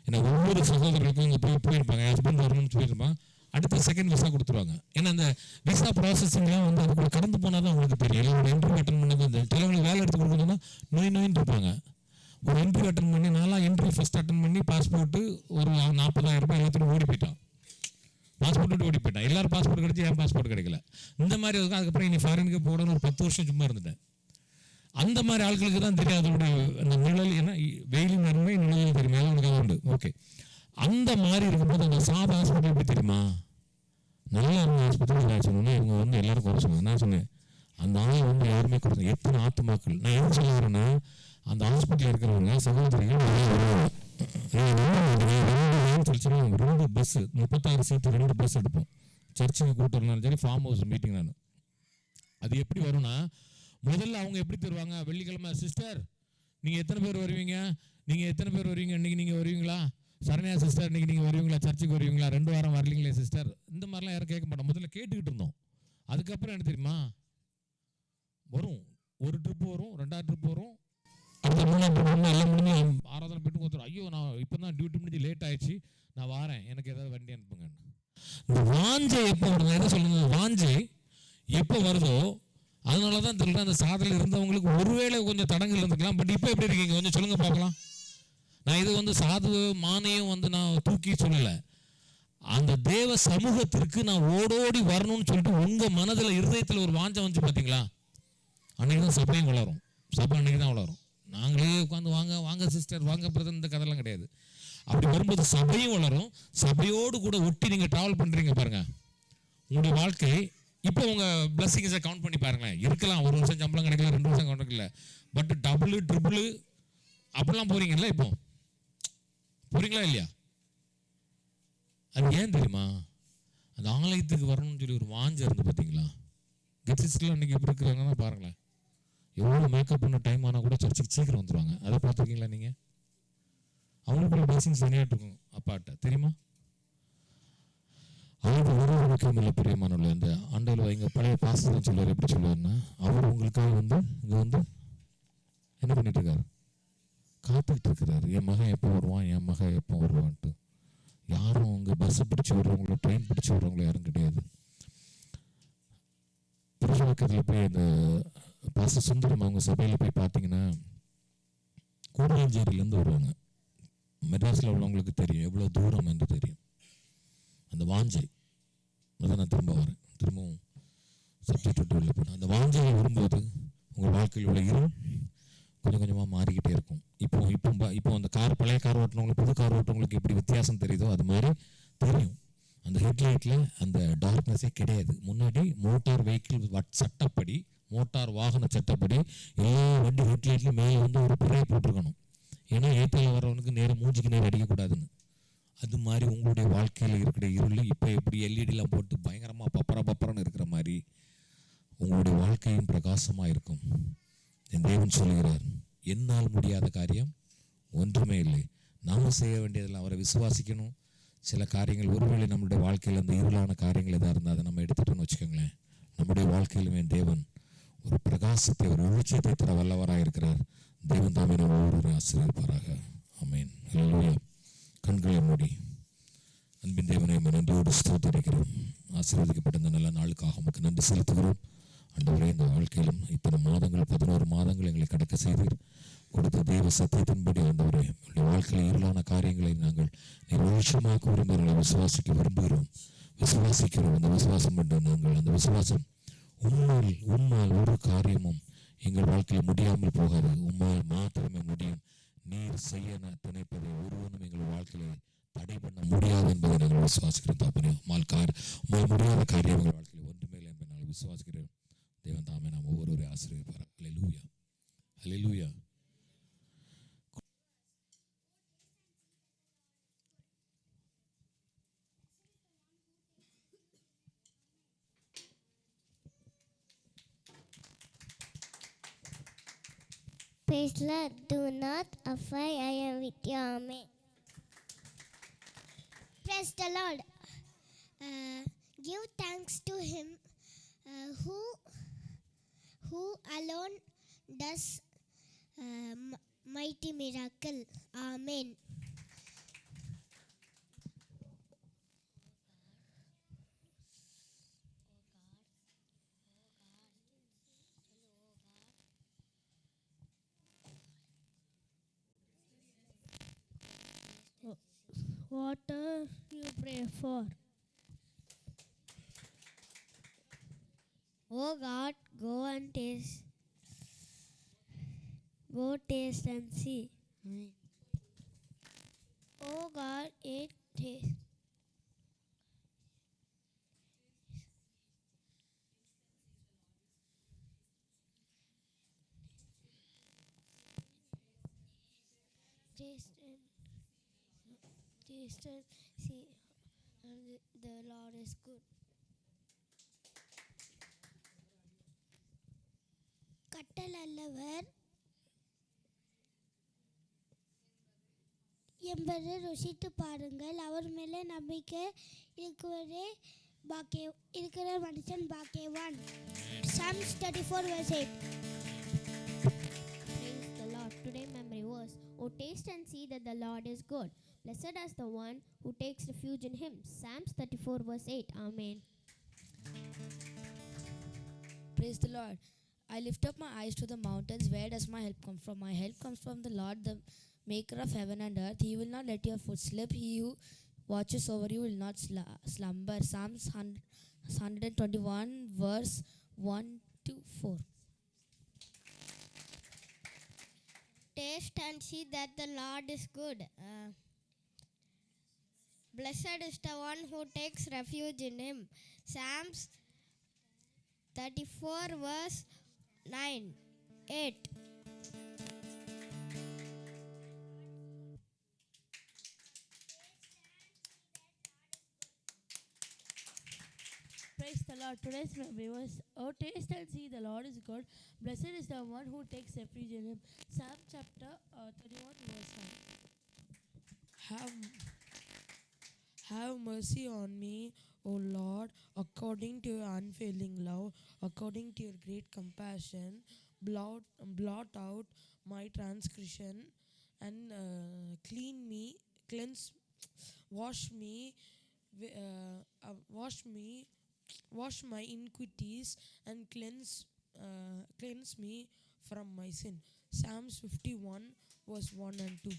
ஏன்னா ஒவ்வொரு சகோதரர்களுக்கும் இங்கே போயிருப்பாங்க, ஹஸ்பண்ட் வரணும்னு சொல்லியிருப்பாங்க, அடுத்த செகண்ட் விசா கொடுத்துருவாங்க. ஏன்னா அந்த விசா ப்ராசஸிங்லாம் வந்து அதுக்குள்ள கடந்து போனால் தான் உங்களுக்கு தெரியும். இல்லை இன்டர்வியூ அட்டன் பண்ணது சிலவங்களுக்கு வேலை எடுத்து கொடுக்கணும்னா நோயின்னு இருப்பாங்க. ஒரு இன்டர்வியூ அட்டன் பண்ணி நான்லாம் இன்டர்வியூ ஃபஸ்ட் அட்டன் பண்ணி பாஸ்போர்ட்டு ஒரு 40,000 ரூபாய் எல்லாத்தையும் ஓடி போயிட்டான். பாஸ்போர்ட் விட்டு ஓடி போயிட்டான். எல்லாரும் பாஸ்போர்ட் கிடைச்சி என் பாஸ்போர்ட் கிடைக்கல. இந்த மாதிரி இருக்கும். அதுக்கப்புறம் இனி ஃபாரினுக்கு போடணும் ஒரு 10 வருஷம் சும்மா இருந்துட்டேன். அந்த மாதிரி ஆட்களுக்கு தான் தெரியும் அதோடைய அந்த நிழல். ஏன்னா வெயிலின் நன்மை நிழலில் தெரியுமா, உனக்கு அது உண்டு. ஓகே, அந்த மாதிரி இருக்கும்போது அந்த சாதா ஹாஸ்பிட்டல் எப்படி தெரியுமா, நல்லா இருந்த ஹாஸ்பிட்டல் சொன்னோன்னா இவங்க வந்து எல்லாரும் குறை சொன்னாங்க. நான் சொன்னேன், அந்த ஆள் வந்து யாருமே குறைச்சாங்க. எத்தனை ஆத்துமாக்கள். நான் எது சொல்ல வரேன்னா, அந்த ஹாஸ்பிட்டலில் இருக்கிறவங்க சகோதரிகள் வருவாங்க. 2 பஸ் 36 சீட்டு 2 பஸ் எடுப்போம். சர்ச்சுக்கு கூட்டு வரணும் சரி, ஃபார்ம் ஹவுஸ் மீட்டிங். நான் அது எப்படி வரும்னா, முதல்ல அவங்க எப்படி தருவாங்க, வெள்ளிக்கிழமை சிஸ்டர் நீங்கள் எத்தனை பேர் வருவீங்க, நீங்கள் எத்தனை பேர் வருவீங்க, இன்றைக்கி நீங்கள் வருவீங்களா, சரண்யா சிஸ்டர் இன்றைக்கி நீங்கள் வருவீங்களா, சர்ச்சுக்கு வருவீங்களா, 2 வாரம் வரலீங்களே சிஸ்டர், இந்த மாதிரிலாம் யாரும் கேட்க மாட்டோம். முதல்ல கேட்டுக்கிட்டு இருந்தோம். அதுக்கப்புறம் என்ன தெரியுமா வரும், ஒரு ட்ரிப்பு வரும், 2ஆவது ட்ரிப் வரும், அடுத்த 3ஆம் ட்ரிப் வரும். எல்லாம் முடிஞ்சு ஆராதனை போய்ட்டு கொடுத்துரும். ஐயோ நான் இப்போ தான் டியூட்டி முடிஞ்சு லேட் ஆயிடுச்சு, நான் வாரேன், எனக்கு ஏதாவது வண்டி அனுப்புங்க. இந்த வாஞ்சை எப்போ வருது, எதை சொல்லுங்க, வாஞ்சை எப்போ வருதோ அதனால தான் தெரியல. அந்த சாதனையில் இருந்தவங்களுக்கு ஒருவேளை கொஞ்சம் தடங்கள் இருந்துக்கலாம். பட் இப்போ எப்படி இருக்கீங்க கொஞ்சம் சொல்லுங்க பார்க்கலாம். நான் இது வந்து சாது மானையும் வந்து நான் தூக்கி சொல்லலை. அந்த தேவ சமூகத்திற்கு நான் ஓடோடி வரணும்னு சொல்லிட்டு உங்கள் மனதில் இருதயத்தில் ஒரு வாஞ்சம் வந்துச்சு பார்த்தீங்களா, அன்றைக்கி தான் சபையும் வளரும். சபை அன்றைக்கி தான் வளரும். நாங்களே உட்காந்து வாங்க வாங்க சிஸ்டர் வாங்க பிரதர் இந்த கதையெல்லாம் கிடையாது. அப்படி வரும்போது சபையும் வளரும். சபையோடு கூட ஒட்டி நீங்கள் ட்ராவல் பண்ணுறீங்க பாருங்கள், உங்களுடைய வாழ்க்கை. இப்போ உங்கள் பிளஸ்ஸிங்ஸை கவுண்ட் பண்ணி பாருங்களேன். இருக்கலாம் 1 வருஷம் சம்பளம் கிடைக்கல, 2 வருஷம் கிடைக்கல, பட் டபுள் ட்ரிபிள் அப்படிலாம் போகிறீங்கல்ல, இப்போ போகிறீங்களா இல்லையா? அது ஏன் தெரியுமா, அந்த ஆலயத்துக்கு வரணும்னு சொல்லி ஒரு வாஞ்சை இருந்து பார்த்தீங்களா. கெட்சிஸ்லாம் இன்றைக்கி எப்படி இருக்கிறாங்கன்னா பாருங்களேன், எவ்வளோ மேக்கப் பண்ண டைம் ஆனால் கூட சர்ச்சுக்கு சீக்கிரம் வந்துடுவாங்க. அதை பார்த்துருக்கீங்களா நீங்கள்? அவங்களுக்குள்ள பிளஸிங்ஸ் தனியாக இருக்கும் அப்பாட்ட, தெரியுமா? அவங்க ஒரு முக்கியம் இல்லை பிரியமானவர்களே. அந்த ஆண்டையில் எங்கள் பழைய பாஸ்டர் சொல்லுவார், எப்படி சொல்லுவார்னா, அவர் உங்களுக்காக வந்து இங்கே வந்து என்ன பண்ணிட்டு இருக்காரு, காத்துக்கிட்டு இருக்கிறாரு. என் மகன் எப்போ வருவான், என் மகன் எப்போ வருவான்ட்டு. யாரும் அங்கே பஸ்ஸை பிடிச்சி விடுறவங்களோ ட்ரெயின் பிடிச்சி விடுறவங்களோ யாரும் கிடையாது. புருஷவாக்கத்தில் போய் அந்த பாஸ்டர் சுந்தரம் அவங்க சபையில் போய் பார்த்தீங்கன்னா கூடலஞ்சேரியிலேருந்து வருவாங்க. மெட்ராஸில் உள்ளவங்களுக்கு தெரியும் எவ்வளோ தூரம் என்று தெரியும். அந்த வாஞ்சை அதான் நான் திரும்ப வரேன், திரும்பவும் சப்ஜெக்ட் விட்டு வெளில போனேன். அந்த வாஞ்சையை வரும்போது உங்கள் வாழ்க்கையில் உள்ள இருள் கொஞ்சம் கொஞ்சமாக மாறிக்கிட்டே இருக்கும். இப்போ அந்த பழைய கார் ஓட்டுறவங்களுக்கு புது கார் ஓட்டுறவங்களுக்கு எப்படி வித்தியாசம் தெரியுதோ அது மாதிரி தெரியும். அந்த ஹெட்லைட்டில் அந்த டார்க்னஸே கிடையாது. முன்னாடி மோட்டார் வெஹிக்கிள் சட்டப்படி, மோட்டார் வாகன சட்டப்படி எல்லா வண்டி ஹெட்லைட்லையும் மேலே வந்து ஒரு புறையை போட்டிருக்கணும். ஏன்னா ஏற்றில் வரவனுக்கு நேரம் மூஞ்சிக்கு நேரம் அடிக்கக்கூடாதுன்னு. அது மாதிரி உங்களுடைய வாழ்க்கையில் இருக்கிற இருள் இப்போ எப்படி எல்இடிலாம் போட்டு பயங்கரமாக பப்பரன்னு இருக்கிற மாதிரி உங்களுடைய வாழ்க்கையும் பிரகாசமாக இருக்கும். என் தேவன் சொல்லுகிறார், என்னால் முடியாத காரியம் ஒன்றுமே இல்லை. நாம் செய்ய வேண்டியதெல்லாம் அவரை விசுவாசிக்கணும். சில காரியங்கள் ஒருவேளை நம்மளுடைய வாழ்க்கையில் அந்த இருளான காரியங்கள் எதாக இருந்தால் அதை நம்ம எடுத்துட்டோன்னு வச்சுக்கோங்களேன், நம்முடைய வாழ்க்கையிலுமே தேவன் ஒரு பிரகாசத்தை ஒரு வெளிச்சத்தை தர வல்லவராக இருக்கிறார். தேவன் தாமே நம்ம ஒவ்வொரு ஆசீர்வதிப்பாராக. ஆமென். ஹல்லேலூயா. கண்களை மூடி அன்பின் தேவனை நன்றியோடு ஸ்தோத்திரிக்கிறோம். ஆசீர்வதிக்கப்பட்ட இந்த நல்ல நாளுக்காக நமக்கு நன்றி செலுத்துகிறோம். ஆண்டவரே, இந்த வாழ்க்கையிலும் இத்தனை மாதங்கள் 11 மாதங்கள் எங்களை கடக்க செய்தீர். கொடுத்த தேவ சத்தியத்தின்படி ஆண்டவரே, உங்களுடைய வாழ்க்கையில் இருளான காரியங்களை நாங்கள் வெளிச்சமாக்க விரும்புகிறவர்களை விசுவாசிக்கிறோம். அந்த விசுவாசம் என்று நாங்கள் அந்த விசுவாசம் உம்மால் ஒரு காரியமும் எங்கள் வாழ்க்கையில் முடியாமல் போகாது. உம்மால் மாத்திரமே முடியும். நீர் செய்ய துணைப்பதை ஒருவனும் எங்கள் வாழ்க்கையில தடை பண்ண முடியாது என்பதை நாங்கள் விசுவாசிக்கிறோம். தாப்பனே, உம்மால் முடியாத காரியம் எங்கள் வாழ்க்கையில் ஒன்றுமே இல்லை என்பதை நாங்கள் விசுவாசிக்கிறோம். தேவன் தாமே நாம் ஒவ்வொருவரையும் ஆசீர்வதிப்பார். ஹல்லேலூயா, ஹல்லேலூயா. Praise the Lord. Do not afraid, I am with you. Amen. Praise the Lord. Give thanks to Him who alone does mighty miracle. Amen. What you pray for? Oh God, go taste and see. Oh God, taste. Taste and see, and the Lord is good. கட்டல் அல்லவர் என்பதை ருசித்து பாருங்கள். அவர் மேலே நம்பிக்கை இருக்கிற மனுஷன் பாக்கியவான். Psalms 34 verse 8. Praise the Lord. Today memory verse. Oh, taste and see that the Lord is good. Blessed is the one who takes refuge in him. Psalms 34 verse 8. Amen. Praise the Lord. I lift up my eyes to the mountains. Where does my help come from? My help comes from the Lord, the maker of heaven and earth. He will not let your foot slip. He who watches over you will not slumber. Psalms 121 verse 1 to 4. Taste and see that the Lord is good. Blessed is the one who takes refuge in him. Psalms 34 verse 9, 8. Praise the Lord. Today's memory was, oh, taste and see the Lord is good. Blessed is the one who takes refuge in him. Psalm chapter 31 verse 1. Have mercy on me, O Lord, according to your unfailing love, according to your great compassion. Blot out my transgression and wash my iniquities and cleanse me from my sin. Psalms 51 verse 1 and 2.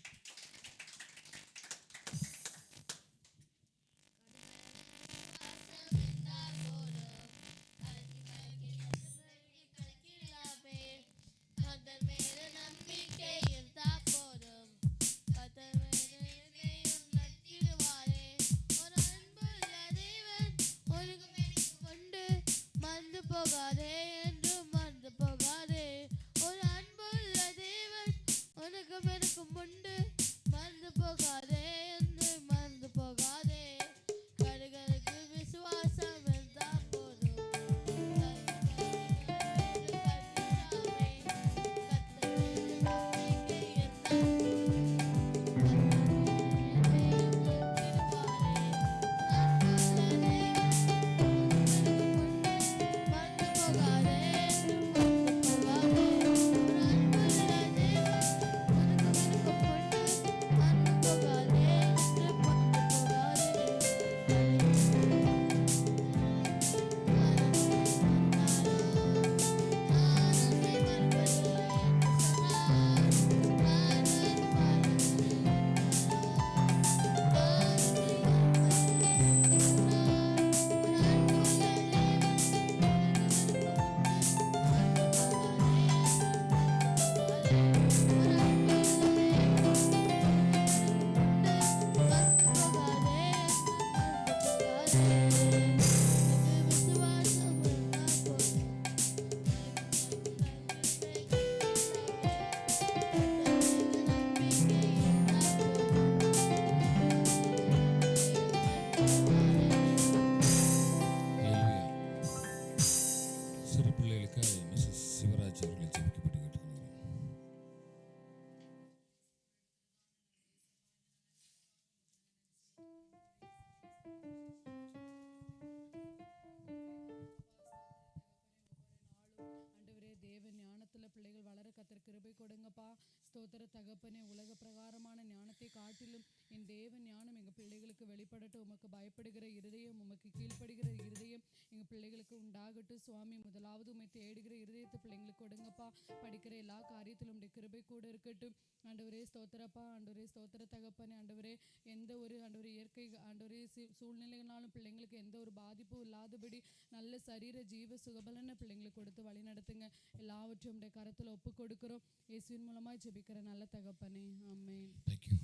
பிள்ளைகள் வளர கத்தர் கிருபை கொடுங்கப்பா. ஸ்தோத்திர தகப்பனே, உலக பிரகாரமான ஞானத்தை காட்டிலும் என் தேவ ஞானம் எங்கள் பிள்ளைகளுக்கு வெளிப்படட்டும். உமக்கு பயப்படுகிற இருதயம், உமக்கு கீழ்ப்படுகிற இருதயம் எங்கள் பிள்ளைகளுக்கு உண்டாகட்டும் சுவாமி. முதலாவது உம்மை தேடுகிற இருதயத்தை பிள்ளைங்களுக்கு கொடுங்கப்பா. படிக்கிற எல்லா காரியத்திலும் உடைய கிருபை கூட இருக்கட்டும். ஆண்டவரே ஸ்தோத்திரப்பா, ஆண்டவரே ஸ்தோத்திர தகப்பனே, ஆண்டவரே எந்த ஒரு ஆண்டவரே இயற்கை ஆண்டவரே சூழ்நிலைகளாலும் பிள்ளைங்களுக்கு எந்த ஒரு பாதிப்பும் இல்லாதபடி நல்ல சரீர ஜீவ சுகபலன பிள்ளைங்களுக்கு கொடுத்து வழி நடத்துங்க. எல்லாவற்றையும் உடைய கரத்தில் ஒப்பு கொடுக்கிறோம். இயேசுவின் மூலமாய் ஜெபிக்கிற நல்ல தகப்பனே, ஆமென். Thank you.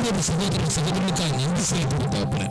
ஒவ்வொரு சகோதரனுக்காக நன்றி செலுத்தும் தகப்பனே.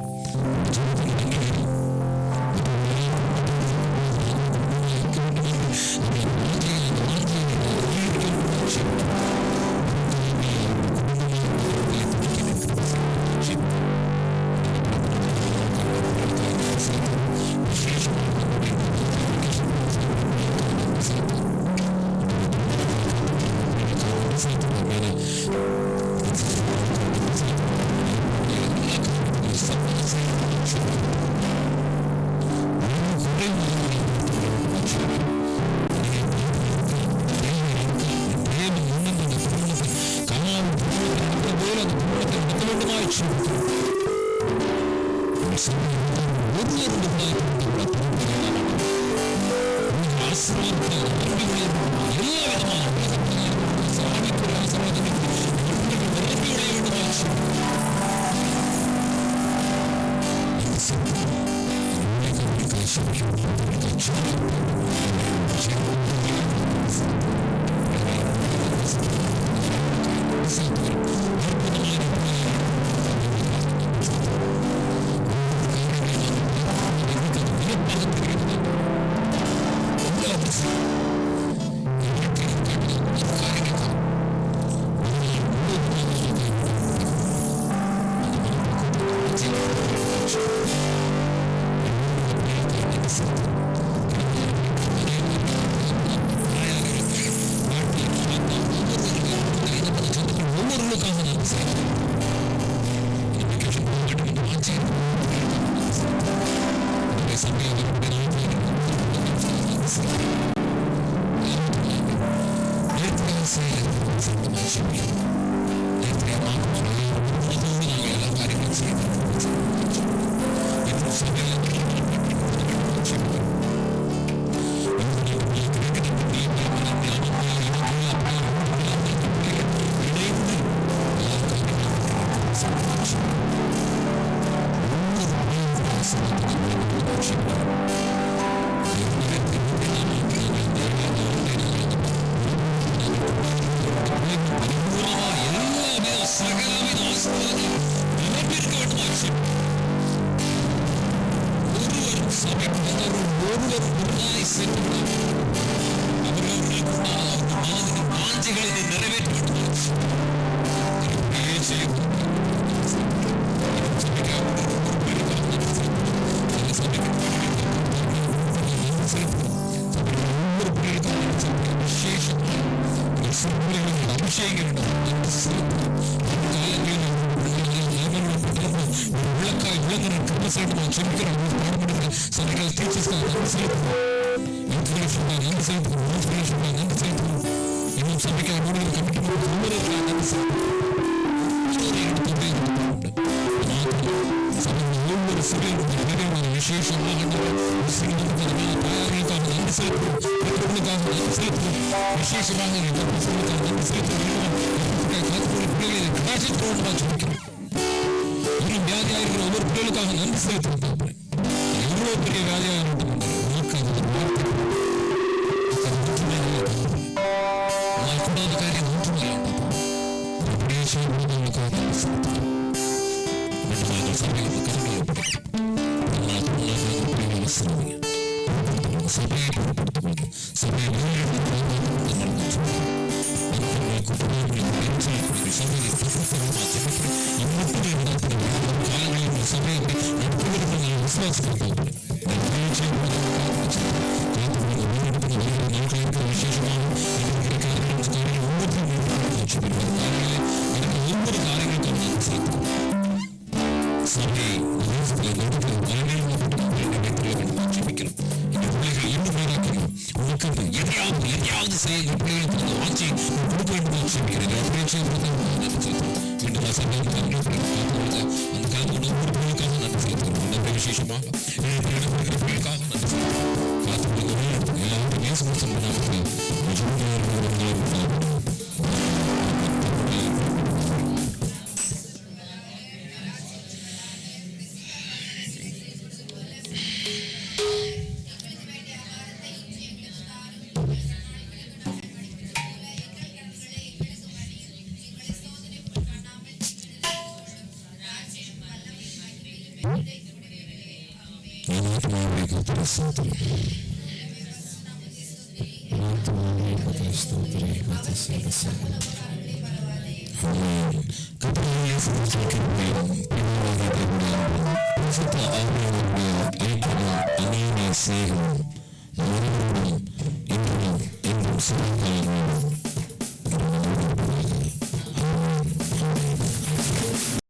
Snake